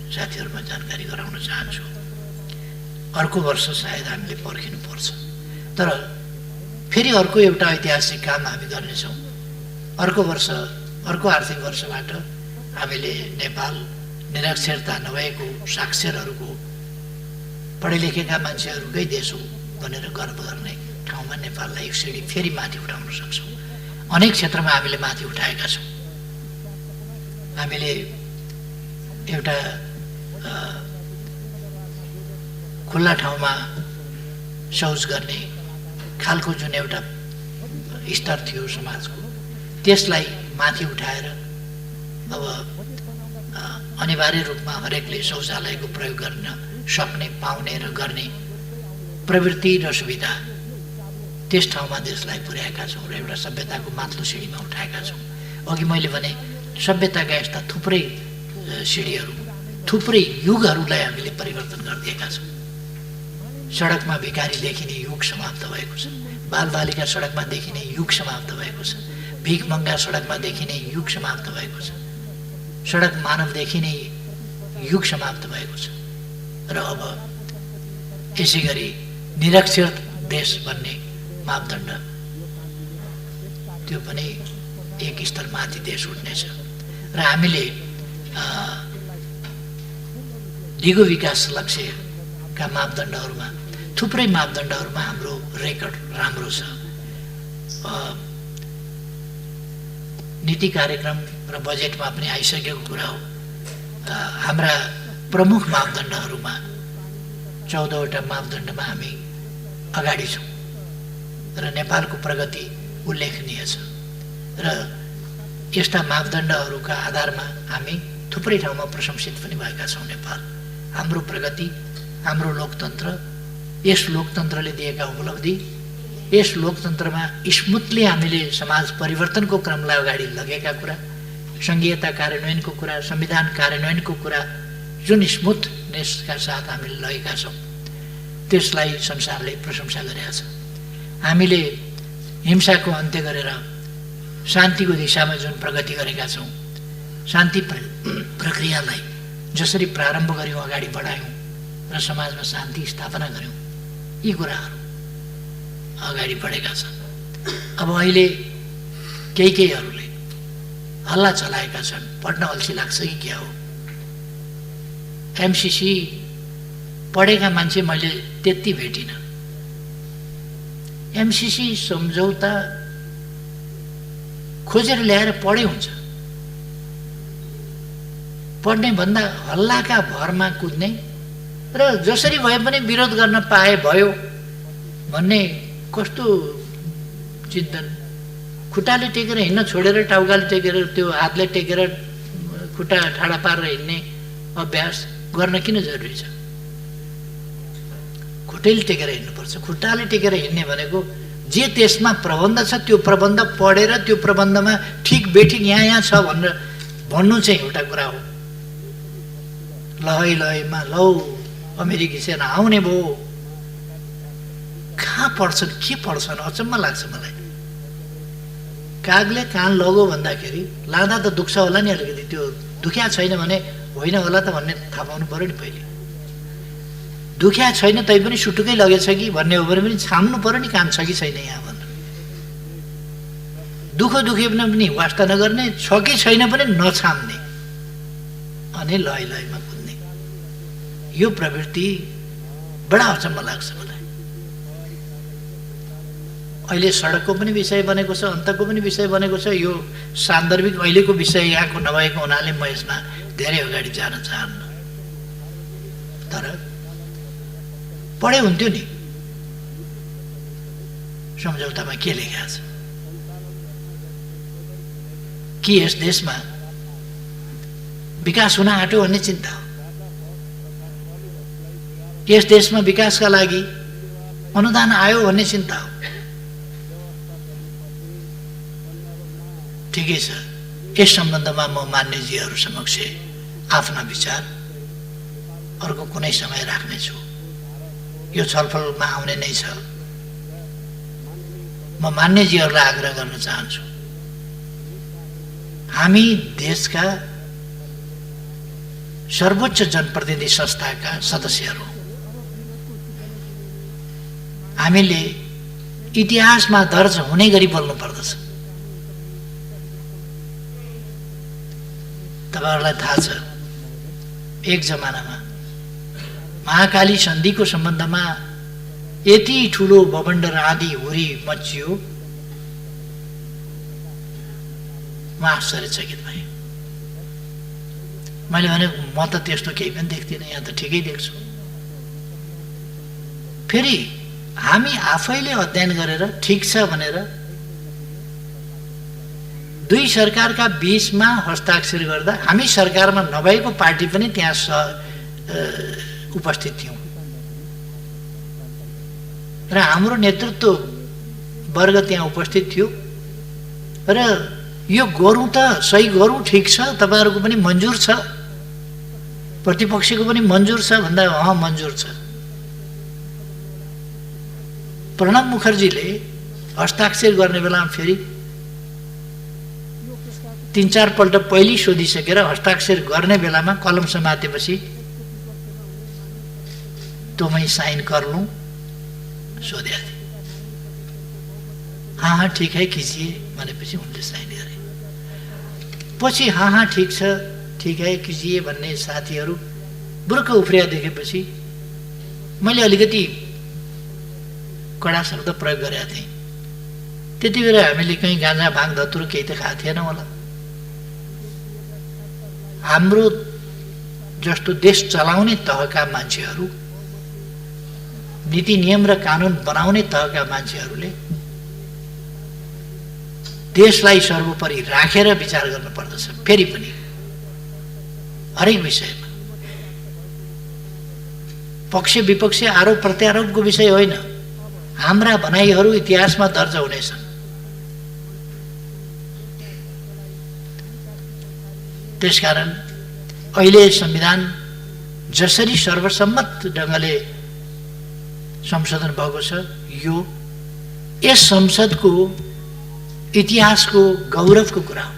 साथीहरूमा जानकारी गराउन चाहन्छु। अर्को वर्ष सायद हामीले पर्खिनुपर्छ। तर फेरि अर्को एउटा ऐतिहासिक काम हामी गर्नेछौँ। अर्को वर्ष, अर्को आर्थिक वर्षबाट हामीले नेपाल निरक्षरता नभएको, साक्षरहरूको, पढे लेखेका मान्छेहरूकै देश हो भनेर गर्व गर्ने ठाउँमा नेपाललाई एक सिडी फेरि माथि उठाउन सक्छौँ। अनेक क्षेत्रमा हामीले माथि उठाएका छौँ। हामीले एउटा खुल्ला ठाउँमा शौच गर्ने खालको जुन एउटा स्तर थियो समाजको, त्यसलाई माथि उठाएर अब अनिवार्य रूपमा हरेकले शौचालयको प्रयोग गर्न सक्ने, पाउने र गर्ने प्रवृत्ति र सुविधा त्यस ठाउँमा देशलाई पुर्याएका छौँ र एउटा सभ्यताको माथिल्लो सिँढीमा उठाएका छौँ। अघि मैले भने सभ्यताका यस्ता थुप्रै सिँढीहरू, थुप्रै युगहरूलाई हामीले परिवर्तन गरिदिएका छौँ। सडकमा भिखारी देखिने युग समाप्त भएको छ। बालबालिका सडकमा देखिने युग समाप्त भएको छ। भिखमङ्गा सडकमा देखिने युग समाप्त भएको छ। सडक मानव देखिने युग समाप्त भएको छ। र अब यसै गरी निरक्षर देश भन्ने मापदण्ड, त्यो पनि एक स्तर माथि देश उठ्नेछ। र हामीले दिगो विकास लक्ष्यका मापदण्डहरूमा, थुप्रै मापदण्डहरूमा हाम्रो रेकर्ड राम्रो छ। नीति कार्यक्रम र बजेटमा पनि आइसकेको कुरा हो। हाम्रा प्रमुख मापदण्डहरूमा 14वटा मापदण्डमा हामी अगाडि छौँ र नेपालको प्रगति उल्लेखनीय छ। र यस्ता मापदण्डहरूका आधारमा हामी थुप्रै ठाउँमा प्रशंसित पनि भएका छौँ। नेपाल, हाम्रो प्रगति, हाम्रो लोकतन्त्र, यस लोकतन्त्रले दिएका उपलब्धि, यस लोकतन्त्रमा स्मुथली हामीले समाज परिवर्तनको क्रमलाई अगाडि लगेका कुरा, सङ्घीयता कार्यान्वयनको कुरा, संविधान कार्यान्वयनको कुरा जुन स्मुथनेसका साथ हामीले लगेका छौँ, त्यसलाई संसारले प्रशंसा गरेका छ। हामीले हिंसाको अन्त्य गरेर शान्तिको दिशामा जुन प्रगति गरेका छौँ, शान्ति प्रक्रियालाई जसरी प्रारम्भ गऱ्यौँ, अगाडि बढायौँ र समाजमा शान्ति स्थापना गऱ्यौँ, यी कुराहरू अगाडि बढेका छन्। अब अहिले केहीहरूले हल्ला चलाएका छन्, पढ्न अल्छी लाग्छ कि क्या हो। एमसिसी पढेका मान्छे मैले त्यति भेटिनँ। एमसिसी सम्झौता खोजेर ल्याएर पढे हुन्छ। पढ्ने भन्दा हल्लाका भरमा कुद्ने र जसरी भए पनि विरोध गर्न पाए भयो भन्ने कस्तो चिन्तन। खुट्टाले टेकेर हिँड्न छोडेर टाउकाले टेकेर, त्यो हातले टेकेर खुट्टा ठाडा पारेर हिँड्ने अभ्यास गर्न किन जरुरी छ? खुट्टैले टेकेर हिँड्नुपर्छ। खुट्टाले टेकेर हिँड्ने भनेको जे त्यसमा प्रबन्ध छ त्यो प्रबन्ध पढेर त्यो प्रबन्धमा ठिक बेठिक यहाँ छ भनेर भन्नु चाहिँ एउटा कुरा हो। लहैमा लौ अमेरिकी सेना आउने भयो, कहाँ पढ्छन्, के पढ्छन्, अचम्म लाग्छ मलाई। कागले कान लगो भन्दाखेरि लाँदा त दुख्छ होला नि अलिकति, त्यो दुख्या छैन भने होइन होला त भन्ने थाहा पाउनु पऱ्यो नि पहिले। दुख्या छैन तैपनि सुटुकै लगेछ कि भन्ने हो भने पनि छाम्नु पऱ्यो नि काम छ कि छैन यहाँ भनेर। दुखे पनि वास्ता नगर्ने, छ कि छैन पनि नछाम्ने अनि लयमा कुद्ने, यो प्रवृत्ति बडा अचम्म लाग्छ मलाई। अहिले सडकको पनि विषय बनेको छ, अन्तको पनि विषय बनेको छ। यो सान्दर्भिक अहिलेको विषय यहाँको नभएको हुनाले म यसमा धेरै अगाडि जान चाहन्न। तर पढे हुन्थ्यो नि सम्झौतामा के लेखेको छ कि यस देशमा विकास हुन आँट्यो भन्ने चिन्ता हो। यस देशमा विकासका लागि अनुदान आयो भन्ने चिन्ता हो। ठिकै छ, यस सम्बन्धमा म मान्यजीहरू समक्ष आफ्ना विचार अर्को कुनै समय राख्नेछु। यो छलफलमा आउने नै छ। म मान्यजीहरूलाई आग्रह गर्न चाहन्छु, हामी देशका सर्वोच्च जनप्रतिनिधि संस्थाका सदस्यहरू, हामीले इतिहासमा दर्ज हुने गरी बोल्नु पर्दछ। तपाईहरुलाई थाहा छ एक जमानामा महाकाली सन्धिको सम्बन्धमा यति ठुलो बबन्डर आदि हुरी मचियो, म आश्चर्यचकित भएँ। मैले भने म त त्यस्तो केही पनि देख्दिनँ, यहाँ त ठिकै देख्छु। फेरि हामी आफैले अध्ययन गरेर ठिक छ भनेर दुई सरकारका बीचमा हस्ताक्षर गर्दा हामी सरकारमा नभएको पार्टी पनि त्यहाँ उपस्थित थियौँ र हाम्रो नेतृत्व वर्ग त्यहाँ उपस्थित थियो र यो गरौँ त सही गरौँ, ठिक छ, तपाईहरुको पनि मन्जुर छ, प्रतिपक्षको पनि मन्जुर छ भन्दा मन्जुर छ। प्रणब मुखर्जीले हस्ताक्षर गर्ने बेलामा फेरि 3-4 पल्ट पहिले सोधिसकेर हस्ताक्षर गर्ने बेलामा कलम समातेपछि तो मैं साइन कर लूं सोध्या थिए। हाँ ठीक है कीजिए भनेपछि उनले साइन गरे। पछि हाँ ठीक छ, ठीक है कीजिए भन्ने साथीहरू बुर्क उफ्रिया देखेपछि मैले अलिकति कडा शब्द प्रयोग गरेका थिएँ। त्यति बेला हामीले कहीँ गाँजा भाङ धतुरो केही त खाएको थिएन होला। हाम्रो जस्तो देश चलाउने तहका मान्छेहरू, नीति नियम र कानुन बनाउने तहका मान्छेहरूले देशलाई सर्वोपरि राखेर विचार गर्न पर्दछ। फेरि पनि हरेक विषयमा पक्ष विपक्ष आरोप प्रत्यारोपको विषय होइन, हाम्रा भनाइहरू इतिहासमा दर्ज हुनेछन्। त्यसकारण अहिले संविधान जसरी सर्वसम्मत ढङ्गले संशोधन भएको छ, यो यस संसदको इतिहासको गौरवको कुरा हो,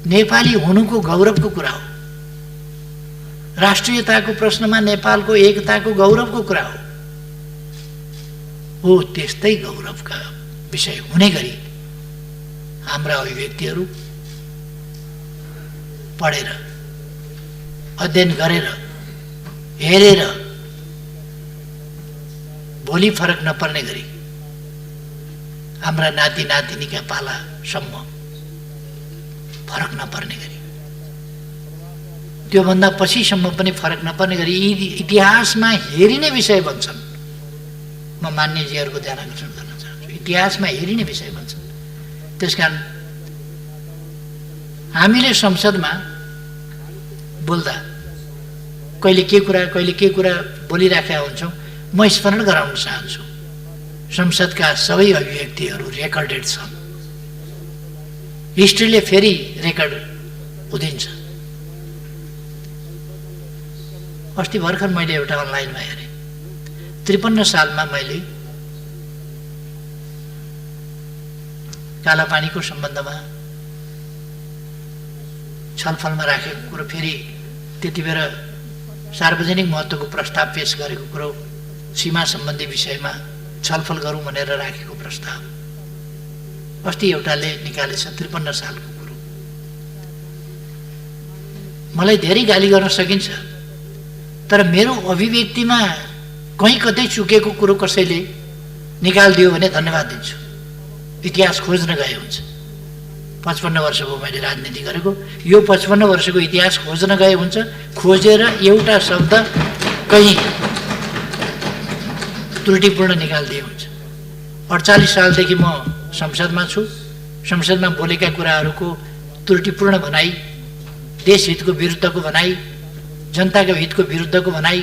नेपाली हुनुको गौरवको कुरा हो, राष्ट्रियताको प्रश्नमा नेपालको एकताको गौरवको कुरा हो। त्यस्तै गौरवका विषय हुने गरी हाम्रा अभिव्यक्तिहरू पढेर अध्ययन गरेर हेरेर भोलि फरक नपर्ने गरी हाम्रा नाति नातिनीका पालासम्म फरक नपर्ने गरी, त्योभन्दा पछिसम्म पनि फरक नपर्ने गरी यी इतिहासमा हेरिने विषय बन्छन्। म मान्यजीहरूको ध्यान आकर्षण गर्न चाहन्छु, इतिहासमा हेरिने विषय बन्छन्। त्यसकारण हामीले संसदमा बोल्दा कहिले के कुरा बोलिराखेका हुन्छौँ। म स्मरण गराउन चाहन्छु, संसदका सबै अभिव्यक्तिहरू रेकर्डेड छन्। हिस्ट्रीले फेरि रेकर्ड हुँदिन्छ। अस्ति भर्खर मैले एउटा अनलाइनमा हेरेँ, 53 सालमा मैले कालापानीको सम्बन्धमा छलफलमा राखेको कुरो, फेरि त्यति बेला सार्वजनिक महत्त्वको प्रस्ताव पेश गरेको कुरो, सीमा सम्बन्धी विषयमा छलफल गरौँ भनेर राखेको प्रस्ताव अस्ति एउटाले निकालेछ, 53 सालको कुरो। मलाई धेरै गाली गर्न सकिन्छ, तर मेरो अभिव्यक्तिमा कहीँ कतै चुकेको कुरो कसैले निकालिदियो भने धन्यवाद दिन्छु। इतिहास खोज्न गए हुन्छ। 55 वर्ष भयो मैले राजनीति गरेको, यो 55 वर्षको इतिहास खोज्न गए हुन्छ। खोजेर एउटा शब्द कहीँ त्रुटिपूर्ण निकालिदिए हुन्छ। 48 सालदेखि म संसदमा छु। संसदमा बोलेका कुराहरूको त्रुटिपूर्ण भनाइ, देशहितको विरुद्धको भनाइ, जनताको हितको विरुद्धको भनाइ,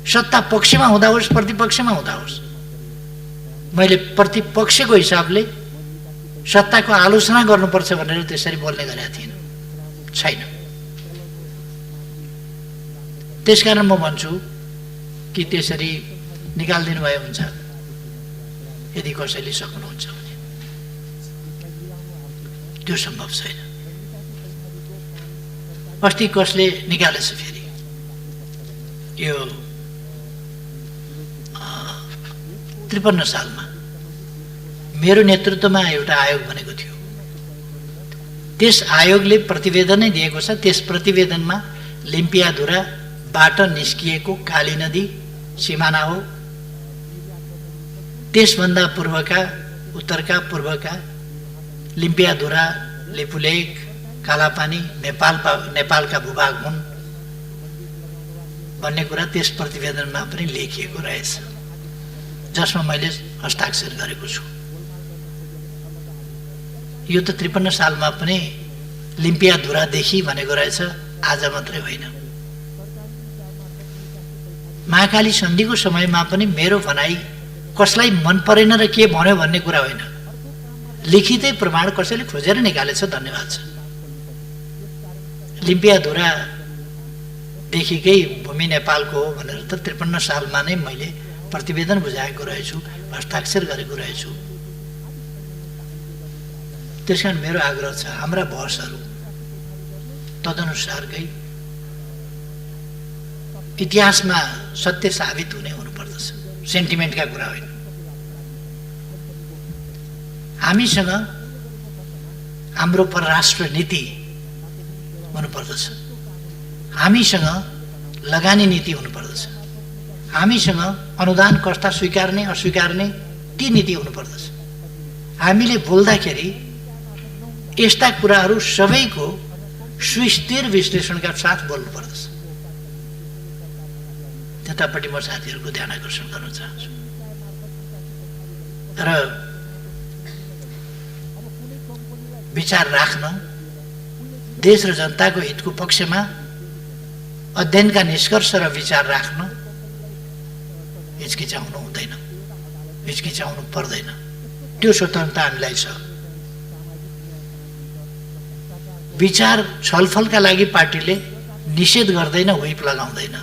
सत्ता पक्षमा हुँदा होस् प्रतिपक्षमा हुँदा होस्, मैले प्रतिपक्षको हिसाबले सत्ताको आलोचना गर्नुपर्छ भनेर त्यसरी बोल्ने गरेका थिइनँ, छैन। त्यसकारण म भन्छु कि त्यसरी निकालिदिनु भए हुन्छ यदि कसैले सक्नुहुन्छ भने। त्यो सम्भव छैन। अस्ति कसले निकालेछ फेरि यो 53 सालमा मेरो नेतृत्वमा एउटा आयोग बनेको थियो। त्यस आयोगले प्रतिवेदनै दिएको छ। त्यस प्रतिवेदनमा लिम्पियाधुराबाट निस्किएको काली नदी सिमाना हो। त्यसभन्दा पूर्वका उत्तरका पूर्वका लिम्पियाधुरा, लिपुलेक, कालापानी नेपालका भूभाग हुन् भन्ने कुरा त्यस प्रतिवेदनमा पनि लेखिएको रहेछ, जसमा मैले हस्ताक्षर गरेको छु। यो त 53 सालमा पनि लिम्पियाधुरादेखि भनेको रहेछ, आज मात्रै होइन। महाकाली सन्धिको समयमा पनि मेरो भनाइ कसलाई मन परेन र के भन्यो भन्ने कुरा होइन, लिखितै प्रमाण कसैले खोजेर निकालेछ। धन्यवाद छ। लिम्पियाधुरादेखिकै भूमि नेपालको हो भनेर त 53 सालमा नै मैले प्रतिवेदन बुझाएको रहेछु, हस्ताक्षर गरेको रहेछु। त्यसकारण मेरो आग्रह छ, हाम्रा बहसहरू तदनुसारकै इतिहासमा सत्य साबित हुनुपर्दछ, सेन्टिमेन्टका कुरा होइन। हामीसँग हाम्रो परराष्ट्र नीति हुनुपर्दछ, हामीसँग लगानी नीति हुनुपर्दछ, हामीसँग अनुदान कस्ता स्वीकार्ने अस्वीकार्ने ती नीति हुनुपर्दछ। हामीले बोल्दाखेरि यस्ता कुराहरू सबैको सुस्थिर विश्लेषणका साथ बोल्नुपर्दछ। त्यतापट्टि म साथीहरूको ध्यान आकर्षण गर्न चाहन्छु। र विचार राख्न, देश र जनताको हितको पक्षमा अध्ययनका निष्कर्ष र विचार राख्न हिचकिचाउनु हुँदैन, हिचकिचाउनु पर्दैन। त्यो स्वतन्त्रता हामीलाई छ। विचार छलफलका लागि पार्टीले निषेध गर्दैन, व्हिप लगाउँदैन।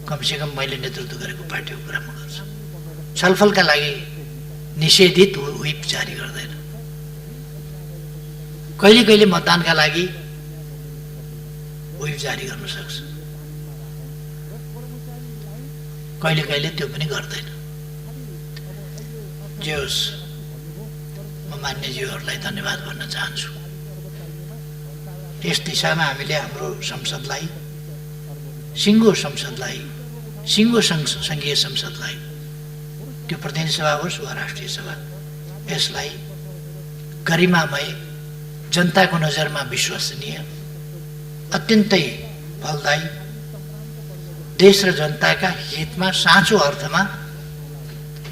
कमसेकम मैले नेतृत्व गरेको पार्टीको कुरा म गर्छु। छलफलका लागि निषेधित व्हिप जारी गर्दैन। कहिले कहिले मतदानका लागि व्हिप जारी गर्न सक्छ, कहिले कहिले त्यो पनि गर्दैन। जे होस्, म मान्यज्यूहरूलाई धन्यवाद भन्न चाहन्छु। यस दिशामा हामीले हाम्रो संसदलाई, सिङ्गो संसदलाई, सिङ्गो सङ्घीय संसदलाई, त्यो प्रतिनिधि सभा होस् वा राष्ट्रिय सभा, यसलाई गरिमामय, जनताको नजरमा विश्वसनीय, अत्यन्तै फलदायी, देश र जनताका हितमा साँचो अर्थमा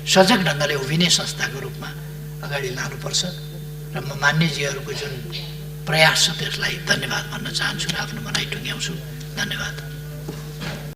सजग ढङ्गले उभिने संस्थाको रूपमा अगाडि लानुपर्छ। र म मान्यजीहरूको जुन प्रयास छ त्यसलाई धन्यवाद भन्न चाहन्छु र आफ्नो भनाइ टुङ्ग्याउँछु। धन्यवाद।